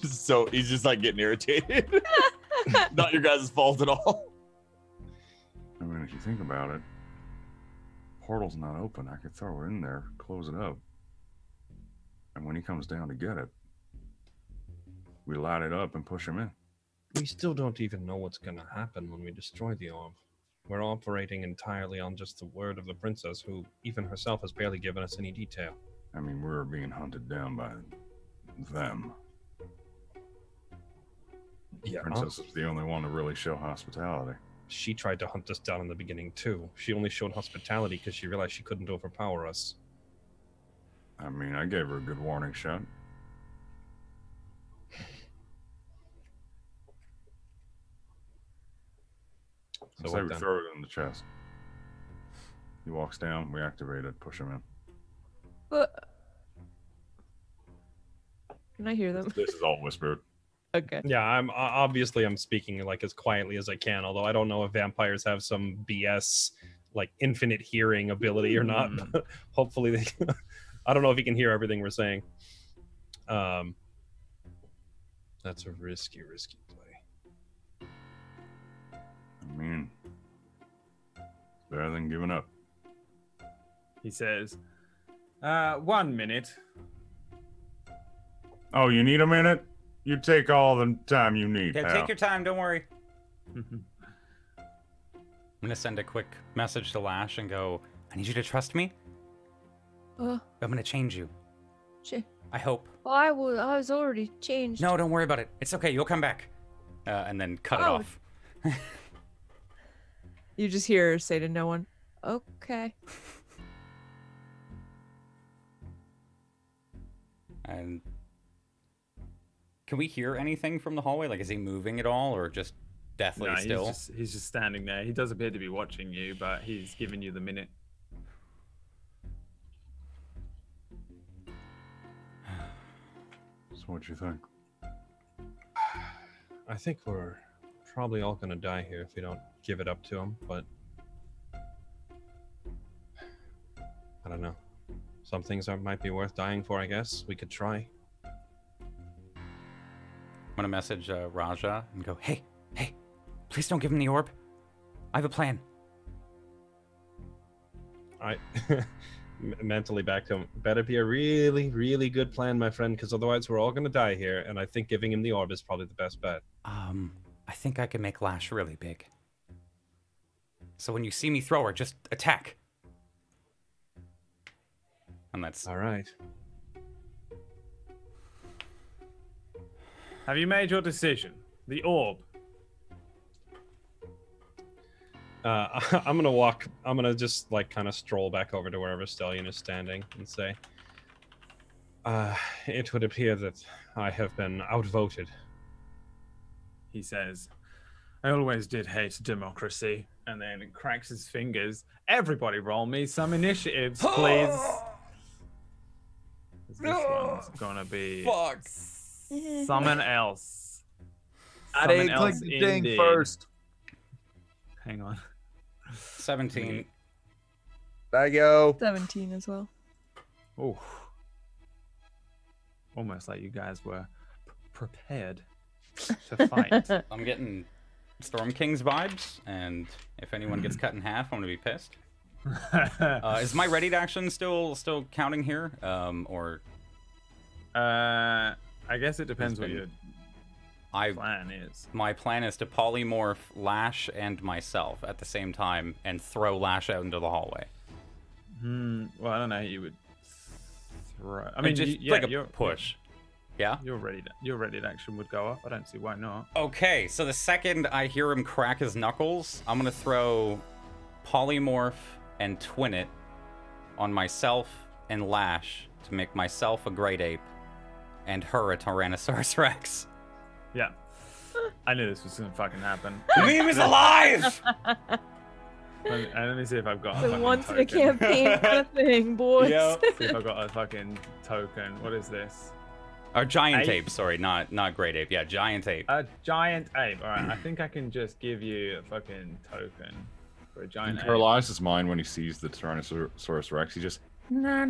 So he's just like getting irritated. Not your guys' fault at all. I mean, if you think about it, portal's not open. I could throw it in there, close it up. And when he comes down to get it, we light it up and push him in. We still don't even know what's going to happen when we destroy the orb. We're operating entirely on just the word of the princess, who even herself has barely given us any detail. I mean, we're being hunted down by them. Yeah. Princess is the only one to really show hospitality. She tried to hunt us down in the beginning, too. She only showed hospitality because she realized she couldn't overpower us. I mean, I gave her a good warning shot. So Say what we then? throw it in the chest. He walks down, we activate it, push him in. But can I hear them? This is all whispered. Okay. Yeah, I'm speaking like as quietly as I can, although I don't know if vampires have some BS like infinite hearing ability or not. But hopefully they I don't know if he can hear everything we're saying. That's a risky play. I mean, it's better than giving up. He says, 1 minute. Oh, you need a minute? You take all the time you need, Yeah, pal. take your time. Don't worry. I'm gonna send a quick message to Lash and go, I need you to trust me. I'm gonna change you. I hope. Well, I was already changed. No, don't worry about it. It's okay. You'll come back. And then cut it off. You just hear her say to no one, okay. And can we hear anything from the hallway? Like, is he moving at all, or just deathly No, still? He's just standing there. He does appear to be watching you, but he's giving you the minute. So what you think? I think we're probably all gonna die here if we don't give it up to him, but I don't know. Some things might be worth dying for, I guess. We could try. I'm gonna message Raja and go, hey, please don't give him the orb. I have a plan. I mentally back to him. Better be a really, really good plan, my friend, because otherwise we're all gonna die here. And I think giving him the orb is probably the best bet. I think I can make Lash really big. So when you see me throw her, just attack. And that's all right. Have you made your decision? The orb. I'm gonna just like kind of stroll back over to wherever Stellion is standing and say, it would appear that I have been outvoted. He says, I always did hate democracy. And then it cracks his fingers. Everybody roll me some initiatives, please. This one's gonna be someone else. I didn't click the ding first. Hang on. 17. There you go. 17 as well. Oh. Almost like you guys were prepared to fight. I'm getting Storm King's vibes, and if anyone gets cut in half, I'm gonna be pissed. Is my ready to action still counting here? Or I guess it depends what your plan is. My plan is to polymorph Lash and myself at the same time and throw Lash out into the hallway. Well, I don't know how you would throw. I And mean, just like a push. Yeah? Your ready to action would go up. I don't see why not. Okay, so the second I hear him crack his knuckles, I'm gonna throw polymorph and twin it on myself and Lash to make myself a great ape and her a Tyrannosaurus Rex. Yeah. I knew this was gonna fucking happen. The meme is alive! Let me see if I've got a The fucking once in a token. campaign kind of thing, boys. Yep. See if I've got a fucking token. What is this? Or giant ape, sorry, not great ape. Yeah, giant ape. A giant ape. Alright, I think I can just give you a fucking token for a giant ape. Paralyzes mind when he sees the Tyrannosaurus Rex. He just How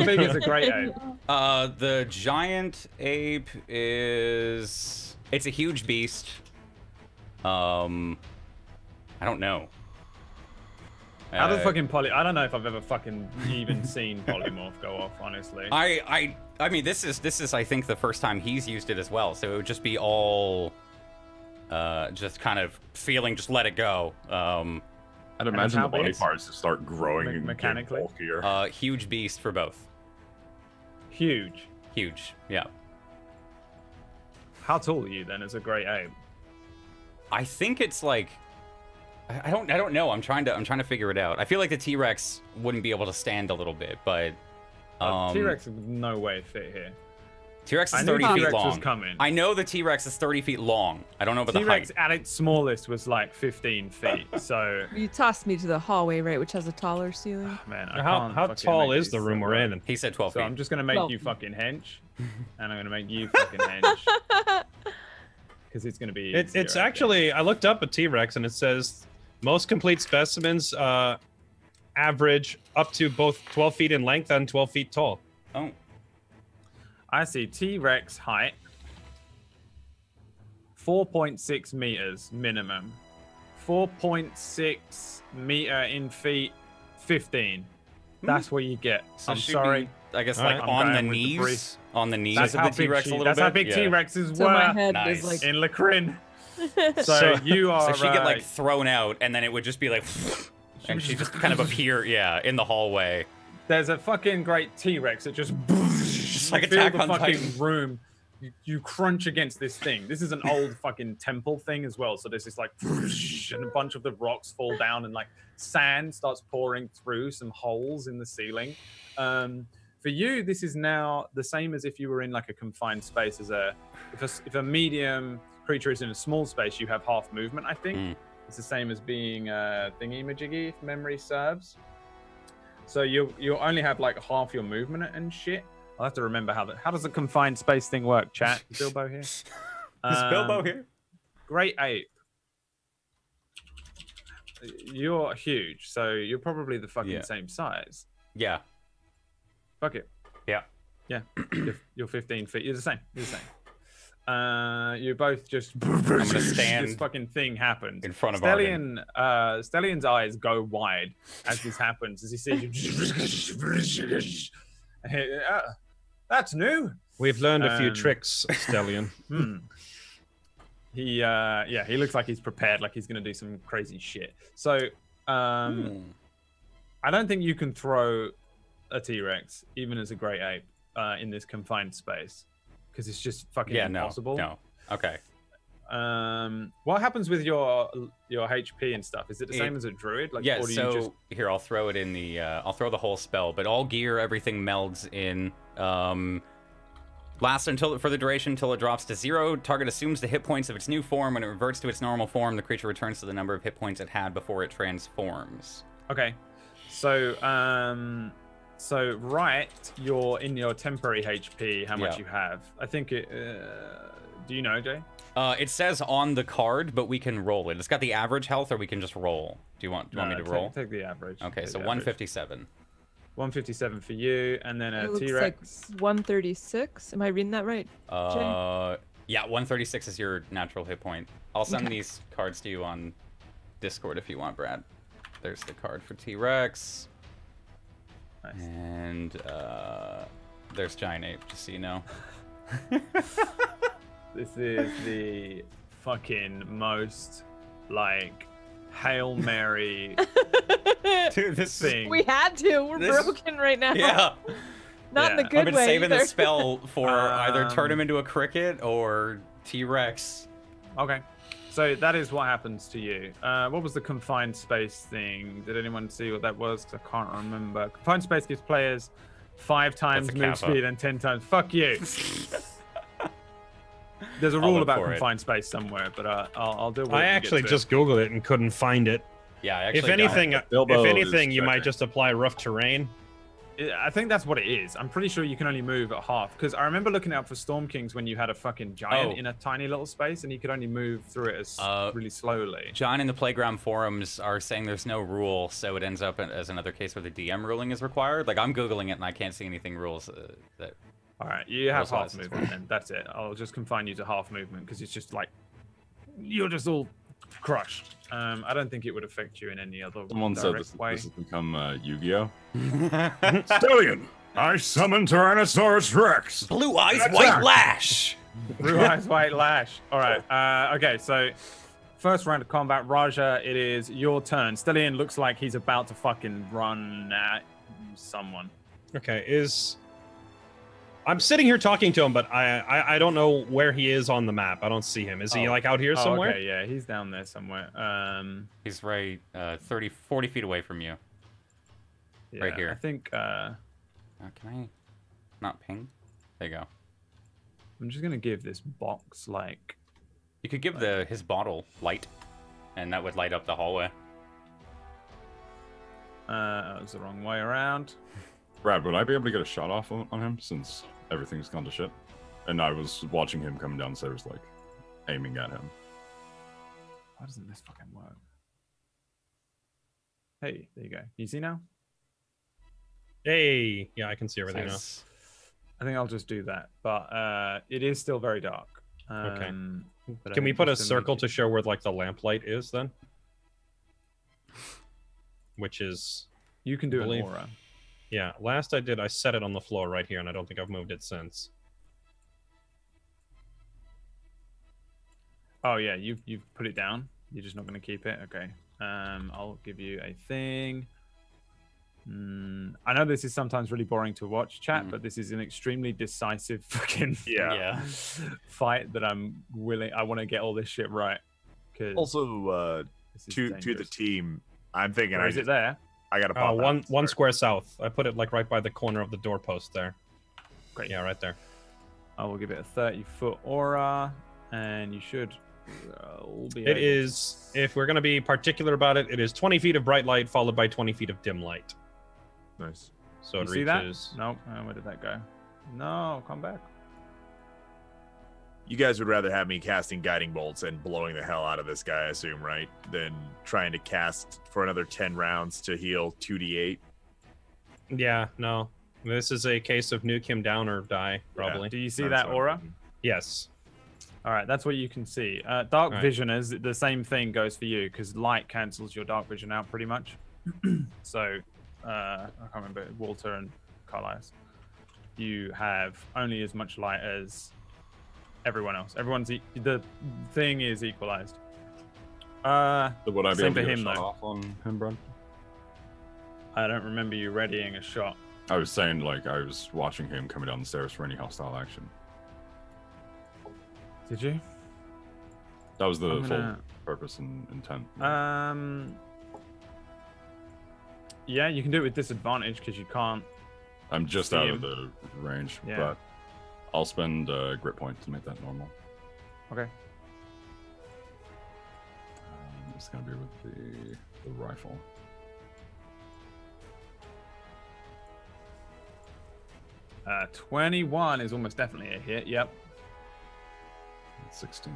big is a great ape? The giant ape is... It's a huge beast. I don't know. How does fucking I don't know if I've ever fucking even seen polymorph go off, honestly. I mean, this is I think the first time he's used it as well, so it would just be all just kind of feeling, just let it go. I'd imagine the body parts just start growing and mechanically. Bulkier. Huge beast for both. Huge. Huge, yeah. How tall are you then as a great ape? I think it's like I don't know. I'm trying to figure it out. I feel like the T-Rex wouldn't be able to stand a little bit, but T-Rex would no way fit here. T-Rex is 30 feet long. Was coming. I know the T-Rex is 30 feet long. I don't know about the height. T-Rex at its smallest was like 15 feet. So you tossed me to the hallway, right, which has a taller ceiling. Man, how tall is the room we're in? He said 12 so feet. I'm just gonna make you fucking hench, and I'm gonna make you fucking hench. Because it's gonna be. It's actually. I looked up a T-Rex and it says most complete specimens average up to both 12 feet in length and 12 feet tall. Oh. I see T-Rex height 4.6 meters minimum. 4.6 meter in feet 15. That's what you get. So I'm sorry. I guess like on the knees. On the knees that's of the T-Rex a little bit. That's how big T-Rexes So were. my head Nice. is like in Lacrin. So you are. So she get like thrown out, and then it would just be like, and she just kind of appear, in the hallway. There's a fucking great T-Rex that just like fill Attack the on fucking Titan. room. You crunch against this thing. This is an old fucking temple thing as well. So there's this like, and a bunch of the rocks fall down, and like sand starts pouring through some holes in the ceiling. For you, this is now the same as if you were in like a confined space. If a medium creature is in a small space, you have half movement. I think it's the same as being thingy-majiggy, if memory serves. So you only have like half your movement and shit. I'll have to remember how does the confined space thing work, chat? Is Bilbo here? Is Bilbo here? Great ape. You're huge, so you're probably the fucking same size. Yeah. Fuck it. Yeah. Yeah. You're 15 feet. You're the same. You're the you both just. I'm gonna stand. This fucking thing happens in front of Stellion. Stellion's eyes go wide as this happens, as he sees you. That's new. We've learned a few tricks, Stellion. He looks like he's prepared, like he's gonna do some crazy shit. So, I don't think you can throw a T-Rex, even as a great ape, in this confined space, because it's just fucking impossible. No. Okay. What happens with your HP and stuff? Is it the same as a druid? Like, yeah. or do So you just... here, I'll throw it in the. I'll throw the whole spell, but all gear, everything melds in. Lasts for the duration until it drops to 0. Target assumes the hit points of its new form. When it reverts to its normal form, the creature returns to the number of hit points it had before it transforms. Okay. So, you're in your temporary HP, how much you have. I think it... do you know, Jay? It says on the card, but we can roll it. It's got the average health, or we can just roll. Do you want me to roll? Take the average. Okay, so 157. 157 for you, and then a It T-Rex. looks like 136. Am I reading that right, Jay? Yeah, 136 is your natural hit point. I'll send these cards to you on Discord if you want, Brad. There's the card for T-Rex. Nice. And there's Giant Ape, just so you know. This is the fucking most, like, Hail Mary Dude, this thing. We had to. We're broken right now. Yeah. Not in the good I've been way saving either. the spell for either turn him into a cricket or T-Rex. Okay. So that is what happens to you. What was the confined space thing? Did anyone see what that was? 'Cause I can't remember. Confined space gives players 5 times That's a move kappa. speed and 10 times. Fuck you. There's a I'll rule look about for it. confined space somewhere, but I'll do. I actually just Googled it and couldn't find it. Yeah, I If actually anything, you might just apply rough terrain. I think that's what it is. I'm pretty sure you can only move at half, because I remember looking out for Storm Kings when you had a fucking giant in a tiny little space, and you could only move through it as really slowly. John in the Playground forums are saying there's no rule, so it ends up as another case where the DM ruling is required. Like, I'm Googling it, and I can't see anything rules that... All right, you have rules half movement, then. That's it. I'll just confine you to half movement, because it's just like... You're just all crushed. I don't think it would affect you in any other Someone said direct this way. has become Yu-Gi-Oh! Stellion, I summon Tyrannosaurus Rex. Blue Eyes Attack! White Lash! Blue Eyes White Lash. All right. Okay, so first round of combat, Raja, it is your turn. Stellion looks like he's about to fucking run at someone. Okay, I'm sitting here talking to him, but I don't know where he is on the map. I don't see him. Is he like out here somewhere? Okay, yeah, he's down there somewhere. He's right 40 feet away from you. Yeah, right here. I think can I not ping? There you go. I'm just gonna give this box like... You could give his bottle light, and that would light up the hallway. That was the wrong way around. Brad, would I be able to get a shot off on him since everything's gone to shit? And I was watching him come downstairs, like, aiming at him. Why doesn't this fucking work? Hey, there you go. You see now? Hey, yeah, I can see everything now. I think I'll just do that, but it is still very dark. Okay. But I Can we think put a just to make circle it- to show where like the lamplight is then? Which is... You can do an believe- aura. Yeah, last I did, I set it on the floor right here, and I don't think I've moved it since. Oh yeah, you've put it down. You're just not going to keep it. Okay. I'll give you a thing. I know this is sometimes really boring to watch, chat, but this is an extremely decisive fucking fight that I'm willing. I want to get all this shit right. Also, to the dangerous. team, I'm thinking. Or is it there? I gotta pop one square south. I put it like right by the corner of the doorpost there. Great. Yeah, right there. I will give it a 30-foot aura, and you should all be. It is, if we're going to be particular about it, it is 20 feet of bright light followed by 20 feet of dim light. Nice. So You it see that? reaches. No. Where did that go? No, come back. You guys would rather have me casting guiding bolts and blowing the hell out of this guy, I assume, right? Than trying to cast for another 10 rounds to heal 2d8. Yeah, no. This is a case of nuke him down or die, probably. Do you see that aura? Yes. All right, that's what you can see. Dark right. vision is the same thing goes for you because light cancels your dark vision out pretty much. So I can't remember Walter and Carlisle. You have only as much light as everyone else. The thing is equalized. So would I be same able to for get a him shot though. off on him, Brad? I don't remember you readying a shot. I was saying, like, I was watching him coming down the stairs for any hostile action. Did you? That was the full purpose and intent. Yeah, you can do it with disadvantage because you can't. I'm just see out him. of the range, Yeah. but I'll spend a grit point to make that normal. Okay. It's gonna be with the rifle. Uh, 21 is almost definitely a hit. Yep. 16.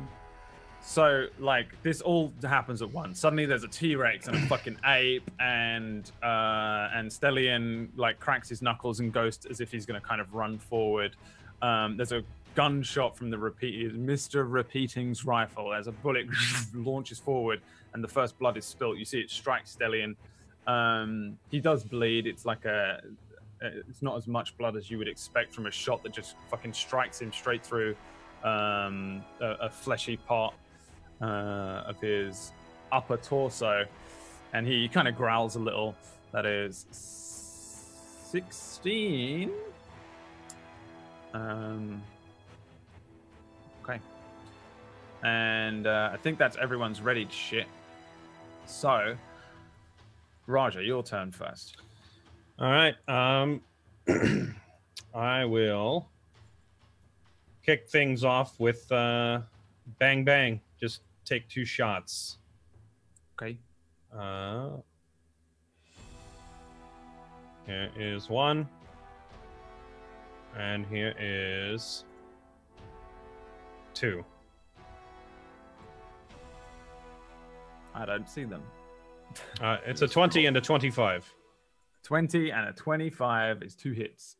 So, like, this all happens at once. Suddenly, there's a T-Rex and a fucking ape, and Stellian like cracks his knuckles and goes as if he's gonna kind of run forward. There's a gunshot from the Mr. Repeating's rifle as a bullet launches forward, and the first blood is spilt. You see it strike Stellian. He does bleed. It's like it's not as much blood as you would expect from a shot that just fucking strikes him straight through a fleshy part of his upper torso, and he kind of growls a little. That is 16. Okay. And I think that's everyone's ready shit. So, Raja, your turn first. All right. I will kick things off with bang bang. Just take 2 shots. Okay. Here is 1. And here is 2. I don't see them. It's a 20 and a 25. 20 and a 25 is 2 hits.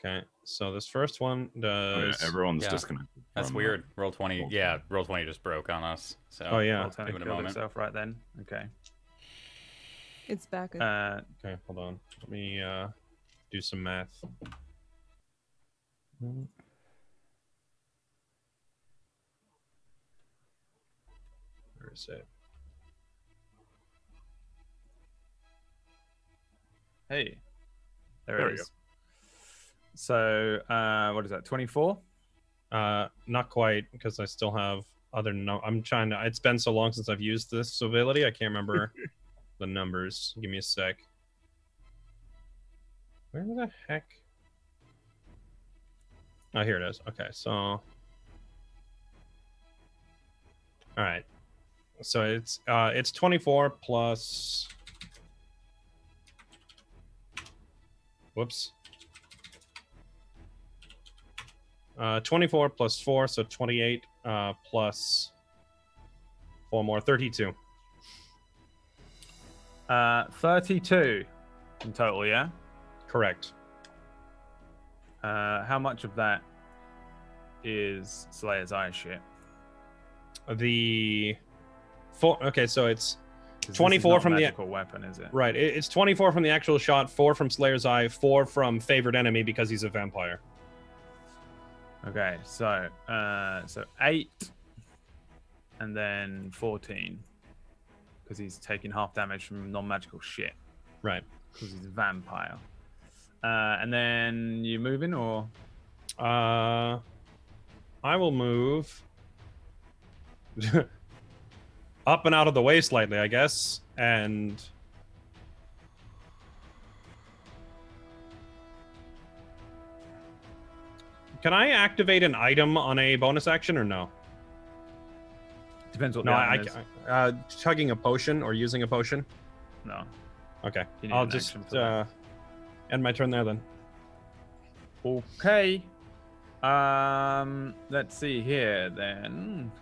Okay, so this first one does. Oh, yeah, everyone's disconnected. That's weird. Roll 20. Yeah, roll 20 just broke on us. So Oh yeah. Roll 20 give it a killed moment. itself right then. Okay. It's back. Okay, hold on. Let me do some math. Where is it? Hey. There There we it is. So, what is that? 24? Not quite, because I still have other I'm trying to. It's been so long since I've used this ability, I can't remember the numbers. Give me a sec. Where the heck? Oh, here it is. Okay, so. All right. So it's 24 plus. Whoops. 24 plus 4, so 28 plus 4 more, 32. 32 in total, yeah? Correct. How much of that is Slayer's Eye shit? Okay, so it's 'Cause 24 this is from not a the magical weapon, is it? right. It's 24 from the actual shot, 4 from Slayer's Eye, 4 from favored enemy because he's a vampire. Okay, so 8 and then 14 because he's taking half damage from non-magical shit Right. because he's a vampire. And then you moving or? I will move up and out of the way slightly, I guess, and can I activate an item on a bonus action or no? Depends what No, the I item is. chugging a potion or using a potion. No. Okay, You need I'll an just action for that. end my turn there then. Okay. Let's see here then.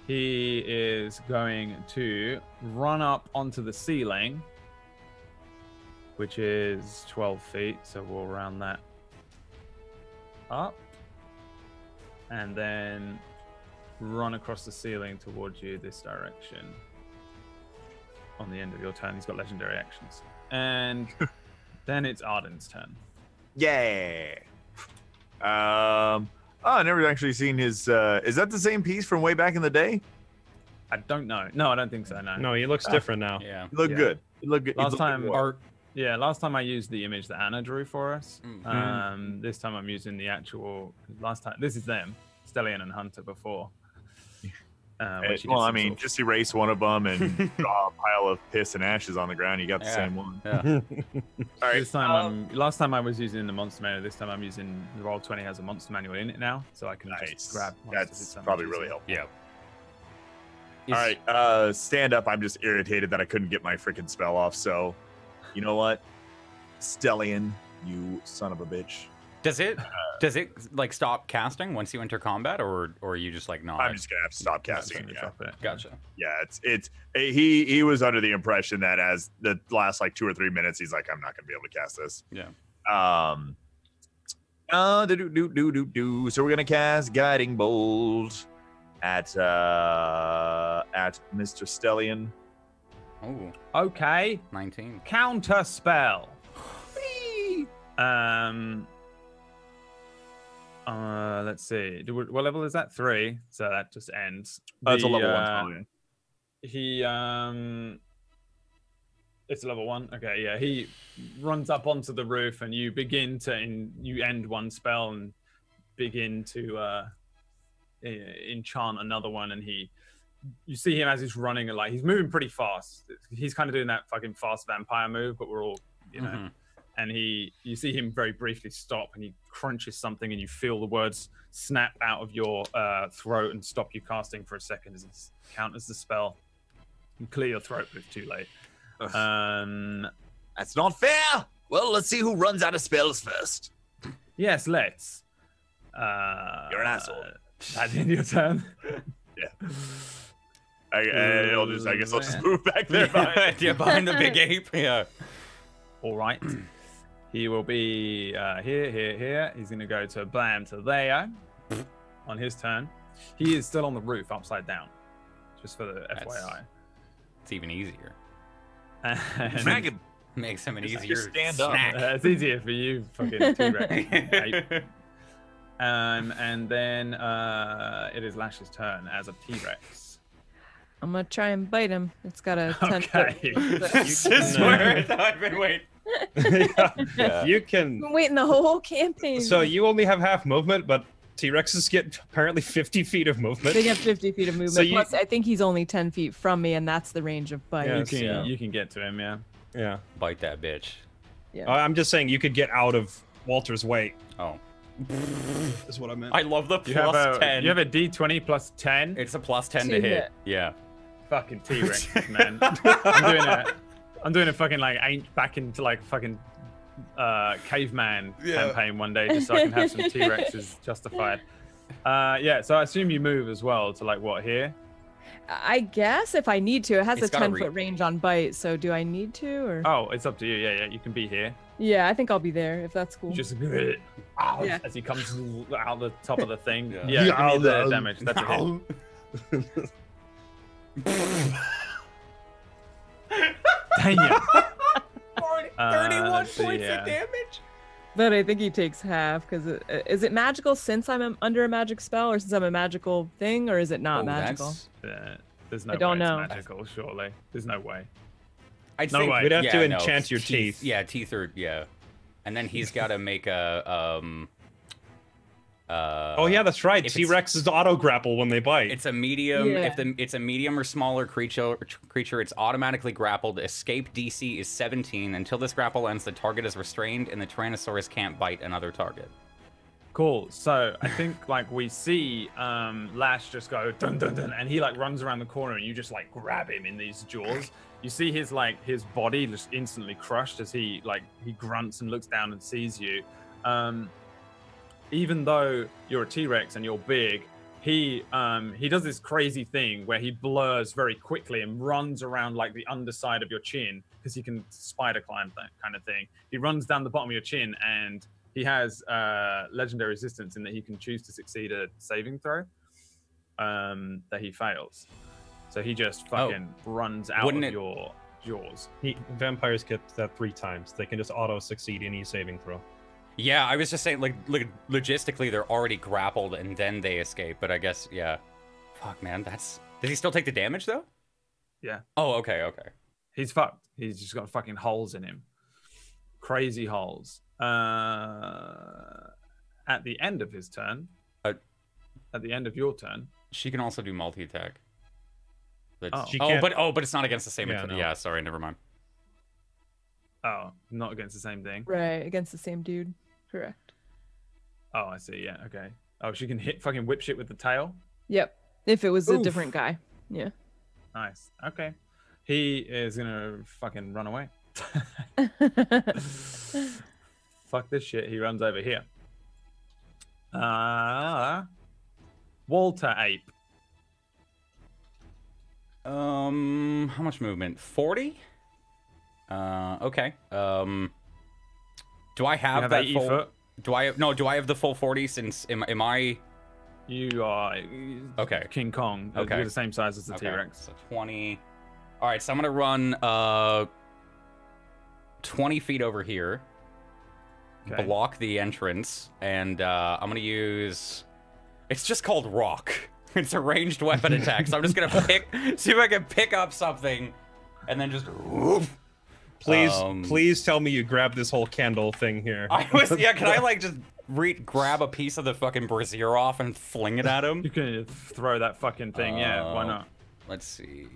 He is going to run up onto the ceiling, which is 12 feet, so we'll round that up. and then run across the ceiling towards you this direction. On the end of your turn, he's got legendary actions. And then it's Arden's turn. Yeah. Oh, I never actually seen his. Is that the same piece from way back in the day? I don't know. No, I don't think so. No. No, he looks different now. Yeah. He looked good. He looked good. Last time, art. yeah, last time I used the image that Anna drew for us. This time I'm using the actual. Last time, this is them, Stellian and Hunter before. Well, I mean, just erase one of them and draw a pile of piss and ashes on the ground. You got the same one. Yeah. All right. This time, last time I was using the monster manual. This time I'm using the Roll20 has a monster manual in it now, so I can just grab. That's probably really helpful. Yeah. All right. Stand up. I'm just irritated that I couldn't get my freaking spell off. So, you know what, Stellian, you son of a bitch. Does it like stop casting once you enter combat, or are you just like not? I'm just gonna have to stop casting. Yeah. Gotcha. Yeah, he was under the impression that as the last like 2 or 3 minutes, he's like, I'm not gonna be able to cast this. Yeah. So we're gonna cast Guiding Bolt at Mr. Stellian. Oh. Okay. 19. Counter spell. Let's see. What level is that? 3. So that just ends. It's a level 1 spell. It's a level 1. Okay, yeah. He runs up onto the roof, and you begin to you end one spell and begin to enchant another one. And you see him as he's running, like he's moving pretty fast. He's kind of doing that fucking fast vampire move, but we're all, you know. And you see him very briefly stop, and he crunches something, and you feel the words snap out of your throat and stop you casting for a second as it counters the spell. You clear your throat, but it's too late. That's not fair. Well, let's see who runs out of spells first. Yes, let's. You're an asshole. That's in your turn. Yeah. I guess I'll just move back there. Behind the big ape. Yeah. All right. He will be here. He's going to go to blam to there on his turn. He is still on the roof, upside down, just for the FYI. It's even easier. Smack him. Makes him an easier just stand up. snack. It's easier for you, fucking T-Rex. And then it is Lash's turn as a T-Rex. I'm gonna try and bite him. It's got a 10 Okay. This is where I've been waiting. Yeah. You can. Been waiting the whole campaign. So you only have half movement, but T-Rexes get apparently 50 feet of movement. They get 50 feet of movement. So Plus, I think he's only 10 feet from me, and that's the range of bite. Yes. You can get to him, yeah. Yeah. Bite that bitch. Yeah. I'm just saying you could get out of Walter's way. Oh. Is what I meant. I love the You have plus a 10. you have a D20 plus 10. It's a plus 10 To to hit. hit. Yeah. Fucking T-Rex, man. I'm doing a fucking like back into like fucking caveman campaign one day just so I can have some T-Rexes justified. Yeah, so I assume you move as well to like what here? I guess if I need to. It has It's a got a 10-foot range on bite, so do I need to? Or Oh, it's up to you. Yeah, you can be here. yeah, I think I'll be there if that's cool. Just Yeah. as he comes out the top of the thing. Yeah. Yeah, give me the damage. That's a hit. Dang it. 31 let's see, points yeah. of damage? But I think he takes half because is it magical since I'm under a magic spell, or since I'm a magical thing, or is it not magical? There's no I don't way know. it's magical, surely. There's no way. I'd No think way. We'd have to enchant your teeth. Yeah, teeth are, yeah. And then he's got to make a, Oh yeah, that's right. if T-Rexes auto grapple when they bite. It's a medium. Yeah. If it's a medium or smaller creature, it's automatically grappled. Escape DC is 17. Until this grapple ends, the target is restrained, and the Tyrannosaurus can't bite another target. Cool. So I think like we see Lash just go dun dun dun, and he like runs around the corner, and you just like grab him in these jaws. You see his body just instantly crushed as he grunts and looks down and sees you. Even though you're a T-Rex and you're big, he does this crazy thing where he blurs very quickly and runs around like the underside of your chin because he can spider climb, that kind of thing. He runs down the bottom of your chin and he has legendary resistance in that he can choose to succeed a saving throw that he fails. So he just fucking runs out of your jaws. Vampires get that 3 times. They can just auto-succeed any saving throw. Yeah, I was just saying, like logistically, they're already grappled and then they escape. But I guess, yeah. Fuck, man, that's... Does he still take the damage, though? Yeah. Oh, okay. He's fucked. He's just got fucking holes in him. Crazy holes. At the end of his turn... at the end of your turn... She can also do multi-attack. But it's not against the same... Yeah, sorry, never mind. Oh, not against the same thing? Right, against the same dude. Correct. Oh, I see, yeah, okay. Oh, she can hit fucking whip shit with the tail? Yep. If it was a different guy. Yeah. Nice. Okay. He is gonna fucking run away. Fuck this shit. He runs over here. Walter Ape. How much movement? 40? Okay. Do I have that full... Foot? Do I have the full 40 since am I... You are King Kong. Okay. You're the same size as the T-Rex. So 20. All right, so I'm gonna run 20 feet over here, block the entrance, and I'm gonna use. It's just called Rock. It's a ranged weapon attack, so I'm just gonna see if I can pick up something, and then just. Please tell me you grab this whole candle thing here. Can I like just grab a piece of the fucking brazier off and fling it at him? You can throw that fucking thing, yeah, why not? Let's see.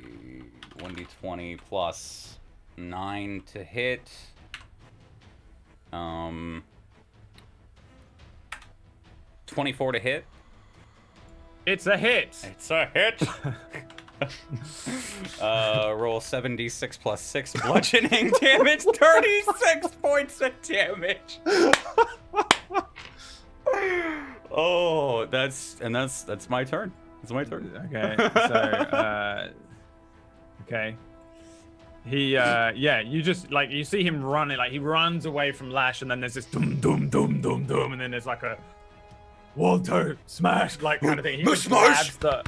1d20 plus 9 to hit. 24 to hit. It's a hit! It's a hit! Roll 7d6 plus 6 bludgeoning damage, 36 points of damage. Oh, that's my turn. It's my turn. Okay, so okay. He you just like you see him running, like he runs away from Lash, and then there's this dum dum dum dum dum, and then there's like a Walter smash like kind of thing. He just grabs the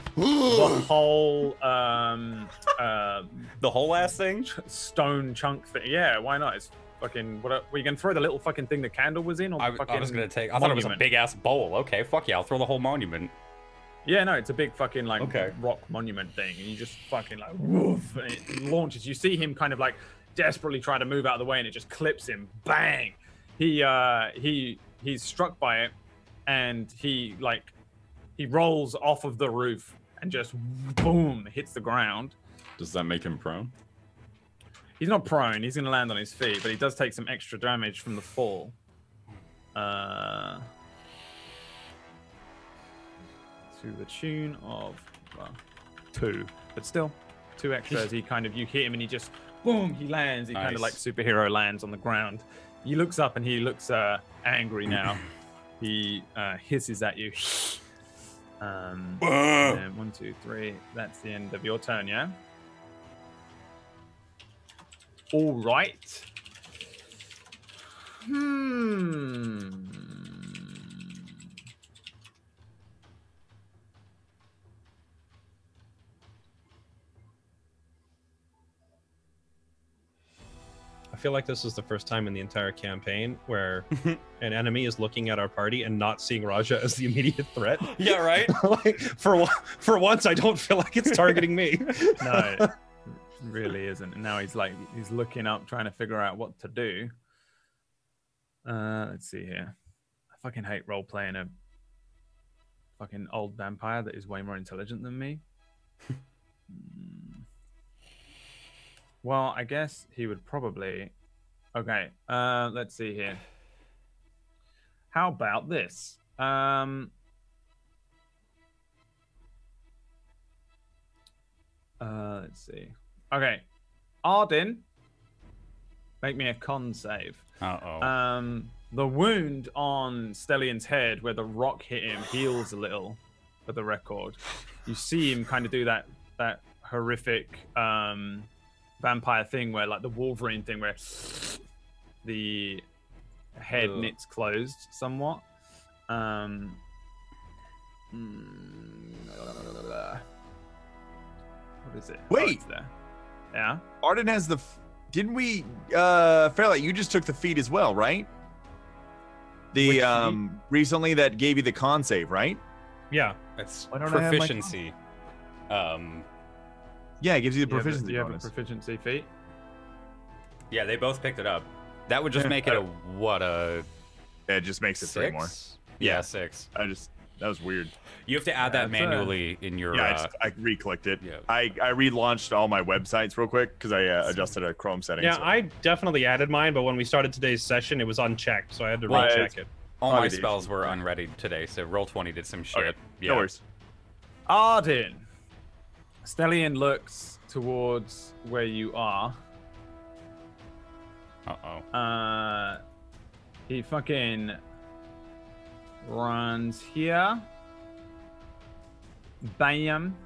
whole the whole ass thing, stone chunk thing. Yeah, why not? It's fucking we can throw the little fucking thing the candle was in. Or I was gonna take. I thought it was a big ass bowl. Okay, fuck yeah, I'll throw the whole monument. Yeah, no, it's a big fucking like rock monument thing, and you just fucking like woof, and it launches. You see him kind of like desperately try to move out of the way, and it just clips him. Bang! He's struck by it, and he rolls off of the roof and just boom hits the ground. Does that make him prone? He's not prone. He's gonna land on his feet, but he does take some extra damage from the fall. To the tune of 2, but still 2 extra as he you hit him and he just boom, he lands. He kind of like superhero lands on the ground. He looks up and he looks angry now. He hisses at you. And 1, 2, 3. That's the end of your turn, yeah. All right. I feel like this is the first time in the entire campaign where an enemy is looking at our party and not seeing Raja as the immediate threat. Yeah, right? Like, for once, I don't feel like it's targeting me. No, it really isn't. And now he's looking up, trying to figure out what to do. Let's see here. I fucking hate role-playing a fucking old vampire that is way more intelligent than me. Well, I guess he would probably... Okay, let's see here. How about this? Let's see. Okay, Arden, make me a con save. Uh-oh. The wound on Stellion's head where the rock hit him heals a little, for the record. You see him kind of do that horrific... vampire thing where like the Wolverine thing where the head knits closed somewhat. What is it? Wait. Oh, there. Yeah. Arden has the. Didn't we? Fairlight, you just took the feat as well, right? The recently that gave you the con save, right? Yeah. That's Why don't I have my proficiency. Yeah, it gives you the proficiency You have a bonus. proficiency feat. Yeah, they both picked it up. That would just make it a what a Yeah, it just makes it 3 more. 6? Yeah, 6. That was weird. You have to add that That's fair. manually in your. Yeah, I re-clicked it. Yeah. I relaunched all my websites real quick because I adjusted a Chrome setting. Yeah, so- I definitely added mine, but when we started today's session, it was unchecked, so I had to Well, recheck it. all probably my the spells issue. were unready today, so Roll20 did some shit. Okay, Yeah. no worries. Arden. Stellian looks towards where you are. Uh-oh. He fucking runs here. Bam.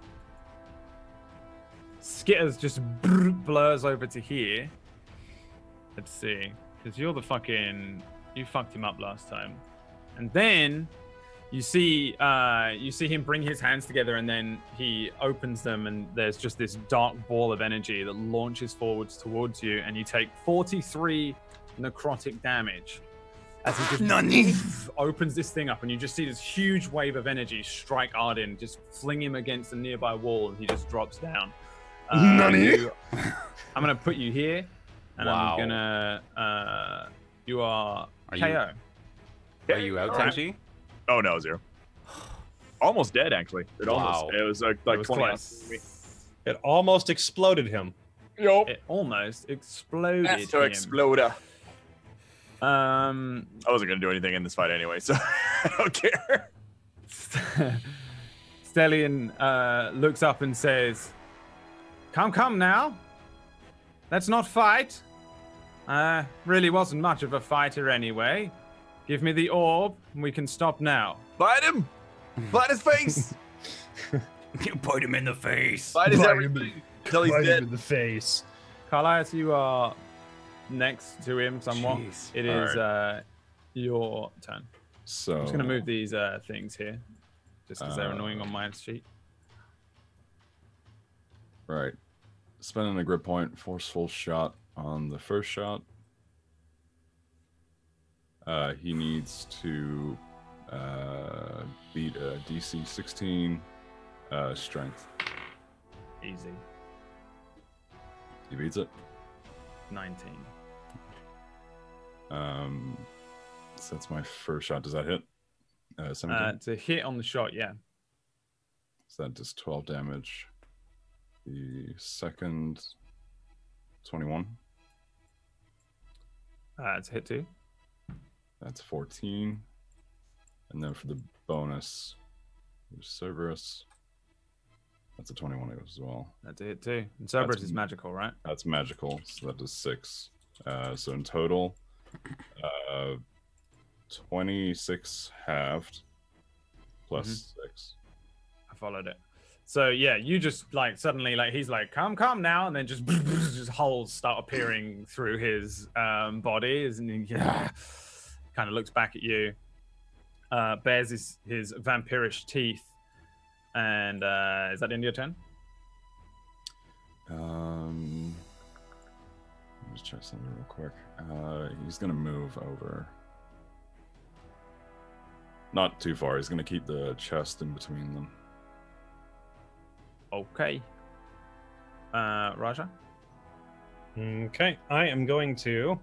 Skitters just blurs over to here. Let's see. Because you're the fucking... You fucked him up last time. And then you see him bring his hands together, and then he opens them, and there's just this dark ball of energy that launches forwards towards you, and you take 43 necrotic damage as he just opens this thing up, and you just see this huge wave of energy strike Arden, just fling him against a nearby wall, and he just drops down. I'm gonna put you here, and Wow. I'm gonna you are Are KO. Are you out, Tenchi? Oh no, 0. Almost dead actually. It Wow. almost. It was like It was 20. close. It almost exploded him. Yup. It almost exploded Master him. Exploder. Um, I wasn't gonna do anything in this fight anyway, so I don't care. Stellian looks up and says, Come now. Let's not fight. Really wasn't much of a fighter anyway. Give me the orb, and we can stop now." Bite him. Bite his face. You put him in the face. Bite his Bite everything until he's Right dead. in the face. Carlias, you are next to him somewhat. Jeez. It is your turn. So I'm just going to move these things here, just because they're annoying on my sheet. Right. Spending a grid point, forceful shot on the first shot. He needs to beat a DC 16 strength. Easy. He beats it. 19. So that's my first shot. Does that hit? 17. To hit on the shot, yeah. So that does 12 damage. The second, 21. To hit too. That's 14. And then for the bonus, there's Cerberus. That's a 21 as well. That's a hit too. And Cerberus That's- is magical, right? That's magical, so that does 6. So in total, 26 halved plus 6. I followed it. So yeah, you just like suddenly like he's like come now, and then just holes start appearing through his body, and he kind of looks back at you, bares his vampirish teeth, and is that the end of your turn? Let me just check something real quick. He's gonna move over. Not too far. He's gonna keep the chest in between them. Okay. Raja? Okay, I am going to.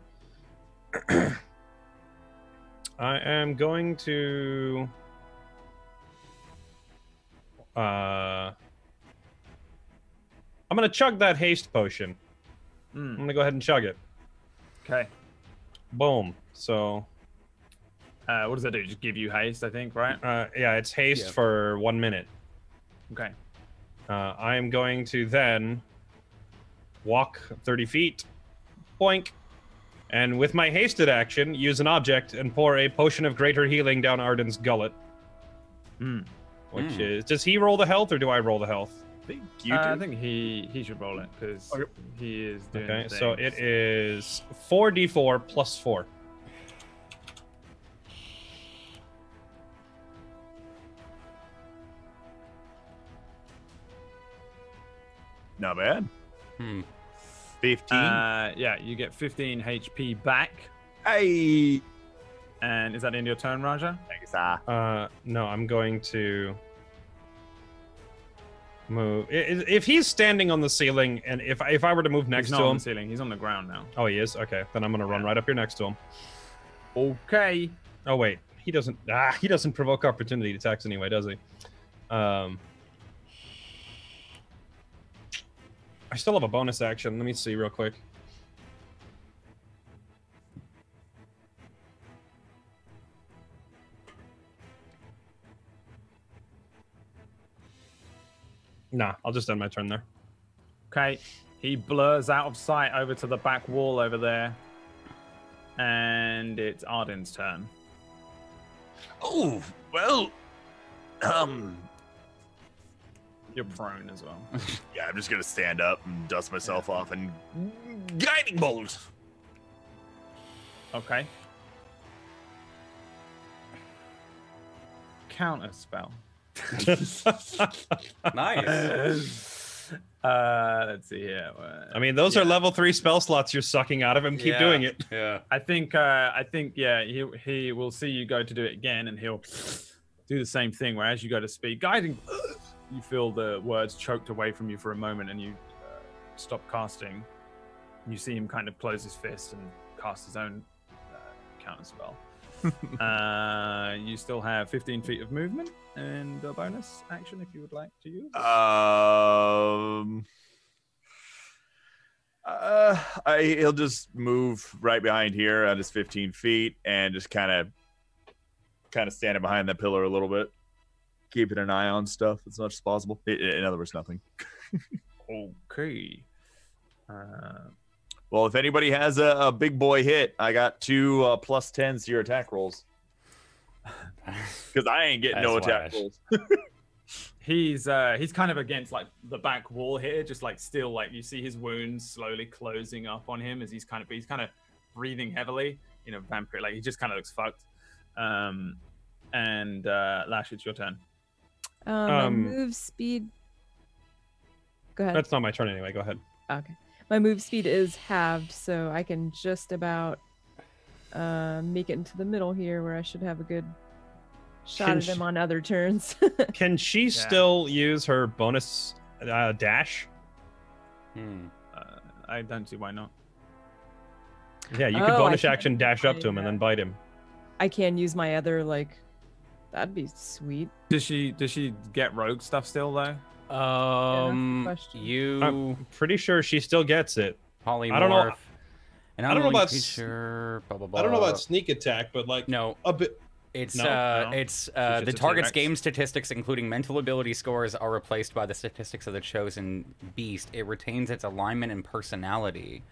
I'm going to chug that haste potion. I'm gonna go ahead and chug it. Okay. Boom. So, What does that do? Just give you haste, I think, right? yeah, it's haste for 1 minute. Okay. I am going to then walk 30 feet, boink, and with my hasted action, use an object and pour a potion of greater healing down Arden's gullet. Which is, does he roll the health or do I roll the health? I think he should roll it because he is doing Okay, the so things. it is 4d4 plus 4. Not bad. 15. Yeah, you get 15 HP back. Hey. And is that in your turn, Raja? Thanks. No, I'm going to move. If he's standing on the ceiling, and if I were to move next He's not to on him, the ceiling. He's on the ground now. oh, he is. Okay, then I'm gonna run right up here next to him. Okay. Oh wait, he doesn't. He doesn't provoke opportunity attacks anyway, does he? I still have a bonus action. Let me see real quick. Nah, I'll just end my turn there. Okay. He blurs out of sight over to the back wall over there. And it's Arden's turn. Oh, well. You're prone as well. Yeah, I'm just going to stand up and dust myself off and guiding bolt. Okay. Counter spell. Nice. Let's see here. I mean, those are level 3 spell slots you're sucking out of him. Keep doing it. Yeah. I think, yeah, he will see you go to do it again, and he'll do the same thing. Where as you go to speak, guiding, you feel the words choked away from you for a moment, and you stop casting. You see him kind of close his fist and cast his own counter spell. You still have 15 feet of movement and a bonus action if you would like to use. He'll just move right behind here at his 15 feet and just kind of standing behind that pillar a little bit, keeping an eye on stuff as much as possible. In other words, nothing. Okay. Well, if anybody has a big boy hit, I got 2 +10s to your attack rolls. Because I ain't getting no attack rolls. He's kind of against like the back wall here, just like still like you see his wounds slowly closing up on him as he's kind of breathing heavily. You know, vampire, like he just kind of looks fucked. And Lash, it's your turn. My move speed. Go ahead. That's not my turn anyway. Go ahead. Okay. My move speed is halved, so I can just about make it into the middle here, where I should have a good shot at him on other turns. Can she still use her bonus dash? I don't see why not. Yeah, you could bonus action dash up to him and then bite him. I can use my other, like, that'd be sweet. Does she get rogue stuff still though? I'm pretty sure she still gets it. Polymorph. I don't know. I don't know about creature, blah, blah, blah. I don't know about sneak attack, but like a bit. It's No. the target's game statistics, including mental ability scores, are replaced by the statistics of the chosen beast. It retains its alignment and personality.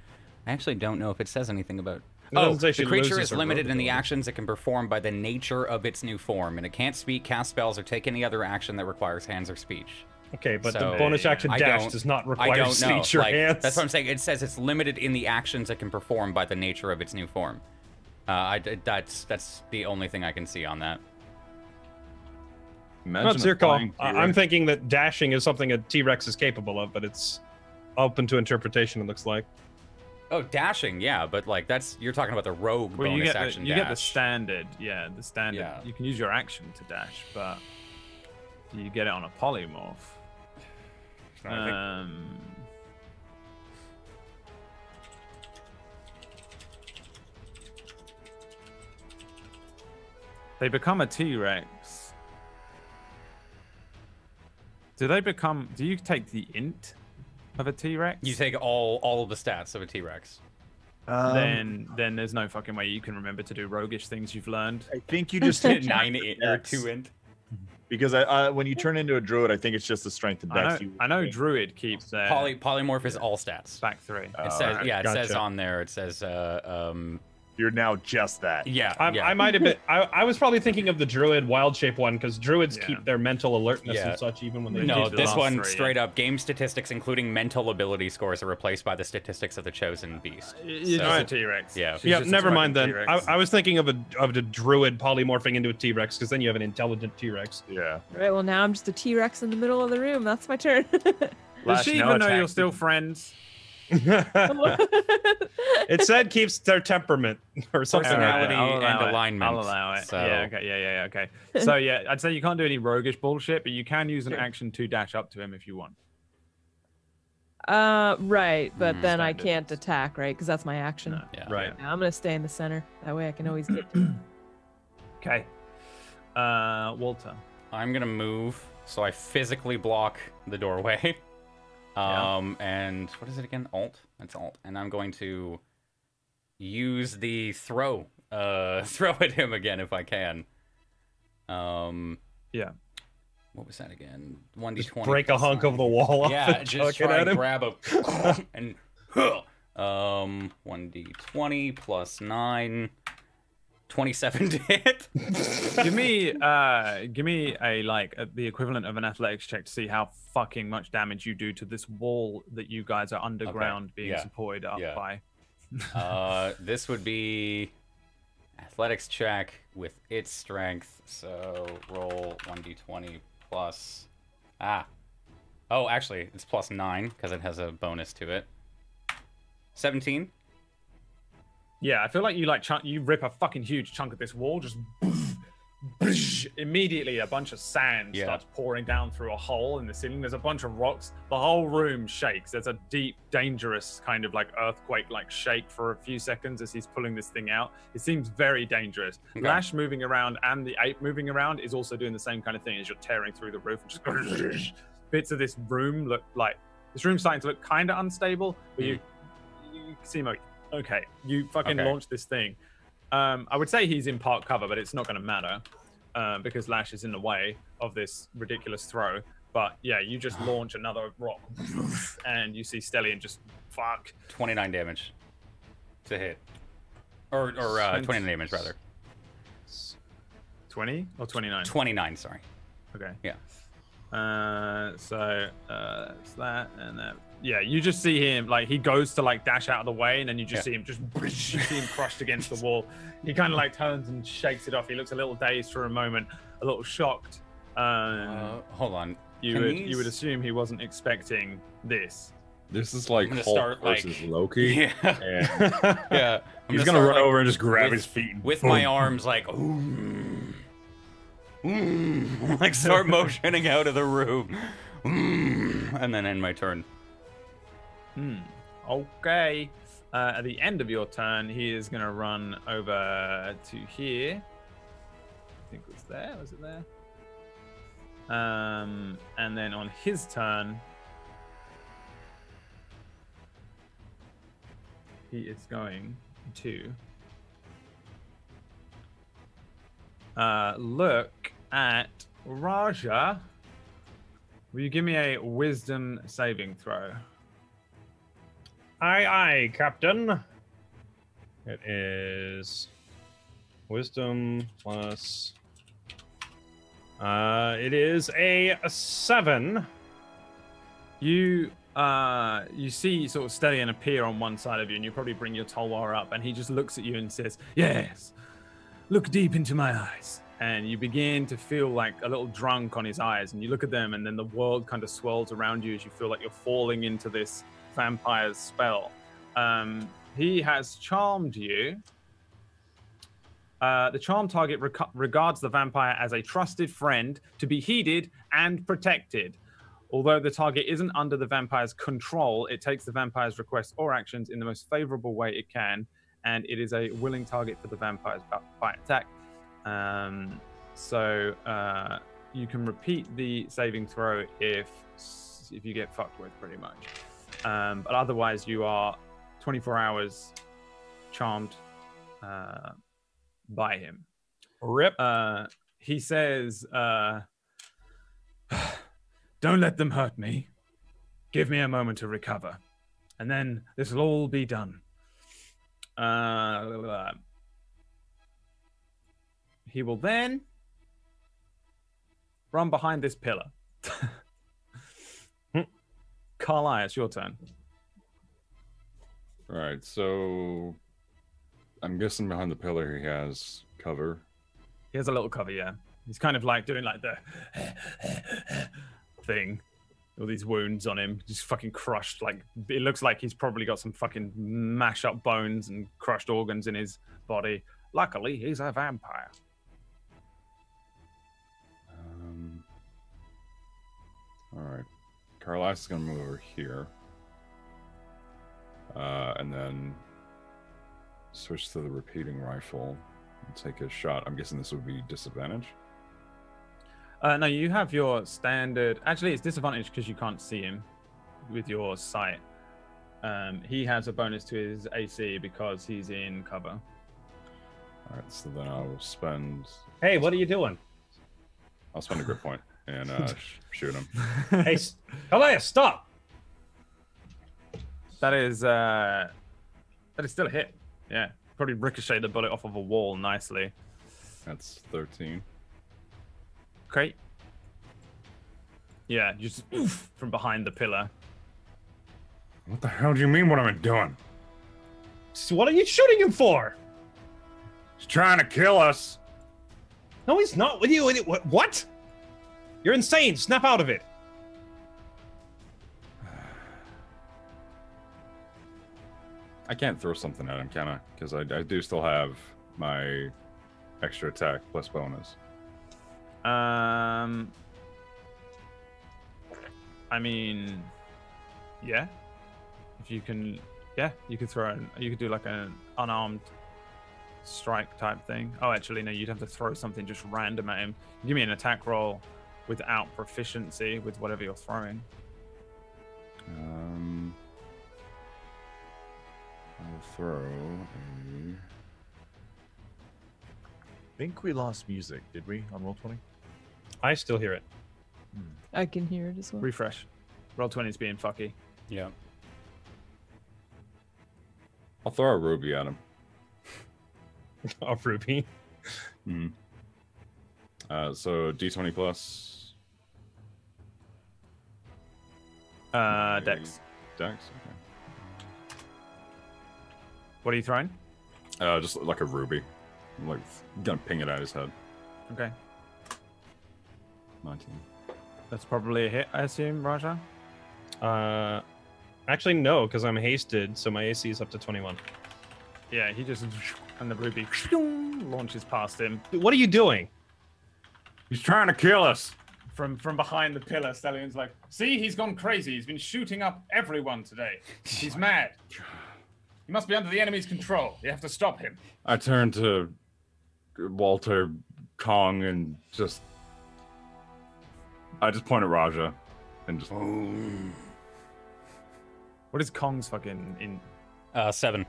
I actually don't know if it says anything about. The creature is limited in the actions it can perform by the nature of its new form, and it can't speak, cast spells, or take any other action that requires hands or speech. Okay, but the bonus action dash does not require speech or hands. That's what I'm saying. It says it's limited in the actions it can perform by the nature of its new form. That's the only thing I can see on that. That's your call. I'm thinking that dashing is something a T-Rex is capable of, but it's open to interpretation, it looks like. Oh, dashing, yeah, but like you're talking about the rogue bonus action dash. You get the standard, the standard. Yeah. You can use your action to dash, but do you get it on a polymorph? They become a T-Rex. Do you take the int of a T-Rex? You take all of the stats of a T-Rex. Then there's no fucking way you can remember to do roguish things you've learned. I think you just hit 9 int or 2 int. Because when you turn into a druid, I think it's just the strength and dex. I know druid keeps their polymorph is all stats. Back 3. It says it says on there. It says you're now just that. I might have been. I was probably thinking of the druid wild shape one, because druids keep their mental alertness and such even when they this one straight up game statistics, including mental ability scores, are replaced by the statistics of the chosen beast. You're just a T-Rex. Yeah. Never mind then. I was thinking of the druid polymorphing into a T-Rex, because then you have an intelligent T-Rex. Yeah. Right. Well, now I'm just a T-Rex in the middle of the room. That's my turn. Does she no even know you're attacks. still friends? It said keeps their temperament or something. Personality I'll allow and it. alignment. I'll allow it. So- Yeah, okay, yeah, okay. So yeah, I'd say you can't do any roguish bullshit, but you can use an action to dash up to him if you want. Right, but then I Standard. can't attack, right? Because that's my action. No. Yeah. Right. Yeah, I'm gonna stay in the center. That way I can always get to him. Okay. Walter. I'm gonna move so I physically block the doorway. And what is it again? Alt. That's alt. And I'm going to use the throw at him again if I can. Yeah. What was that again? 1d20. Just break a hunk of the wall. Yeah, off just and chuck it try at and him. grab a and 1d20 plus 9. 27 to hit. give me a the equivalent of an athletics check to see how fucking much damage you do to this wall that you guys are underground being yeah, supported up yeah. by. This would be athletics check with its strength. So roll 1d20 plus. Oh, actually, it's plus 9 because it has a bonus to it. 17. Yeah, I feel like you rip a fucking huge chunk of this wall, just immediately a bunch of sand starts pouring down through a hole in the ceiling. There's a bunch of rocks. The whole room shakes. There's a deep, dangerous kind of like earthquake-like shake for a few seconds as he's pulling this thing out. It seems very dangerous. Okay. Lash moving around and the ape moving around is also doing the same kind of thing as you're tearing through the roof. And just bits of this room look like this room's starting to look kind of unstable, but you seem like okay. You fucking launch this thing. I would say he's in part cover, but it's not going to matter because Lash is in the way of this ridiculous throw. But yeah, you just launch another rock, and you see Stellian just fuck. 29 damage to hit, or 29 damage rather. 20 or 29? 29, sorry. Okay. Yeah. So it's that and that. Yeah, you just see him like he goes to like dash out of the way, and then you just see him you see him crushed against the wall. He kind of like turns and shakes it off. He looks a little dazed for a moment, a little shocked. Hold on. You would assume he wasn't expecting this. This is like gonna Hulk start, like- versus Loki. Yeah. And Yeah. he's gonna run start, over and just grab with- his feet. And with boom. my arms like like start motioning out of the room. And then end my turn. Okay. At the end of your turn, he is going to run over to here. I think it was there. Was it there? And then on his turn, he is going to look at Raja. Will you give me a wisdom saving throw? Aye, aye, Captain. It is wisdom plus. It is a 7. You see sort of Stellian appear on one side of you, and you probably bring your Tulwar up, and he just looks at you and says, "Yes, look deep into my eyes." And you begin to feel like a little drunk on his eyes, and you look at them, and then the world kind of swirls around you as you feel like you're falling into this vampire's spell. He has charmed you. The charm target regards the vampire as a trusted friend to be heeded and protected. Although the target isn't under the vampire's control, it takes the vampire's requests or actions in the most favorable way it can, and it is a willing target for the vampire's bite attack. So you can repeat the saving throw if you get fucked with, pretty much. But otherwise, you are 24 hours charmed by him. Rip. He says, "Don't let them hurt me. Give me a moment to recover, and then this will all be done." He will then run behind this pillar. Carlisle, it's your turn. All right, so I'm guessing behind the pillar he has cover. He has a little cover, yeah. He's kind of like doing like the thing. all these wounds on him, just fucking crushed. Like it looks like he's probably got some fucking mash up bones and crushed organs in his body. Luckily, he's a vampire. All right. Carlisle is going to move over here. And then switch to the repeating rifle and take a shot. I'm guessing this would be disadvantage. No, you have your standard. Actually, it's disadvantage because you can't see him with your sight. He has a bonus to his AC because he's in cover. All right, so then I will spend. Hey, what are you doing? I'll spend a grip point and shoot him. Hey, Elias, stop! That is still a hit. Yeah, probably ricochet the bullet off of a wall nicely. That's 13. Great. Yeah, just oof, from behind the pillar. What the hell do you mean? What am I doing? So what are you shooting him for? He's trying to kill us. No, he's not. With you? What? You're insane. Snap out of it. I can't throw something at him, can I? Because I do still have my extra attack plus bonus. I mean, yeah. If you can, yeah, you could throw. You could do like an unarmed strike type thing. Oh, actually, no. You'd have to throw something just random at him. Give me an attack roll without proficiency with whatever you're throwing. I'll throw a... I think we lost music, did we, on Roll20? I still hear it. I can hear it as well. Refresh. Roll20 is being fucky. Yeah. I'll throw a ruby at him. A ruby? Mm-hmm. So D20 plus... Dex. Dex? Okay. What are you throwing? Just like a ruby. I'm like gonna ping it at his head. Okay. 19. That's probably a hit, I assume, Raja? Actually, no, because I'm hasted, so my AC is up to 21. Yeah, he just... And the ruby launches past him. What are you doing? He's trying to kill us! From behind the pillar, Stellion's like, see, he's gone crazy. He's been shooting up everyone today. He's mad. He must be under the enemy's control. You have to stop him. I turn to Walter, Kong, and just... I just point at Raja and just... What is Kong's fucking in? 7. Give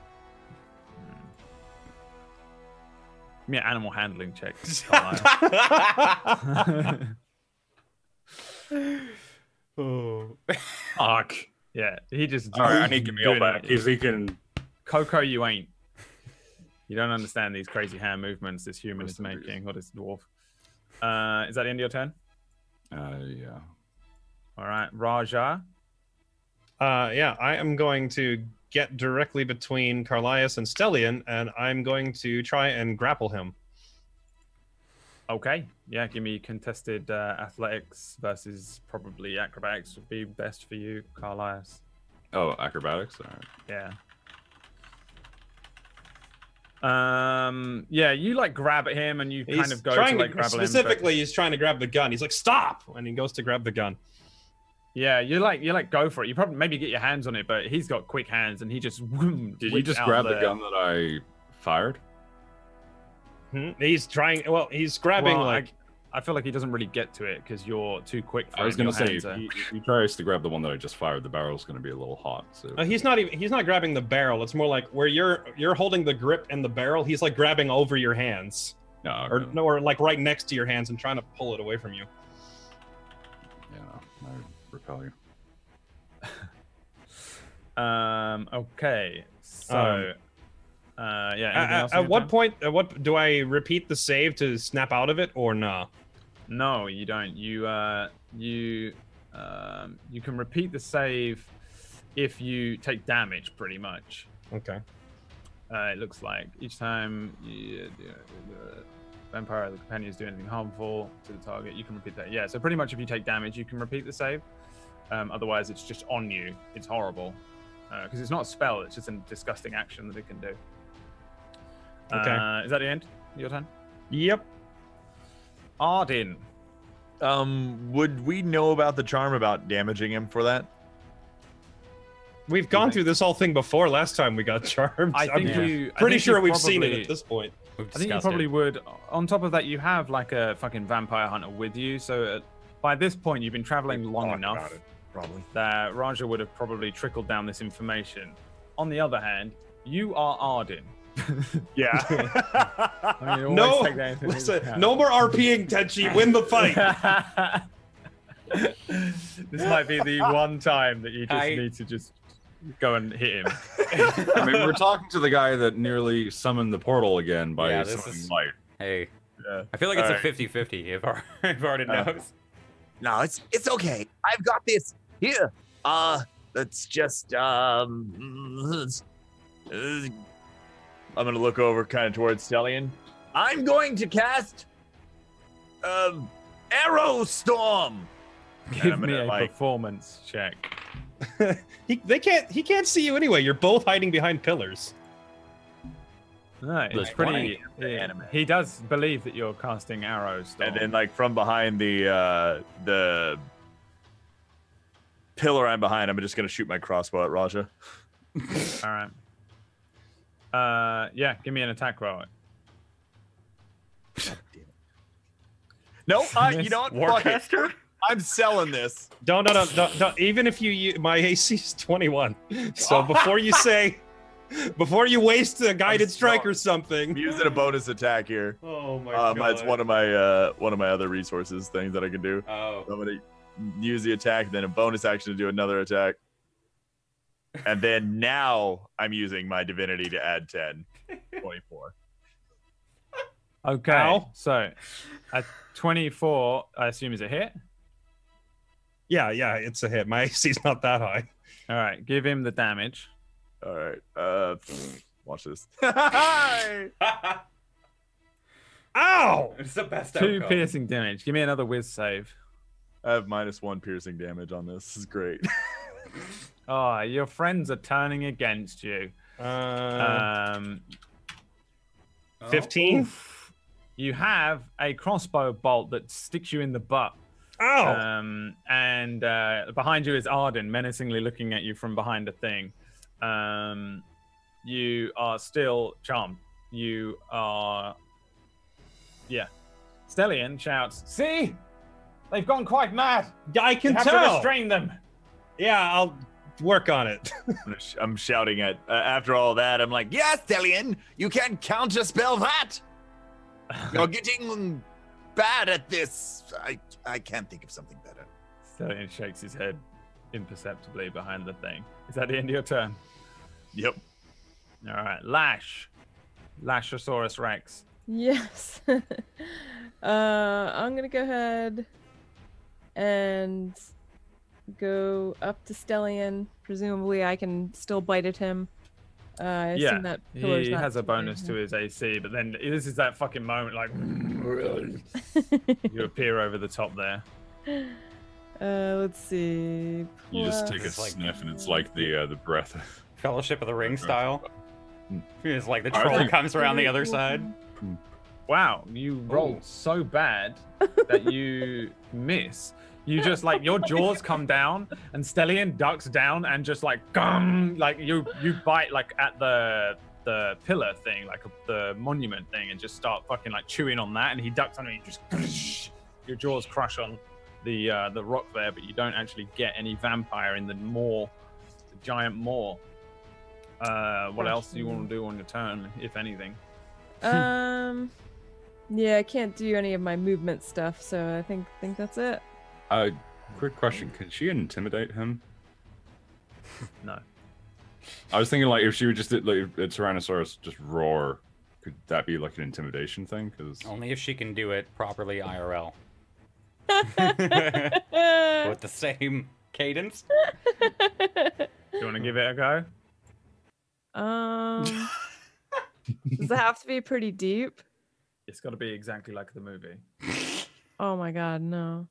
me an animal handling check. Oh. Fuck. Yeah, he just... Alright, I need Camille back. He can... Coco, you ain't. You don't understand these crazy hand movements this human is making, or this dwarf. Is that the end of your turn? Yeah. All right, Raja. Yeah, I am going to get directly between Carlias and Stellion, and I'm going to try and grapple him. Okay. Yeah, give me contested athletics versus probably acrobatics would be best for you, Carlias. Oh, acrobatics? All right. Yeah. Yeah, you like grab at him and you kind of go to like grab him. Specifically, he's trying to grab the gun. He's like, "Stop!" and he goes to grab the gun. Yeah, you like go for it. You probably maybe get your hands on it, but he's got quick hands and he just. Did you just grab the gun that I fired? He's trying. Well, he's grabbing like. I feel like he doesn't really get to it because you're too quick for I was going to say, if he tries to grab the one that I just fired, the barrel's going to be a little hot. So he's not grabbing the barrel. It's more like where you're holding the grip and the barrel. He's like grabbing over your hands, or like right next to your hands and trying to pull it away from you. Yeah, I repel you. Okay, so yeah. At what point? What do I repeat the save to snap out of it or nah? No, you don't. You can repeat the save if you take damage, pretty much. Okay. It looks like each time the vampire or the companions do anything harmful to the target, you can repeat that. Yeah, so pretty much if you take damage, you can repeat the save. Otherwise, it's just on you. It's horrible. Because it's not a spell, it's just a disgusting action that it can do. Okay. Is that the end? Your turn? Yep. Arden. Would we know about the charm about damaging him for that? We've gone through this whole thing before. Last time we got charmed. I think pretty sure we've seen it at this point. I think you probably would. On top of that, you have like a fucking vampire hunter with you. So by this point, you've been traveling long enough that Raja would have probably trickled down this information. On the other hand, you are Arden. Yeah. I mean, No, listen, no more RPing, Tenchi. Win the fight. This might be the one time that you just need to just go and hit him. I mean, we're talking to the guy that nearly summoned the portal again by summoning light. Hey, yeah. I feel like it's a 50-50 if Arden knows. No, it's okay. I've got this. Here. Let's just I'm gonna look over kind of towards Stellian. I'm going to cast Arrow Storm. Give me a performance check. He can't see you anyway. You're both hiding behind pillars. No, it's pretty. He does believe that you're casting arrows. And then, like from behind the pillar I'm behind, I'm just gonna shoot my crossbow at Raja. All right. Yeah, give me an attack roll. No, you know what? Warcaster? I'm selling this. Don't. Even if my AC is 21, so before you waste a guided strike or something, I'm using a bonus attack here. Oh my god! It's one of my other resources things that I can do. Oh. So I'm gonna use the attack, then a bonus action to do another attack, and then now I'm using my divinity to add 10, 24. Okay. Ow. So at 24, I assume is a hit. Yeah, it's a hit. My AC's not that high. All right, give him the damage. All right. Watch this. Ow! It's the best 2 outcome. piercing damage. Give me another whiz save. I have -1 piercing damage on this. This is great. Oh, your friends are turning against you. 15. You have a crossbow bolt that sticks you in the butt. Ow! And behind you is Arden, menacingly looking at you from behind a thing. You are still charmed. You are... Yeah. Stellian shouts, "See? They've gone quite mad. I can you have tell. to restrain them." Yeah, I'll work on it. I'm shouting at after all that. I'm like, "Yes, Stellian, you can counterspell that. You're getting bad at this. I can't think of something better." Stellian shakes his head imperceptibly behind the thing. Is that the end of your turn? Yep. All right, Lash. Lashosaurus Rex. Yes. I'm gonna go ahead and go up to Stellian. Presumably, I can still bite at him. I assume that pillar's he not has a too bonus big. to his AC, but then this is that fucking moment, like you appear over the top there. Let's see. You just take a Plus- sniff, and it's like the breath. Fellowship of the Ring style. It's like the I troll think- comes around the other side. Wow, you rolled so bad that you miss. You just like your jaws come down and Stellian ducks down and just like gum, like you bite like at the pillar thing, like the monument thing, and just start fucking like chewing on that, and he ducks under and you just your jaws crush on the rock there, but you don't actually get any vampire in the giant maw. What else do you want to do on your turn, if anything? Yeah, I can't do any of my movement stuff, so I think that's it. Quick question: can she intimidate him? No. I was thinking like if she would just like a Tyrannosaurus just roar, could that be like an intimidation thing? Because Only if she can do it properly IRL. With the same cadence. Do you want to give it a go? Does it have to be pretty deep? It's got to be exactly like the movie. Oh my god, no.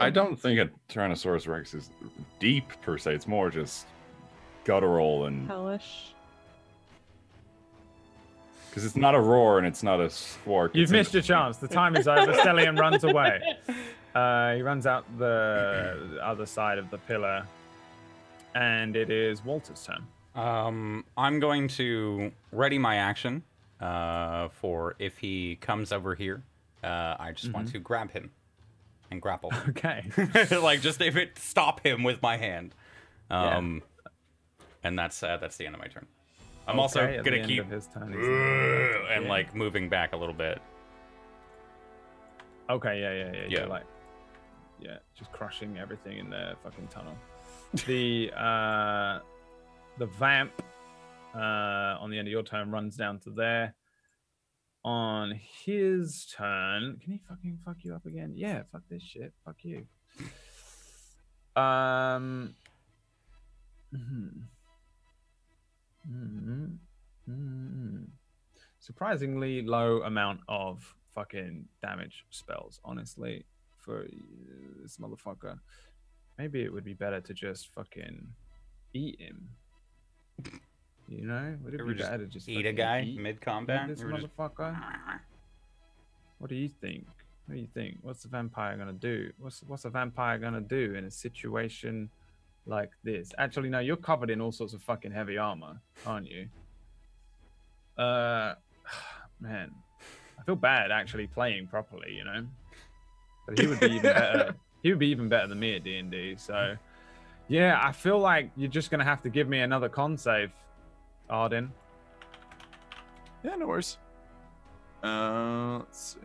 I don't think a Tyrannosaurus Rex is deep per se. It's more just guttural and Hellish. because it's not a roar and it's not a squawk. You've missed your chance. The time is over. Stellian runs away. He runs out the other side of the pillar, and it is Walter's turn. I'm going to ready my action for if he comes over here. I just want to grab him and grapple him. Okay. Like, just if it stop him with my hand. Yeah. And that's the end of my turn. I'm also gonna keep his turn, and like moving back a little bit. Okay, yeah. You're like, just crushing everything in the fucking tunnel. The vamp on the end of your turn runs down to there. On his turn, can he fucking fuck you up again? Yeah, fuck this shit. Fuck you. Surprisingly low amount of fucking damage spells, honestly, for this motherfucker. Maybe it would be better to just fucking eat him. You know? Would it be better to just eat a guy mid-combat? This motherfucker? What do you think? What do you think? What's the vampire gonna do? What's a vampire gonna do in a situation like this? Actually, no, you're covered in all sorts of fucking heavy armor, aren't you? Man, I feel bad actually playing properly, you know. But he would be even better. He would be even better than me at D&D. So, yeah, I feel like you're just gonna have to give me another con save, Arden. Yeah, no worries. Let's see.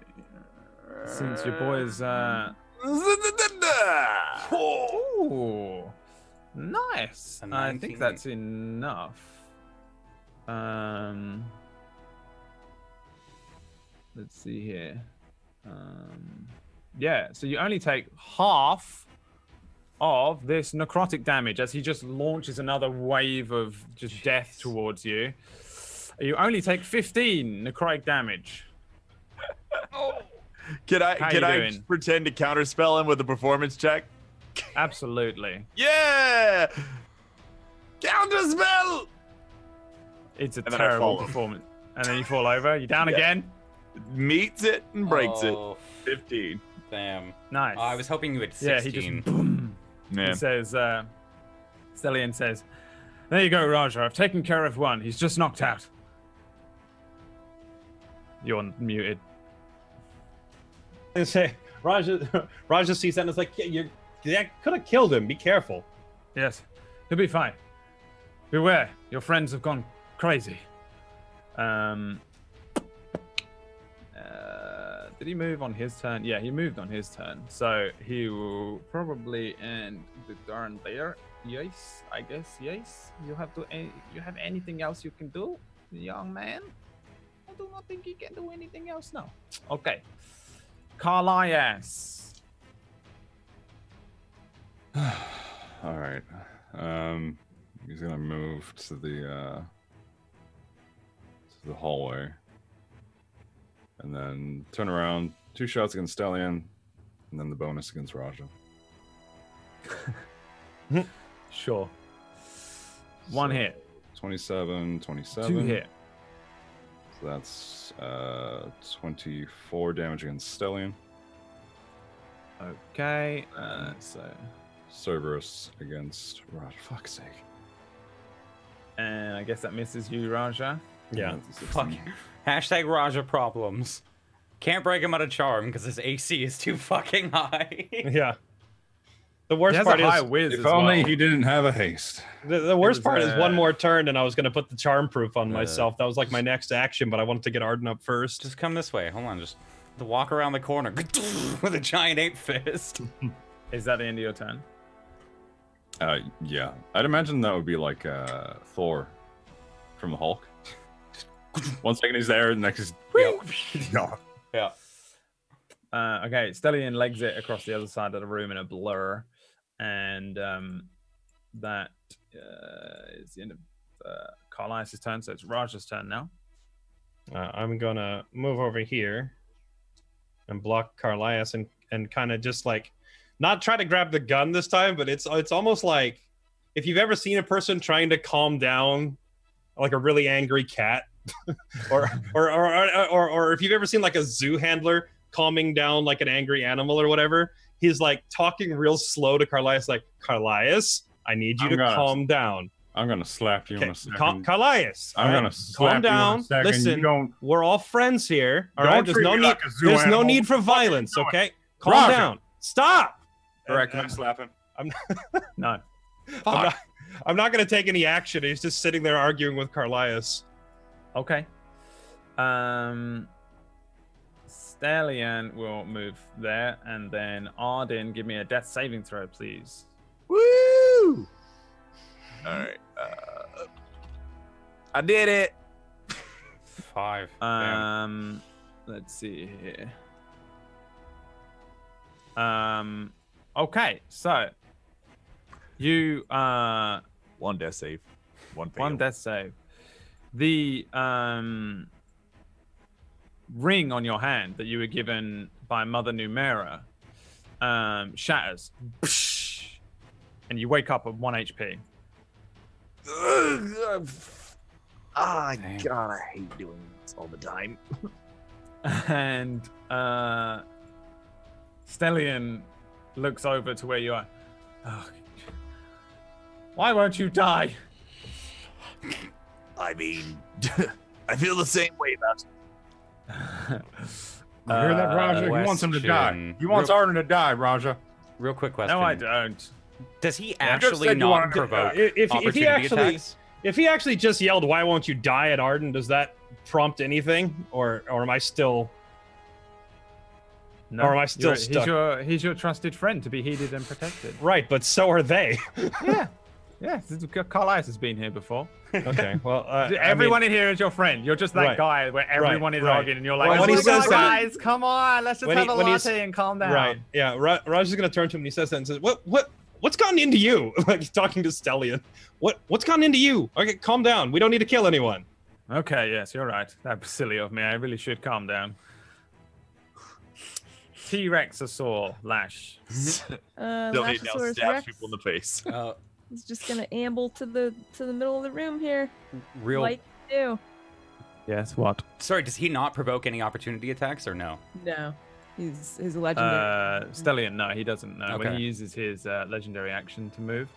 Since your boy's Ooh, nice. I think that's enough. Let's see here. Yeah, so you only take half of this necrotic damage as he just launches another wave of just death towards you. You only take 15 necrotic damage. Can I pretend to counterspell him with a performance check? Absolutely. Yeah! Counterspell! It's a terrible performance. And then you fall over. You down again? Meets it and breaks it. 15. Damn. Nice. I was hoping you had 16. Yeah, he just boom. He says, Stellian says, there you go, Raja. I've taken care of one. He's just knocked out. You're muted. I say, Raja sees that and is like, yeah, you could have killed him. Be careful. Yes, he'll be fine. Beware, your friends have gone crazy. Did he move on his turn? Yeah, he moved on his turn. So he will probably end the turn there. Yes, I guess, yes. You have anything else you can do, young man? I do not think you can do anything else now. Okay. Carlias. All right. He's gonna move to the hallway, and then turn around. 2 shots against Stellian, and then the bonus against Raja. Sure. One hit. 27. 2 hit. So that's 24 damage against Stellian. Okay. So Cerberus against Raja. Fuck's sake. And I guess that misses you, Raja. Yeah. Fuck. Hashtag Raja problems. Can't break him out of charm because his AC is too fucking high. Yeah. The worst part is, if only he didn't have a haste. The worst part is one more turn, and I was going to put the charm proof on myself. That was like my next action, but I wanted to get Arden up first. Just come this way. Hold on. Just to walk around the corner with a giant ape fist. Is that the end of your turn? Yeah. I'd imagine that would be like Thor from the Hulk. 1 second he's there, the next is... Yeah. Okay, Stellian legs it across the other side of the room in a blur. And that is the end of Carlias' turn, so it's Raja's turn now. I'm going to move over here and block Carlias and kind of just like not try to grab the gun this time, but it's almost like if you've ever seen a person trying to calm down like a really angry cat, or if you've ever seen like a zoo handler calming down like an angry animal or whatever, he's like talking real slow to Carlias, like, Carlias, I need you to calm down. I'm gonna slap you in a second. Carlias, I'm gonna slap calm down. you in a second. Listen, we're all friends here. All right, there's no need for violence. Okay, calm down. Stop. Correct. Can I slap him? No. I'm not gonna take any action. He's just sitting there arguing with Carlias. Okay. Stallion will move there, and then Arden, give me a death saving throw, please. Woo! All right. I did it. 5. Let's see here. Okay, so you one death save, one fail. One death save. The ring on your hand that you were given by Mother Numera shatters, and you wake up at 1 HP. God, I hate doing this all the time. And Stellion looks over to where you are. Oh, why won't you die? I mean, I feel the same way about it. You hear that, Raja? He wants him to die. He wants Arden to die, Raja. Real quick question. No, I don't. Does he actually not provoke opportunity attacks? If he actually just yelled, "Why won't you die?" at Arden, does that prompt anything, or am I still? No, or am I still stuck? He's your trusted friend to be heeded and protected. Right, but so are they. Yeah. Carlias has been here before. Okay, well, everyone in here is your friend. You're just that guy where everyone is arguing, and you're like, well, when he says guys, come on, let's just have a latte and calm down. Right, yeah. Raj is gonna turn to him and he says that and says, What's gotten into you?" Like he's talking to Stellion. What's gotten into you? Okay, calm down. We don't need to kill anyone. Okay, yes, you're right. That was silly of me. I really should calm down. T-Rexosaur Lash. Don't need now stab people in the face. He's just gonna amble to the middle of the room here. Real. Like you do. Yes. What? Sorry, does he not provoke any opportunity attacks or no? No, he's a legendary. Stellion, no, he doesn't. No, Okay. when he uses his legendary action to move,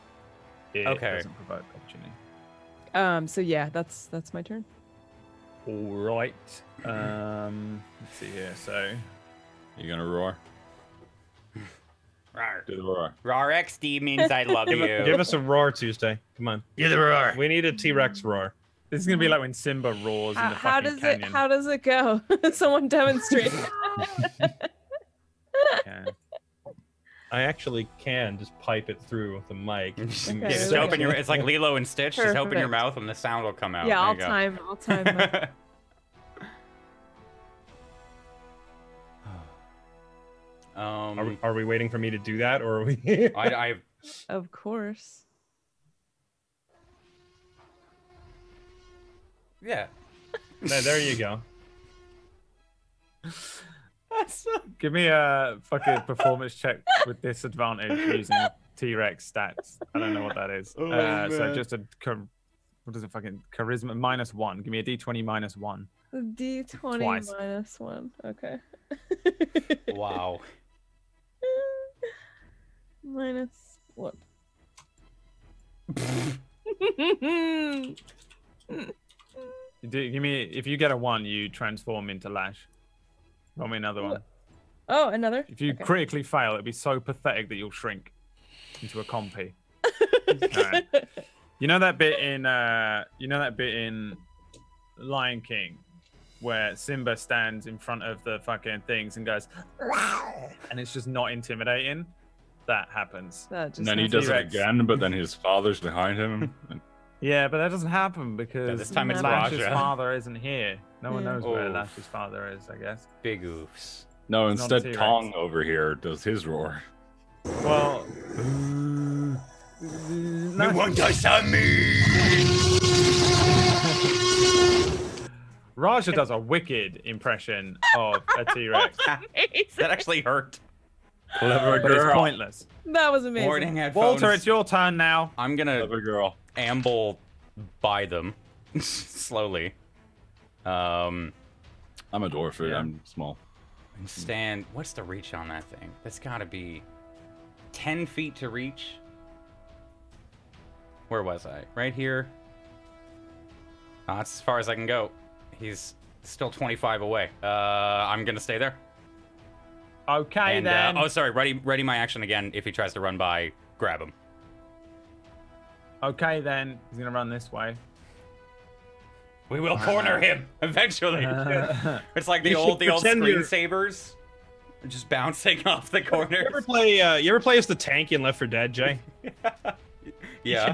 it doesn't provoke opportunity. So yeah, that's my turn. All right. Let's see here. So You gonna roar? Rawr. Do the roar. Rawr XD means I love you. Give us a roar, Tuesday. Come on. Do the roar. We need a T-Rex roar. this is gonna be like when Simba roars in the fucking canyon. How does it go? Someone demonstrate. Yeah. I actually can just pipe it through the mic. Just open your. It's like Lilo and Stitch. Just open your mouth and the sound will come out. Yeah, There I'll you go. time that. Are we waiting for me to do that, or are we? I Of course. yeah. There you go. Give me a fucking performance check with disadvantage using T-Rex stats. I don't know what that is. So just what is it? Fucking charisma -1. Give me a D20 -1. D20 Twice. -1. Okay. Wow. Minus what? Give me. If you get a 1, you transform into Lash. Roll me another one. Oh, another. If you critically fail, it'd be so pathetic that you'll shrink into a compy. Right. You know that bit in Lion King where Simba stands in front of the fucking things and goes, and it's just not intimidating? That happens. That just And then he does it T-Rex. again, but then his father's behind him. Yeah, but that doesn't happen because this time it's Lash's Raja. father isn't here. No one knows where Oh. Lash's father is, I guess. Big oofs. No, It's not instead T-Rex. Kong over here does his roar. Well, No one does on me. Raja does a wicked impression of a T-Rex. That actually hurt. Clever But it's girl. pointless. That was amazing. Morning headphones. Walter, it's your turn now. I'm gonna Clever girl. amble by them slowly. I'm a dwarf. Yeah. I'm small. And stand. What's the reach on that thing? That's gotta be 10 feet to reach. Where was I? Right here. Oh, that's as far as I can go. He's still 25 away. I'm gonna stay there. Okay, And, then. oh, sorry. Ready my action again. If he tries to run by, grab him. Okay, then. He's going to run this way. We will corner him eventually. It's like the You old should pretend you're- screensavers, just bouncing off the corners. You ever play as the tank in Left 4 Dead, Jay? Yeah.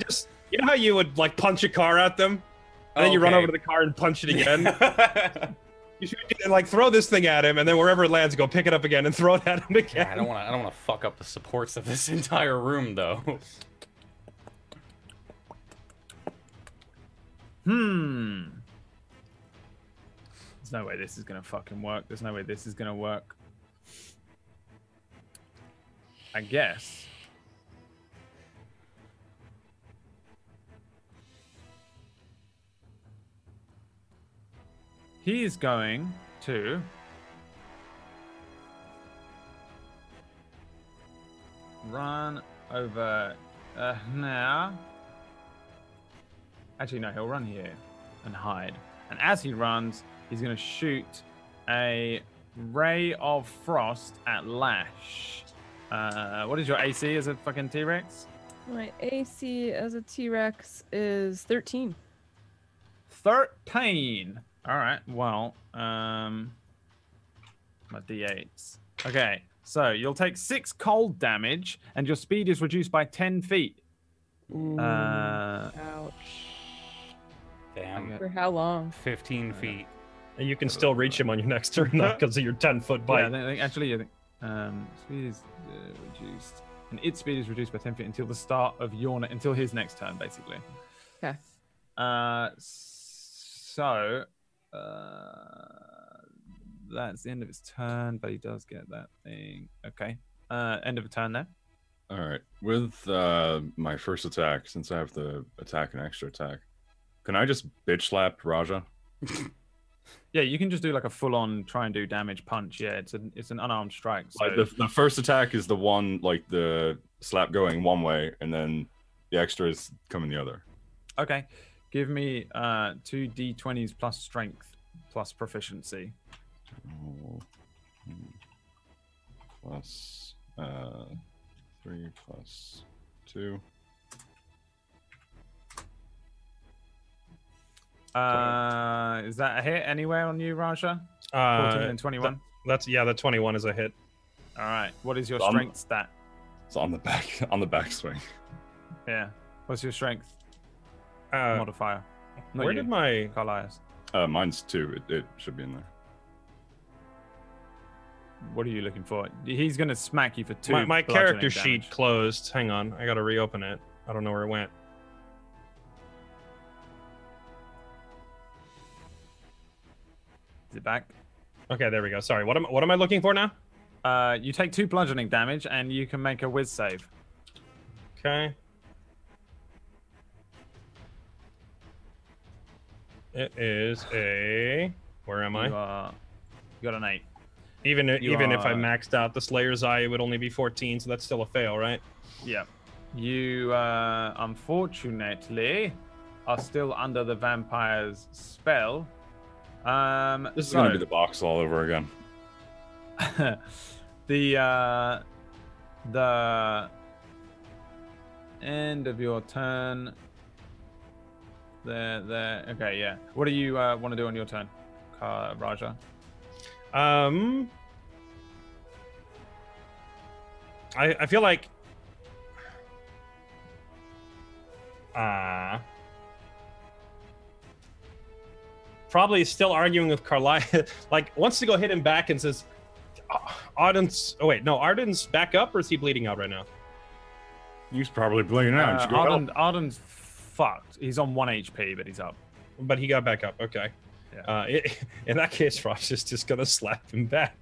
You know how you would like punch a car at them, and then you run Okay. over to the car and punch it again. You should like throw this thing at him, and then wherever it lands, go pick it up again and throw it at him again. Yeah, I don't want to fuck up the supports of this entire room, though. There's no way this is gonna fucking work. There's no way this is gonna work. I guess. He's going to run over now. Actually, no, he'll run here and hide. And as he runs, he's going to shoot a ray of frost at Lash. What is your AC as a fucking T-Rex? My AC as a T-Rex is 13. 13. All right. Well, my D8s. Okay. So you'll take 6 cold damage, and your speed is reduced by 10 feet. Ouch. Damn. For how long? 15 feet. And you can still reach him on your next turn, though, because of your 10-foot bite. Yeah, actually, I think speed is reduced, and its speed is reduced by 10 feet until the start of until his next turn, basically. Okay. So that's the end of his turn, but he does get that thing. Okay. End of a turn there. All right. With my first attack, since I have the attack and extra attack, can I just bitch slap Raja? Yeah, you can just do like a full-on try and do damage punch. Yeah, it's an unarmed strike. So Like the first attack is the one, like the slap going one way, and then the extra is coming the other. okay, give me 2 d20s plus strength plus proficiency. Oh, plus 3 plus 2. Is that a hit anywhere on you, Raja? 14 and 21. The 21 is a hit. All right. What is your Um, strength stat? It's on the backswing. Yeah. What's your strength Uh, modifier? Not where you, did my Carlias. Mine's 2. It should be in there. What are you looking for? He's gonna smack you for 2. my bludgeoning character damage. sheet closed? Hang on, I gotta reopen it. I don't know where it went. Is it back? Okay, there we go. Sorry, what am I looking for now? You take 2 bludgeoning damage, and you can make a whiz save. Okay. It is a. Where am I? You got an 8. Even you if I are- maxed out the Slayer's Eye, it would only be 14, so that's still a fail, right? Yeah. You, unfortunately, are still under the vampire's spell. This is gonna be the box all over again. the end of your turn. There. Okay, yeah. What do you want to do on your turn, Raja? I feel like probably still arguing with Carlisle. Like wants to go hit him back and says, Arden's. Oh wait, no, Arden's back up, or is he bleeding out right now? He's probably bleeding out. You should go help. Arden's fucked. He's on 1 HP, but he's up. But he got back up. Okay. Yeah. In that case, Ross is just gonna slap him back.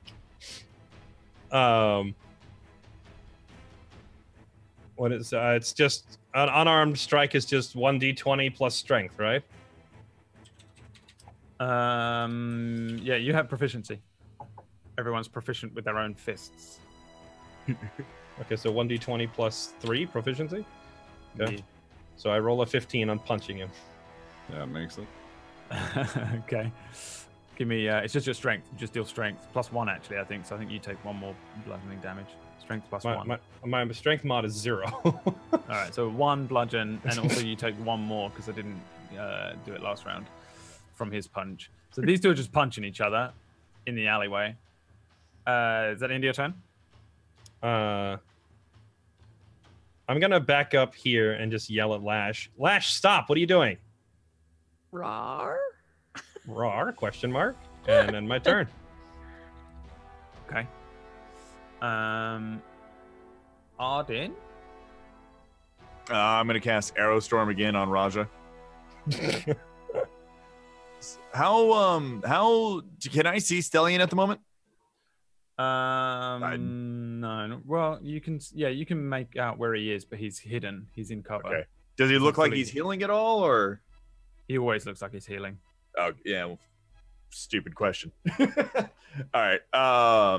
What is it's just an unarmed strike is just 1d20 plus strength, right? Yeah, you have proficiency. Everyone's proficient with their own fists. Okay, so 1d20 plus 3 proficiency. Okay. Yeah. So I roll a 15 on punching him. Yeah, it makes it. Okay. Give me. It's just your strength. You just deal strength +1 actually. I think so. I think you take 1 more bludgeoning damage. Strength +1. My strength mod is 0. All right, so 1 bludgeon, and also you take 1 more because I didn't do it last round from his punch. So these two are just punching each other in the alleyway. Is that India turn? I'm gonna back up here and just yell at Lash. Lash, stop! What are you doing? Rawr. Rawr? Question mark. And then my turn. Okay. Arden. I'm gonna cast Arrow Storm again on Raja. How can I see Stellion at the moment? No. Well, you can. Yeah, you can make out where he is, but he's hidden. He's in cover. Okay. Does he look like he's healing at all, or? He always looks like he's healing. Oh yeah. Well, stupid question. All right. All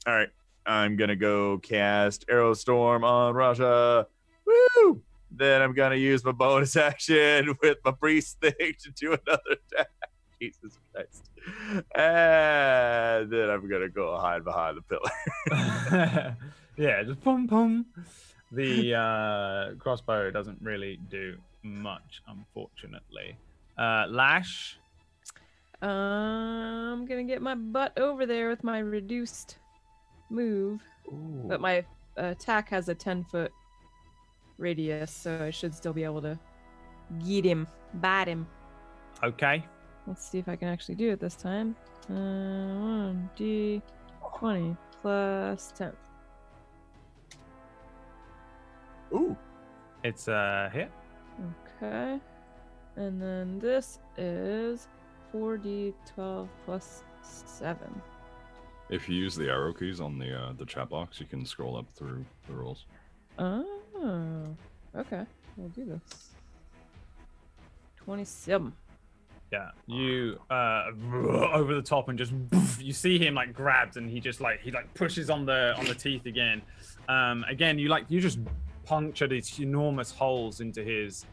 right. I'm gonna go cast Arrow Storm on Raja. Woo! Then I'm gonna use my bonus action with my priest thing to do another attack. Jesus Christ. And then I'm gonna go hide behind the pillar. Yeah, just pum pum. The crossbow doesn't really do much, unfortunately. Lash. I'm gonna get my butt over there with my reduced move. Ooh. But my attack has a 10-foot radius, so I should still be able to get him, bite him. Okay. Let's see if I can actually do it this time. 1d20 plus 10. Ooh. It's hit. Okay. And then this is 4d12 plus 7. If you use the arrow keys on the chat box, you can scroll up through the rolls. Oh, okay. We'll do this. 27. Yeah, you over the top and just you see him like grabs and he pushes on the teeth again. Again, you just puncture these enormous holes into his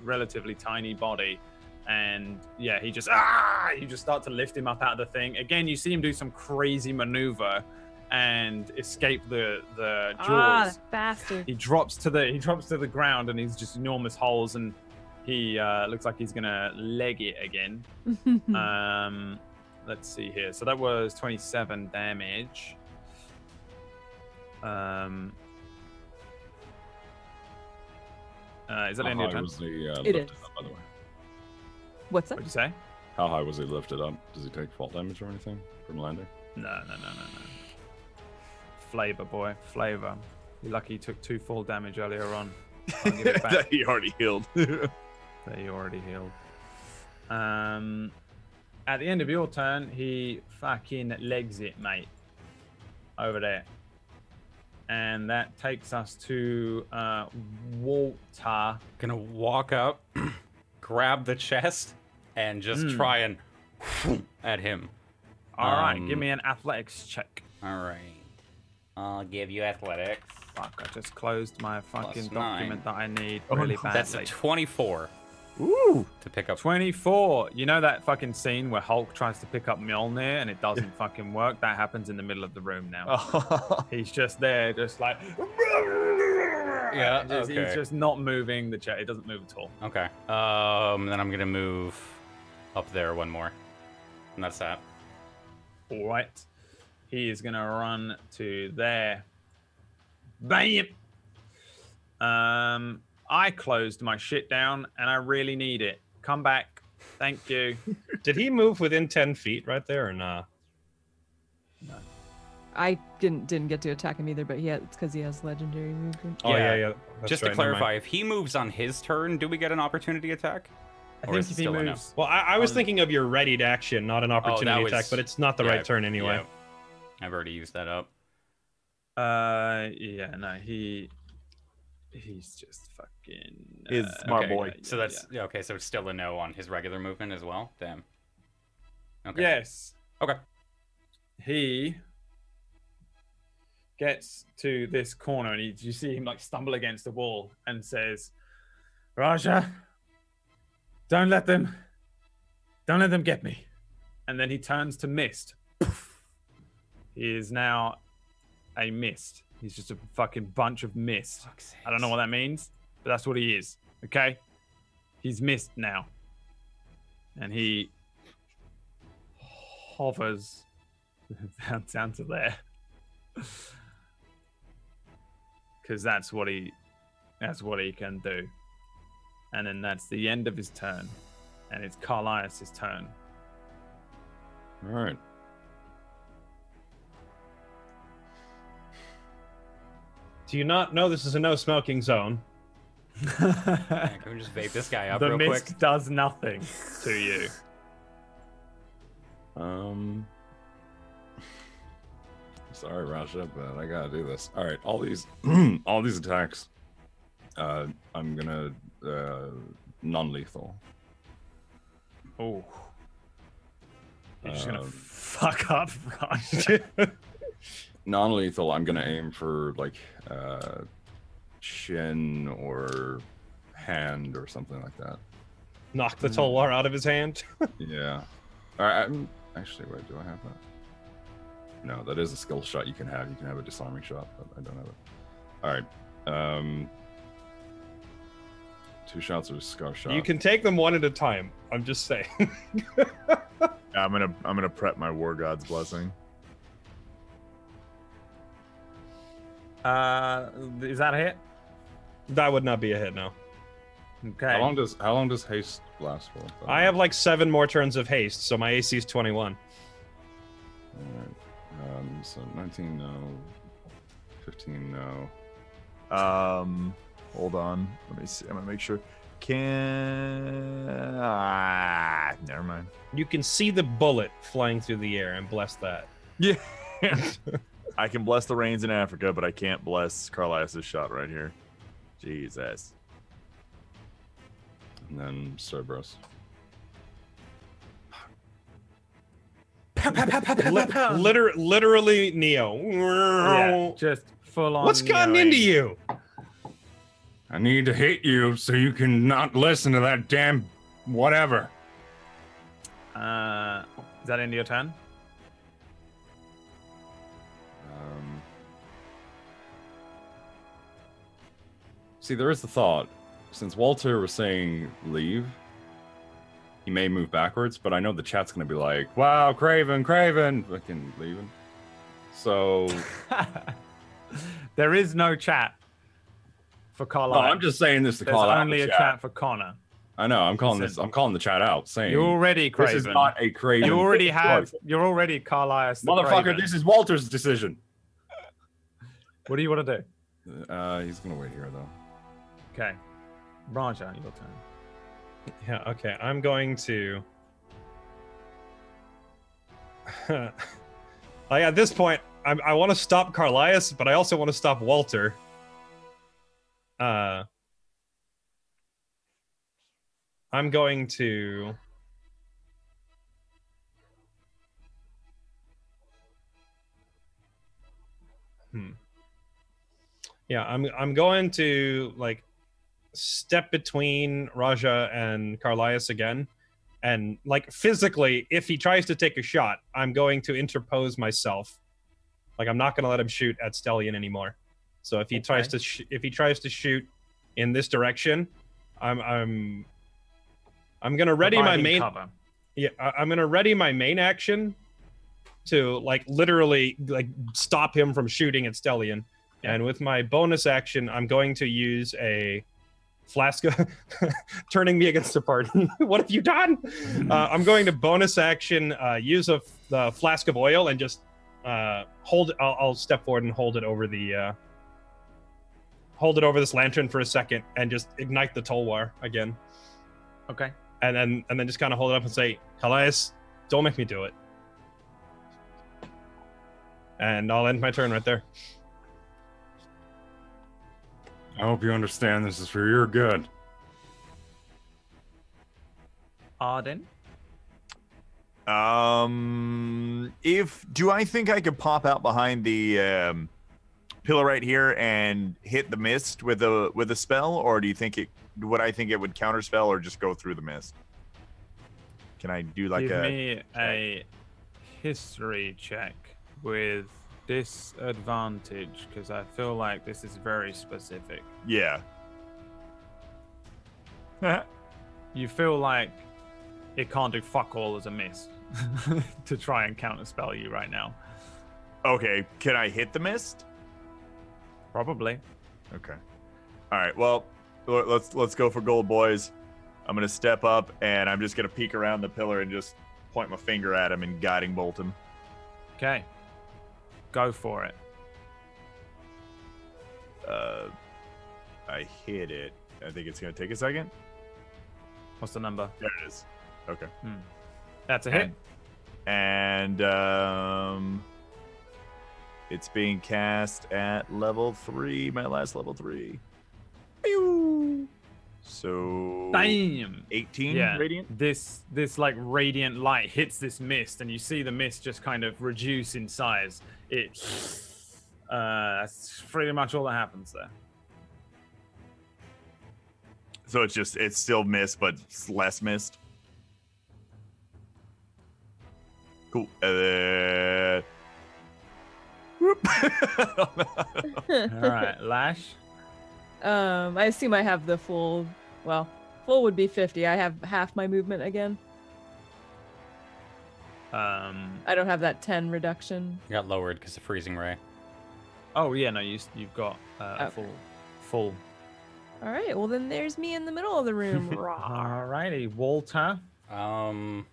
relatively tiny body, and yeah, you just start to lift him up out of the thing. Again, you see him do some crazy maneuver and escape the jaws. Ah, bastard! He drops to the ground and he's just enormous holes, and he looks like he's gonna leg it again. Let's see here. So that was 27 damage. Is that the end of your turn? Was he It lifted is. up, by the way? What's that? What'd you say? How high was he lifted up? Does he take fall damage or anything from landing? No. Flavor, boy. Flavor. You're lucky he took 2 full damage earlier on. I'll give it back. He already healed. That he already healed. At the end of your turn, he fucking legs it, mate. Over there. And that takes us to Walter. Gonna walk up, grab the chest, and just try and at him. All right, give me an athletics check. All right. I'll give you athletics. Fuck, I just closed my fucking Plus 9. document that I need really badly. That's a 24. Ooh, to pick up 24. You know that fucking scene where Hulk tries to pick up Mjolnir and it doesn't fucking work? That happens in the middle of the room now. He's just there, just like yeah. He's just not moving the chair. It doesn't move at all. Okay. Then I'm gonna move up there one more, and that's that. All right. He is gonna run to there. Bam. I closed my shit down and I really need it. Come back. Thank you. Did he move within 10 feet right there or not? No. I didn't get to attack him either, but it's because he has legendary movement. Oh yeah. That's Just right, to never clarify, mind. if he moves on his turn, do we get an opportunity attack? I Or think is it if he still a no? moves. Well, I was thinking of your readied action, not an opportunity was- attack, but it's not the yeah, right turn anyway. yeah. I've already used that up. Yeah, no, he's just fucking. He's smart boy. So that's okay. So it's still a no on his regular movement as well. Damn. Okay. Yes. Okay. He gets to this corner and you see him like stumble against the wall and says, "Raja, don't let them get me." And then he turns to mist. He is now a mist. He's just a fucking bunch of mist. I don't know what that means, but that's what he is. Okay? He's mist now. And he hovers down to there. Because that's what he can do. And then that's the end of his turn. And it's Carlias' turn. All right. Do you not know this is a no smoking zone? Can we just vape this guy up the real mist quick? does nothing to you. Sorry, Raja, but I gotta do this. All right, all these attacks. I'm gonna non-lethal. Oh. You're just gonna fuck up, Raj. Non-lethal. I'm gonna aim for like shin or hand or something like that. Knock the Tulwar out of his hand. Yeah. All right. Actually, wait. Do I have that? No, that is a skill shot you can have. You can have a disarming shot, but I don't have it. All right. 2 shots of a scar shot. You can take them one at a time. I'm just saying. I'm gonna prep my War God's Blessing. Is that a hit? That would not be a hit, no. Okay. How long does haste last for? I have like 7 more turns of haste, so my AC is 21. All right. So 19 no, 15 no. Hold on. Let me see. I'm gonna make sure. Never mind. You can see the bullet flying through the air, and bless that. Yeah. I can bless the rains in Africa, but I can't bless Carlias' shot right here. Jesus. And then Cerberus. Literally Neo. Yeah, just full on. What's gotten Neo-ing. into you? I need to hit you so you can not listen to that damn whatever. Is that end of your turn? See, there is the thought. Since Walter was saying leave, he may move backwards, but I know the chat's going to be like, wow, Craven, fucking leaving. So... There is no chat for Carlisle. No, I'm just saying this to There's call out only the a chat. chat for Connor. I know, I'm calling the chat out, saying... You're already Craven. This is not a Craven. You're already Carlias the Motherfucker, Craven. this is Walter's decision. What do you want to do? He's going to wait here, though. Okay. Raja, your turn. Yeah, okay. I'm going to... like, at this point, I want to stop Carlias, but I also want to stop Walter. I'm going to... Yeah, I'm going to, like, step between Raja and Carlias again. And, like, physically, if he tries to take a shot, I'm going to interpose myself. Like, I'm not going to let him shoot at Stellion anymore. So if he tries to shoot in this direction, I'm going to ready my main cover. Yeah, I'm going to ready my main action to, like, literally, like, stop him from shooting at Stellion. And with my bonus action, I'm going to use a flask of... turning me against the party. What have you done? I'm going to bonus action, use the flask of oil and just hold it. I'll step forward and hold it over the... hold it over this lantern for a second and just ignite the Tulwar again. Okay. And then just kind of hold it up and say, Calais, don't make me do it. And I'll end my turn right there. I hope you understand this is for your good. Arden? Do I think I could pop out behind the pillar right here and hit the mist with a spell, or do you think would I think it would counterspell or just go through the mist? Can I do like Give me a history check with disadvantage, because I feel like this is very specific. Yeah. You feel like it can't do fuck all as a mist to try and counterspell you right now. Okay, can I hit the mist? Probably. Okay. All right. Well, let's go for gold, boys. I'm gonna step up and I'm just gonna peek around the pillar and just point my finger at him and guiding bolt him. Okay. Go for it. I hit it. I think it's gonna take a second. What's the number? There it is. Okay. That's a hit. And it's being cast at level 3, my last level 3. Pew! So Damn. 18 Yeah. radiant. This like radiant light hits this mist, and you see the mist just kind of reduce in size. That's pretty much all that happens there. So it's still mist, but it's less mist. Cool. Whoop. All right, Lash. I assume I have the full. Well, full would be 50. I have half my movement again. I don't have that 10 reduction. You got lowered because of freezing ray. Oh yeah, no, you've got Okay. full. All right. Well, then there's me in the middle of the room. Alrighty, Walter. I'm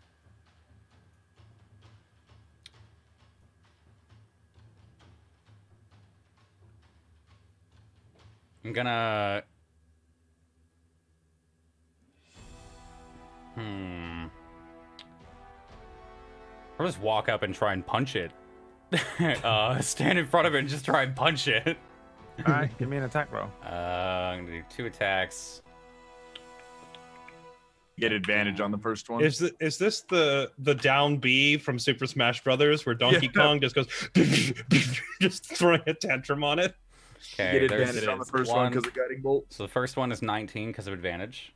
gonna. I'll just walk up and try and punch it. Stand in front of it and just try and punch it. All right, give me an attack roll. I'm gonna do 2 attacks. Get advantage on the first one. Is this the down B from Super Smash Brothers where Donkey Kong just goes just throwing a tantrum on it? Okay, Get there's advantage on the first one because of guiding bolt. So the first one is 19 because of advantage.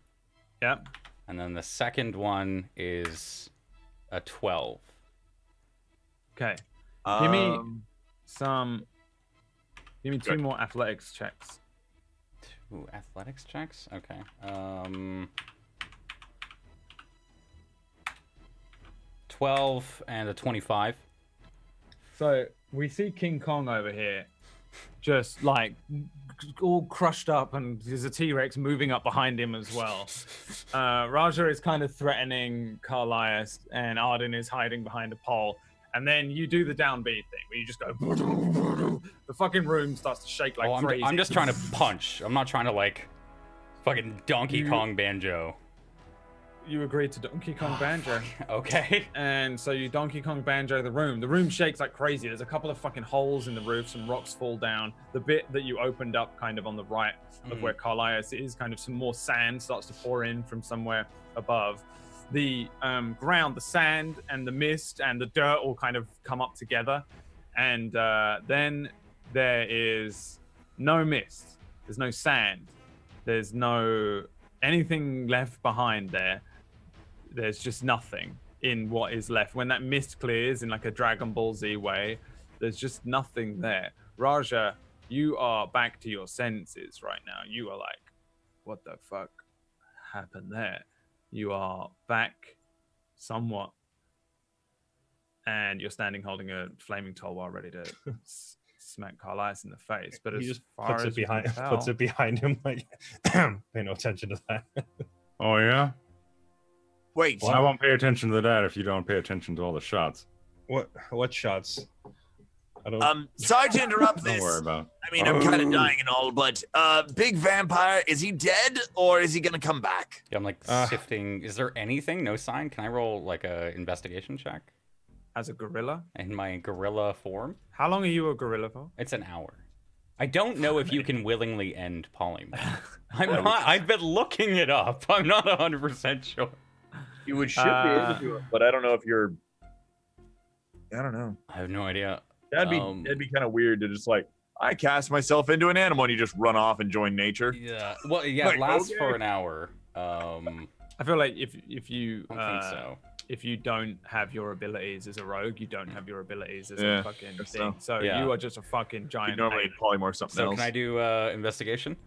Yep. And then the second one is a 12. Okay. Give me Give me 2 more athletics checks. 2 athletics checks? Okay. 12 and a 25. So we see King Kong over here, just like all crushed up, and there's a T-Rex moving up behind him as well. Raja is kind of threatening Carlias, and Arden is hiding behind a pole. And then you do the down B thing, where you just go. The fucking room starts to shake like crazy. I'm just trying to punch. I'm not trying to like fucking Donkey Kong banjo. You agreed to Donkey Kong banjo. Okay. And so you Donkey Kong banjo the room. The room shakes like crazy. There's a couple of fucking holes in the roof. Some rocks fall down. The bit that you opened up kind of on the right of where Carlias is, kind of some more sand starts to pour in from somewhere above. The ground, the sand and the mist and the dirt all kind of come up together. And then there is no mist. There's no sand. There's no anything left behind there. There's just nothing in what is left. When that mist clears in like a Dragon Ball Z way, there's just nothing there. Raja, you are back to your senses right now. You are like, what the fuck happened there? You are back somewhat. And you're standing holding a flaming tulwar ready to smack Carlias in the face. But He as just far puts as it behind you can puts tell- it behind him like pay no attention to that. Oh yeah? Wait. Well, I won't pay attention to that if you don't pay attention to all the shots. What shots? I don't Sorry to interrupt this. Don't worry about it. I mean, I'm kind of dying and all, but big vampire, is he dead or is he gonna come back? Yeah, I'm like sifting. Is there anything? No sign? Can I roll like a investigation check? As a gorilla? In my gorilla form? How long are you a gorilla for? It's an hour. I don't know if you can willingly end polymorph. I've been looking it up. I'm not 100% sure. You should be able to, but I don't know if you're. I don't know. I have no idea. That'd be kind of weird to just like I cast myself into an animal and you just run off and join nature. Yeah. Well, yeah, Like, it lasts okay. for an hour. I feel like if you I don't think so. if you don't have your abilities as a rogue, you don't have your abilities as Yeah, a fucking guess thing. So Yeah. you are just a fucking You giant. normally ape. polymorph something So else. can I do investigation?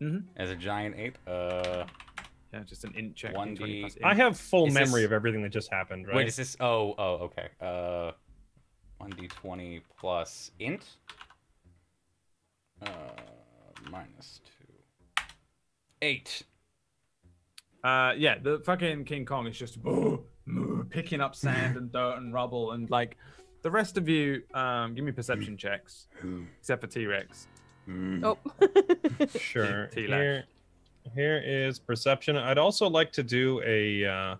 Mhm. As a giant ape? Yeah, just an int check. 1d. D20 plus int. I have full Is memory this- of everything that just happened, right? Wait, is this? Oh, okay. 1d20 plus int. Minus 2. 8. Yeah, the fucking King Kong is just picking up sand and dirt and rubble, and like the rest of you, give me perception checks, except for T-Rex. Oh. Sure. T-Lash. Here is perception. I'd also like to do a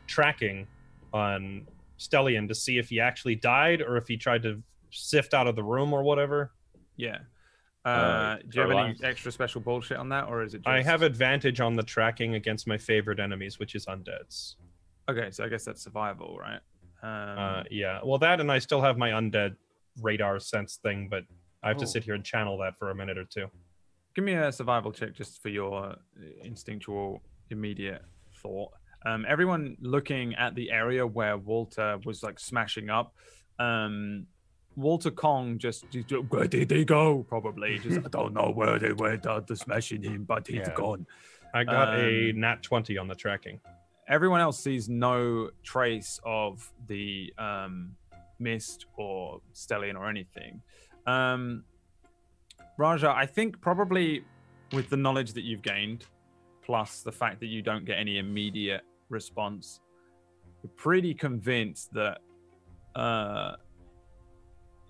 tracking on Stellion to see if he actually died or if he tried to sift out of the room or whatever. Yeah. Do you have any Paralyzed. extra special bullshit on that, or is it? Just... I have advantage on the tracking against my favorite enemies, which is undeads. Okay, so I guess that's survival, right? Yeah. Well, that and I still have my undead radar sense thing, but I have to Oh. sit here and channel that for a minute or two. Give me a survival check just for your instinctual immediate thought. Everyone looking at the area where Walter was like smashing up. Walter Kong just where did he go? Probably just I don't know where they went after smashing him, but he's Yeah. gone. I got a nat 20 on the tracking. Everyone else sees no trace of the mist or Stellion or anything. Raja, I think probably with the knowledge that you've gained, plus the fact that you don't get any immediate response, you're pretty convinced that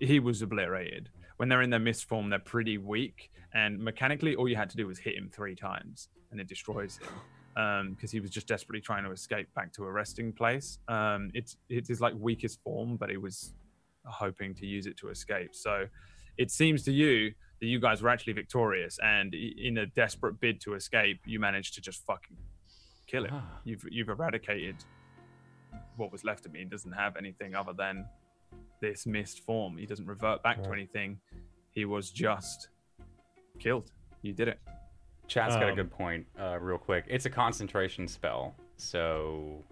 he was obliterated. When they're in their mist form, they're pretty weak, and mechanically, all you had to do was hit him 3 times, and it destroys him. Because he was just desperately trying to escape back to a resting place. It's his like weakest form, but he was hoping to use it to escape. So it seems to you that you guys were actually victorious, and in a desperate bid to escape, you managed to just fucking kill him. You've eradicated what was left of him. He doesn't have anything other than this mist form. He doesn't revert back to anything. He was just killed. You did it. Chat's got a good point, real quick. It's a concentration spell, so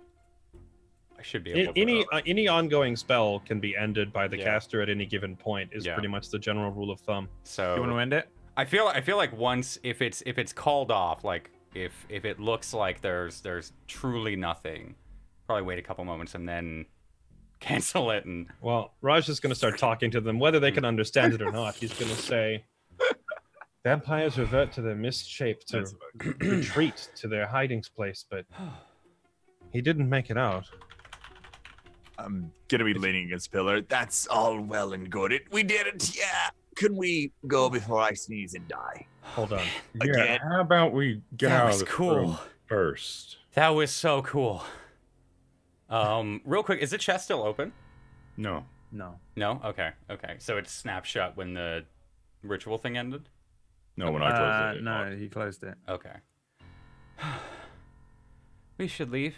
I should be able to... Any ongoing spell can be ended by the Yeah. caster at any given point is Yeah. pretty much the general rule of thumb. So You want to end it? I feel like once if it's called off, like if it looks like there's truly nothing, probably wait a couple moments and then cancel it. And Well, Raj is going to start talking to them, whether they can understand it or not. He's going to say, vampires revert to their mist shape to retreat to their hiding place, but he didn't make it out. I'm gonna be leaning against Pillar. That's all well and good. We did it, yeah. Could we go before I sneeze and die? Hold on. Yeah, Again. how about we get That out was of the cool. room first? that was so cool. Real quick, is the chest still open? No. No. No? Okay. So it's snapped shut when the ritual thing ended? No, when I closed it. No, he closed it. Okay. We should leave.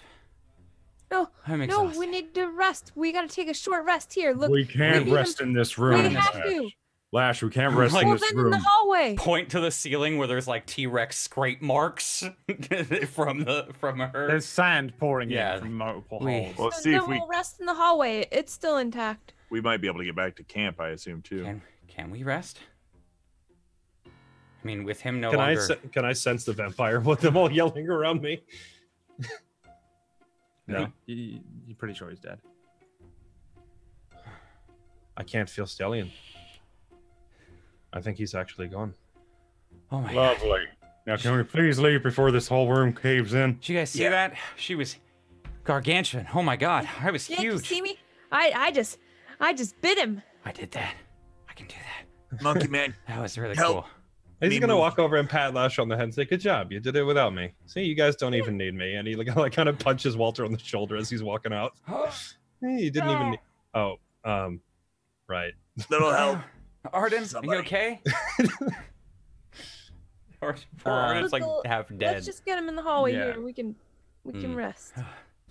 No, I'm no, exhausted. we need to rest. We gotta take a short rest here. Look, We can't even- rest in this room. We have to. Lash, we can't rest in Well, this then in room. the hallway. Point to the ceiling where there's like T-Rex scrape marks from her. There's sand pouring Yeah. in from multiple We- holes. Well, So see if then we we'll rest in the hallway. It's still intact. we might be able to get back to camp. I assume too. Can we rest? I mean, with him no Can longer. I sense the vampire with them all yelling around me? No. You're pretty sure he's dead. I can't feel Stellion. I think he's actually gone. Oh my god! Lovely. Now, can we please leave before this whole room caves in? Did you guys see that? She was gargantuan. Oh my god! I was Yeah, you huge. see me? I just bit him. I did that. I can do that. Monkey man. That was really Help. cool. He's Me gonna move. walk over and pat Lash on the head and say, "Good job, you did it without me. See, you guys don't even need me." And he like kind of punches Walter on the shoulder as he's walking out. Hey, you didn't even. Right. Little help. Arden, are you okay? Arden's like half dead. Let's just get him in the hallway Yeah. here. We can rest.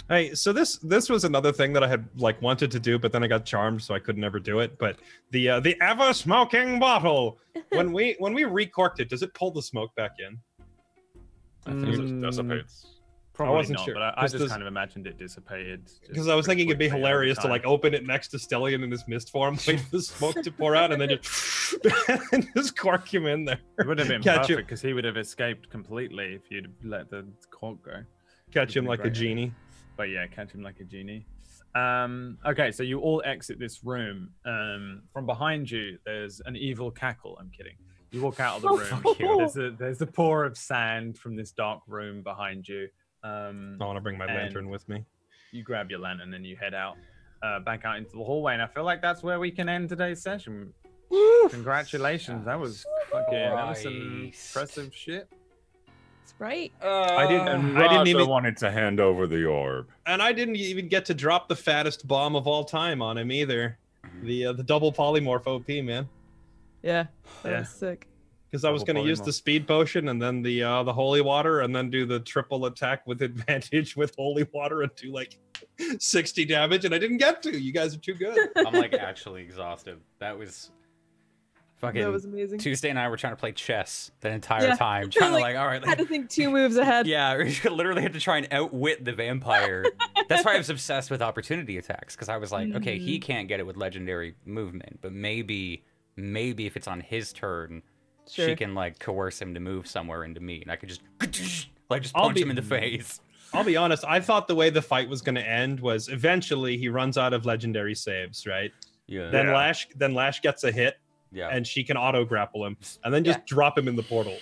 Hey, so this was another thing that I had like wanted to do, but then I got charmed, so I could never do it. But the ever smoking bottle. When we recorked it, does it pull the smoke back in? I think it just dissipates. Probably wasn't not, sure, but I 'cause just this- kind of imagined it dissipated. Because I was thinking it'd be quickly over hilarious to time. like open it next to Stellion in his mist form, wait for the smoke to pour out, and then just and just cork him in there. It would have been Catch perfect him. because he would have escaped completely if you'd let the cork go. Catch him Would've like a been great. genie. But yeah, catch him like a genie. Okay, so you all exit this room. From behind you, there's an evil cackle. I'm kidding. You walk out of the room. There's a pour of sand from this dark room behind you. I want to bring my and lantern with me. You grab your lantern and you head out, back out into the hallway. And I feel like that's where we can end today's session. Congratulations, that was some impressive shit. That's right. I didn't Raja even wanted to hand over the orb. And I didn't even get to drop the fattest bomb of all time on him either. The double polymorph OP, man. Yeah, that Yeah. was sick. Because I was Double going to use polymorph. the speed potion and then the holy water and then do the triple attack with advantage with holy water and do like 60 damage, and I didn't get to. You guys are too good. I'm like actually exhausted. That was fucking. That was amazing. Tuesday and I were trying to play chess the entire time, trying to like, all right, I had to think 2 moves ahead. yeah, we literally had to try and outwit the vampire. That's why I was obsessed with opportunity attacks, because I was like, okay, he can't get it with legendary movement, but maybe if it's on his turn, Sure. she can like coerce him to move somewhere into me, and I could just like I'll punch be- him in the face. I'll be honest, I thought the way the fight was going to end was eventually he runs out of legendary saves, right? Yeah. Then Lash gets a hit Yeah. and she can auto grapple him and then just drop him in the portal.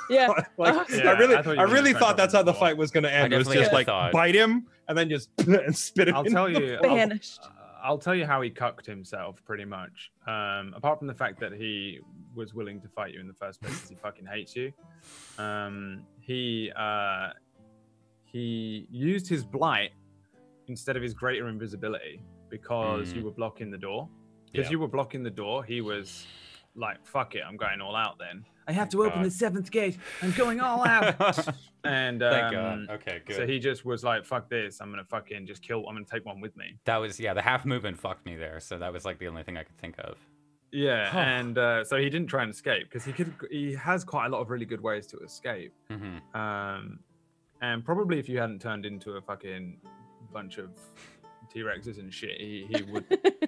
Yeah. Like, Yeah, I really I thought you were really gonna thought try that's how the dropping fight was going to end. It was definitely just like thought. bite him and then just and spit him. I'll in tell the you. Banished. I'll tell you how he cucked himself, pretty much. Apart from the fact that he was willing to fight you in the first place because he fucking hates you. He used his blight instead of his greater invisibility because you were blocking the door. Because you were blocking the door, he was like, "Fuck it, I'm going all out." Then I have to open the 7th gate. I'm going all out. And Thank God. Okay, good. so he just was like, "Fuck this! I'm gonna fucking just kill. I'm gonna take one with me." That was the half movement fucked me there, so that was like the only thing I could think of. Yeah, and so he didn't try and escape because he has quite a lot of really good ways to escape. And probably if you hadn't turned into a fucking bunch of T-Rexes and shit, he would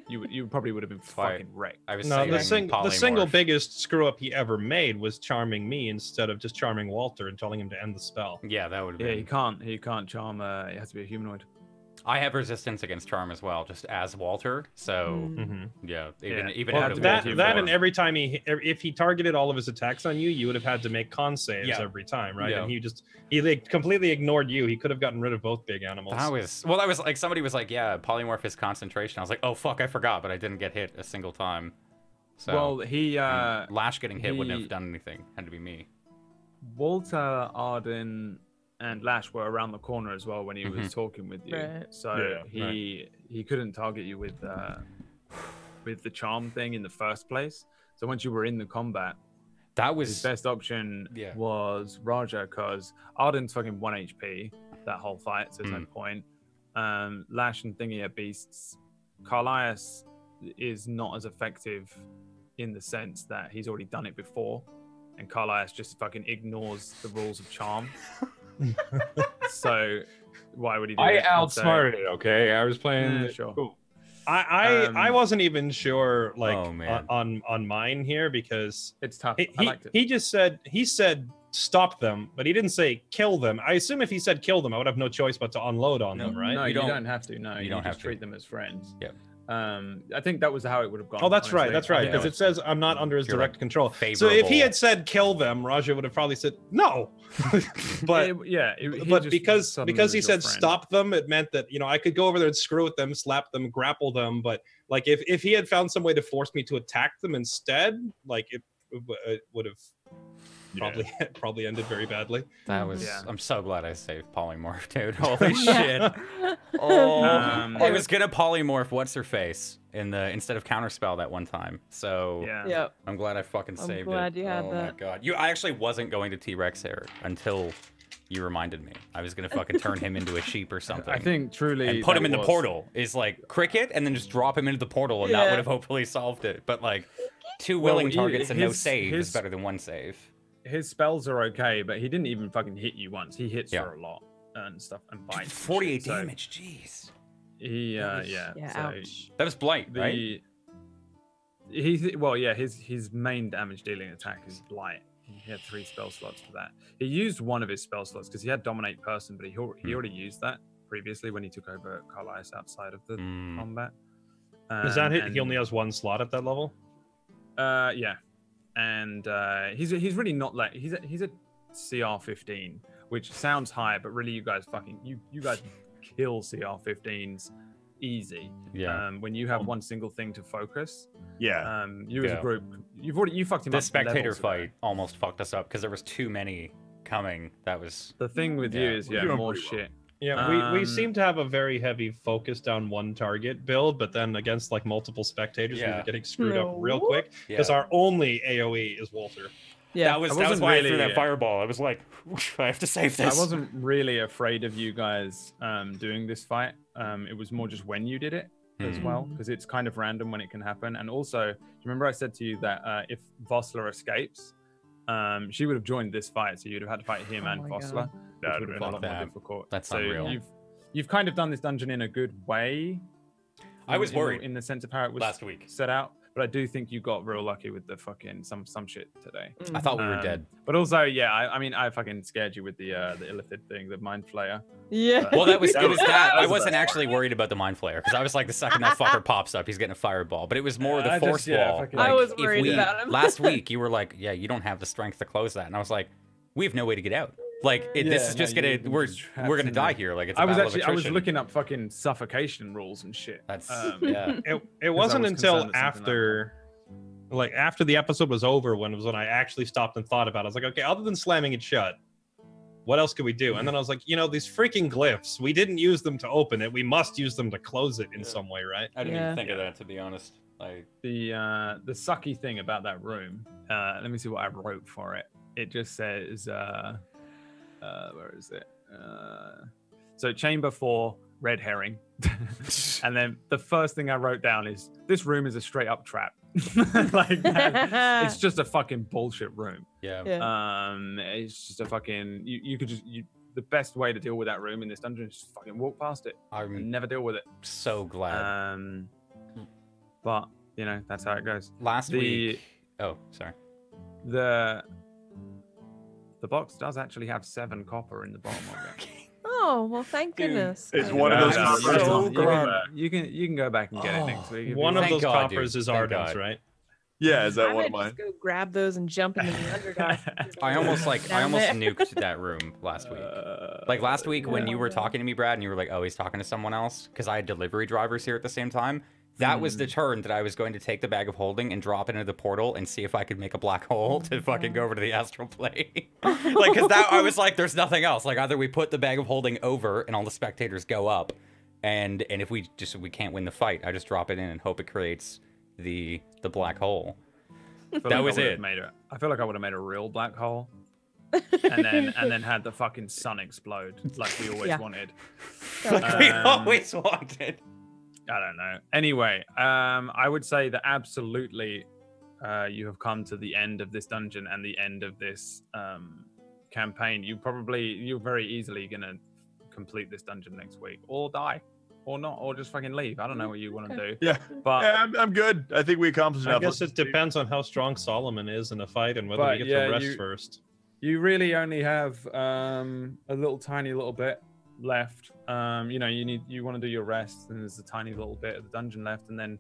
you probably would have been fucking wrecked. I was No, the saving single polymorph. biggest screw up he ever made was charming me instead of just charming Walter and telling him to end the spell. Yeah, that would have Yeah, been. he can't charm. It has to be a humanoid. I have resistance against charm as well, just as Walter. So yeah, even Well, out of That Walter and every time if he targeted all of his attacks on you, you would have had to make con saves Yeah. every time, right? Yeah. And he like completely ignored you. He could have gotten rid of both big animals. that was like somebody was like, yeah, polymorph is concentration. I was like, oh fuck, I forgot, but I didn't get hit a single time. So Well, he Lash getting hit wouldn't he- have done anything. Had to be me. Walter, Arden, and Lash were around the corner as well when he was talking with you. Right. So he couldn't target you with the charm thing in the first place. So once you were in the combat, That his was best option Yeah. was Raja because Arden's fucking 1 HP that whole fight, so there's no point. Lash and Thingy are beasts. Carlias is not as effective in the sense that he's already done it before, and Carlias just fucking ignores the rules of charm. So why would he do I it? And so- outsmarted it. Okay, I was playing. Yeah, sure. Cool. I wasn't even sure like Oh, man. on mine here because It's tough. he, I liked it. he said stop them, but he didn't say kill them. I assume if he said kill them, I would have no choice but to unload on them, right? No, You you don't- don't have to. No, you don't just have to. treat them as friends. Yep. I think that was how it would have gone. Oh, that's right. honestly. That's right. Yeah. Because it says I'm not under his You're direct control. So if favorable. he had said kill them, Raja would have probably said no. but He just suddenly because he was your said friend. stop them, it meant that I could go over there and screw with them, slap them, grapple them. But like if he had found some way to force me to attack them instead, like it would have probably ended very badly. That was. Yeah. I'm so glad I saved polymorph, dude. Holy shit. Oh, I was gonna polymorph what's her face instead of counterspell that one time. So Yep. I'm glad I fucking saved it. I'm glad you had oh that. my god. I actually wasn't going to T-Rex hair until you reminded me. I was gonna fucking turn him into a sheep or something. I think truly and put him in the was- portal is like cricket, and then just drop him into the portal, and that would have hopefully solved it. But like, two willing targets and no save is better than one save. His spells are okay, but he didn't even fucking hit you once. He hits for a lot and stuff and bites. 48 damage, jeez. He Yeah, so ouch. That was blight, right? His main damage dealing attack is blight. He had 3 spell slots for that. He used one of his spell slots because he had dominate person, but he already used that previously when he took over Carlisle outside of the combat. Is that it? He only has 1 slot at that level? Yeah, and he's really not like he's a CR 15, which sounds high, but really you guys kill CR 15s easy. Yeah. When you have one single thing to focus. Yeah. You as a group, you fucked him up. The spectator fight almost fucked us up because there was too many coming. That was the thing with you is more shit. Yeah, we seem to have a very heavy focus down one target build, but then against like multiple spectators, we were getting screwed up real quick because our only AoE is Walter. Yeah, that was why I threw that fireball. I was like, I have to save this. I wasn't really afraid of you guys doing this fight. It was more just when you did it as well, because it's kind of random when it can happen. And also, do you remember I said to you that if Vossler escapes, she would have joined this fight, so you'd have had to fight him and Vossler. That would have been a lot more difficult. That's so unreal. You've kind of done this dungeon in a good way. I was worried in the sense of how it was last week set out, but I do think you got real lucky with the fucking some shit today. I thought we were dead. But also, I mean, I fucking scared you with the illithid thing, the mind flayer. Yeah. Well, it was that. I wasn't actually worried about the mind flayer because I was like, the second that fucker pops up, he's getting a fireball. But it was more the force wall. Fucking, I was worried about him. Last week, you were like, yeah, you don't have the strength to close that, and I was like, we have no way to get out. Like this is just we're gonna die here. Like it's. I was looking up fucking suffocation rules and shit. That's It wasn't until after. Like after the episode was over when I actually stopped and thought about it. I was like, okay, other than slamming it shut, what else could we do? And then I was like, these freaking glyphs, we didn't use them to open it. We must use them to close it in some way, right? I didn't even think of that, to be honest. Like the sucky thing about that room, let me see what I wrote for it. It just says where is it? So chamber 4, red herring. And then the first thing I wrote down is this room is a straight up trap. Like it's just a fucking bullshit room. Yeah. It's just a fucking the best way to deal with that room in this dungeon is just fucking walk past it and never deal with it. So glad. But that's how it goes. Last week. Oh, sorry. The box does actually have 7 copper in the bottom of it. Oh well, thank goodness. It's one of those. You can go back and get it next week. One of those coppers is Arden's, right? Yeah, is that I one might of mine? just go grab those and jump into the underdog. I almost nuked that room last week. Like last week when you were talking to me, Brad, and you were like, "Oh, he's talking to someone else," because I had delivery drivers here at the same time. That was the turn that I was going to take the bag of holding and drop it into the portal and see if I could make a black hole to fucking go over to the astral plane. Like, because I was like, there's nothing else. Like, either we put the bag of holding over and all the spectators go up, and if we can't win the fight, I just drop it in and hope it creates the black hole. That was it. I feel like I would have made a real black hole. and then had the fucking sun explode like we always wanted. Like we always wanted. I don't know. Anyway, I would say that absolutely you have come to the end of this dungeon and the end of this campaign. You're very easily going to complete this dungeon next week or die or not, or just fucking leave. I don't know what you want to do. Yeah, but I'm good. I think we accomplished enough. I guess it depends on how strong Solomon is in a fight and whether we get to rest first. You really only have a little tiny little bit left. You want to do your rest, and there's a tiny little bit of the dungeon left, and then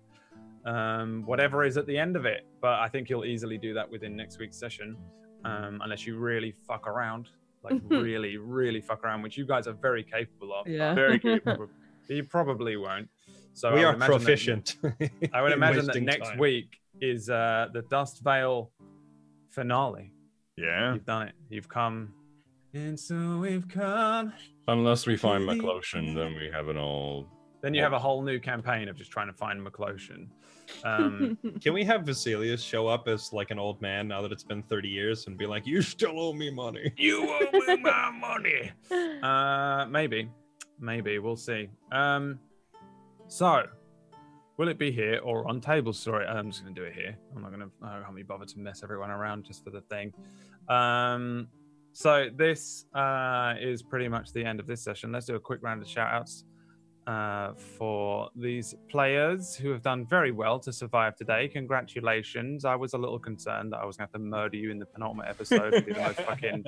whatever is at the end of it. But I think you'll easily do that within next week's session, unless you really fuck around, like really, really fuck around, which you guys are very capable of. Yeah, very capable. You probably won't. So we are proficient. I would imagine that next week is the Dust Veil finale. Yeah. You've done it. You've come. And so we've come. Unless we find McLotion, then we have it all. Then you have a whole new campaign of just trying to find McLotion. Can we have Vasilius show up as like an old man now that it's been 30 years and be like, you still owe me money? You owe me my money. Maybe we'll see. So will it be here or on Table Story? I'm just gonna do it here. I can't be bothered to mess everyone around just for the thing. So this is pretty much the end of this session. Let's do a quick round of shout outs for these players who have done very well to survive today. Congratulations. I was a little concerned that I was going to have to murder you in the penultimate episode. It'd be the most fucking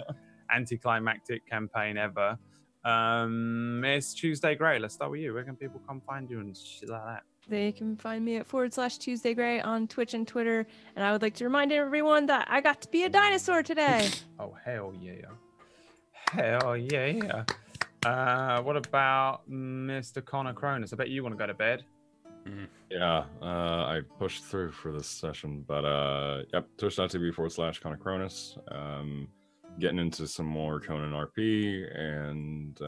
anticlimactic campaign ever. It's Tuesday Grey. Let's start with you. Where can people come find you and shit like that? They can find me at /Tuesday Grey on Twitch and Twitter. And I would like to remind everyone that I got to be a dinosaur today. Oh, hell yeah. Hell yeah. What about Mr. Connor Cronus? I bet you want to go to bed. Yeah, I pushed through for this session, but yep, twitch.tv/Connor Cronus. Getting into some more Conan RP and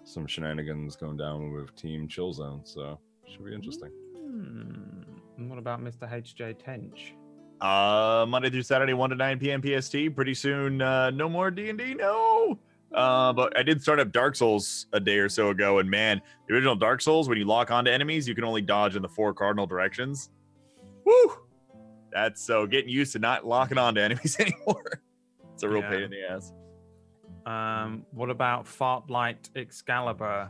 some shenanigans going down with Team Chill Zone, so should be interesting. And what about Mr. HJ Tench? Monday through Saturday, 1 to 9 p.m. PST. Pretty soon, no more D&D, no. But I did start up Dark Souls a day or so ago, and man, the original Dark Souls, when you lock onto enemies, you can only dodge in the 4 cardinal directions. Woo! That's so getting used to not locking onto enemies anymore. It's a real pain in the ass. What about Fartlight Excalibur?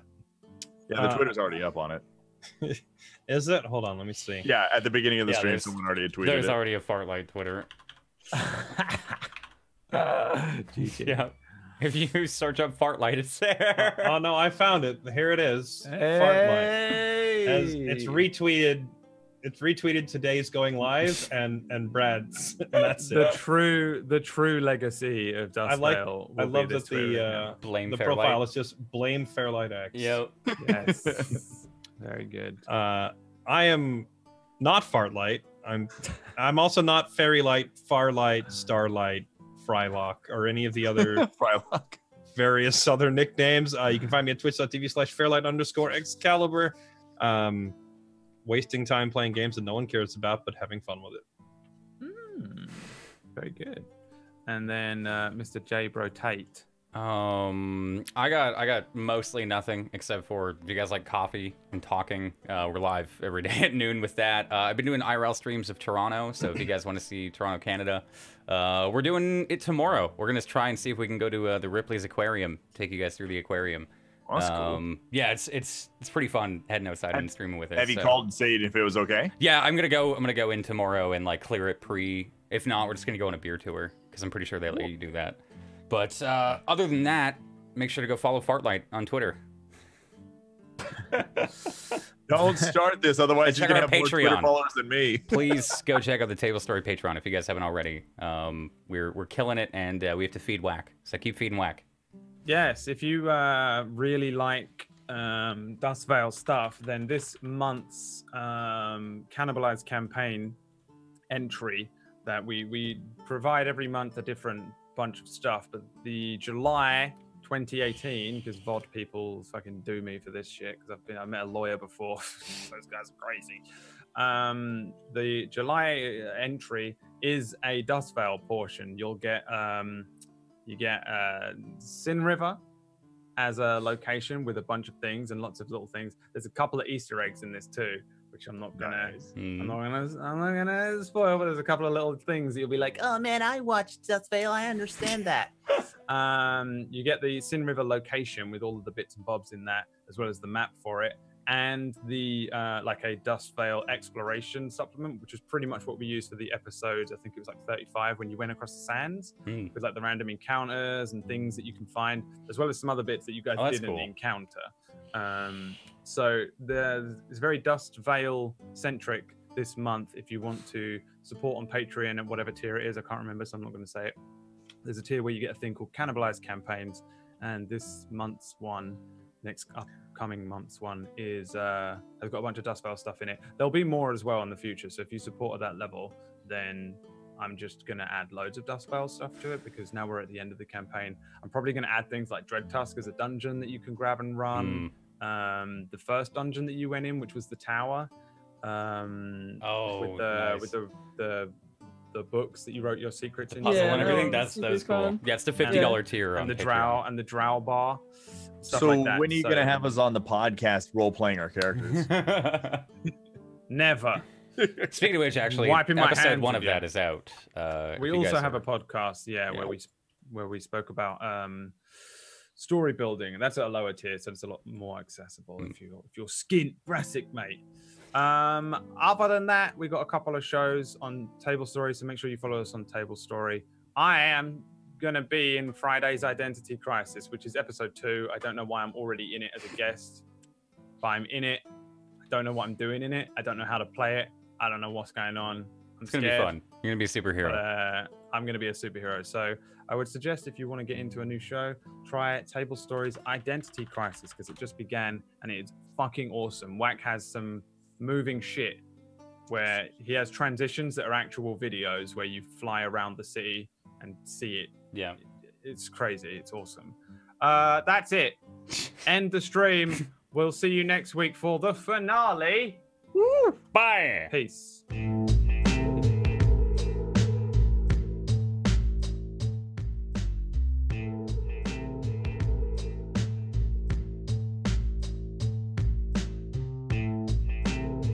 Yeah, the Twitter's already up on it. Is it? Hold on, let me see. Yeah, at the beginning of the stream, someone already had tweeted There's it. already a Fartlight Twitter. Yeah. If you search up Fartlight, it's there. Oh no, I found it. Here it is. Hey! Fartlight. It's retweeted. It's retweeted today's going live and Brad's. And that's the it. true legacy of Dustvale. I love that the profile is just blame Fairlight X. Yep. Yes. Very good. I am not Fartlight. I'm also not Fairylight, Farlight, Starlight, Frylock, or any of the other Frylock. various other nicknames. You can find me at twitch.tv/Fairlight_Excalibur. Wasting time playing games that no one cares about, but having fun with it. Very good. And then Mr. J Bro Tate. I got mostly nothing except for, do you guys like coffee and talking? We're live every day at noon with that. I've been doing IRL streams of Toronto, so if you guys want to see Toronto, Canada, we're doing it tomorrow. We're gonna try and see if we can go to the Ripley's Aquarium, take you guys through the aquarium. That's cool. Yeah, it's pretty fun heading outside and streaming with it. Have you called and said if it was okay? Yeah, I'm gonna go in tomorrow and like clear it pre. If not, we're just gonna go on a beer tour because I'm pretty sure they let you do that. But other than that, make sure to go follow Fartlight on Twitter. Don't start this, otherwise you're gonna have more Twitter Patreon followers than me. Please go check out the Table Story Patreon if you guys haven't already. We're killing it, and we have to feed Whack, so keep feeding Whack. Yes, if you really like Dustvale stuff, then this month's Cannibalized campaign entry that we provide every month a different bunch of stuff, but the July 2018, because VOD people fucking do me for this shit, because I met a lawyer before. Those guys are crazy. The July entry is a Dustvale portion. You'll get you get Sin River as a location with a bunch of things and lots of little things. There's a couple of Easter eggs in this too, which I'm not gonna spoil, but there's a couple of little things that you'll be like, oh man, I watched Dustvale, I understand that. You get the Sin River location with all of the bits and bobs in that, as well as the map for it, and the like a Dustvale exploration supplement, which is pretty much what we used for the episode. I think it was like 35 when you went across the sands with like the random encounters and things that you can find, as well as some other bits that you guys did in the encounter. So it's very Dustvale centric this month. If you want to support on Patreon at whatever tier it is, I can't remember, so I'm not going to say it. There's a tier where you get a thing called Cannibalized Campaigns, and this month's one, next upcoming month's one, is has got a bunch of Dustvale stuff in it. There'll be more as well in the future, so if you support at that level, then I'm just gonna add loads of Duskvale stuff to it because now we're at the end of the campaign. I'm probably gonna add things like Dreadtusk as a dungeon that you can grab and run. The first dungeon that you went in, which was the tower. With the books that you wrote your secrets in. Puzzle and everything. That's cool. Fun. Yeah, it's the $50 tier and on the Patreon. drow bar. Stuff So like that. when are you gonna have us on the podcast role playing our characters? Never. Speaking of which, actually, Wiping my episode hands 1 of again. that is out. We also have a podcast, where we spoke about story building, and that's at a lower tier, so it's a lot more accessible if you're skint brassic, mate. Other than that, we got a couple of shows on Table Story, so make sure you follow us on Table Story. I am gonna be in Friday's Identity Crisis, which is episode 2. I don't know why I'm already in it as a guest, but I'm in it. I don't know what I'm doing in it. I don't know how to play it. I don't know what's going on. It's gonna be fun. You're gonna be a superhero. But, I'm gonna be a superhero. So I would suggest if you want to get into a new show, try Table Stories Identity Crisis because it just began and it's fucking awesome. Whack has some moving shit where he has transitions that are actual videos where you fly around the city and see it. Yeah, it's crazy. It's awesome. That's it. End the stream. We'll see you next week for the finale. Woo! Bye. Peace.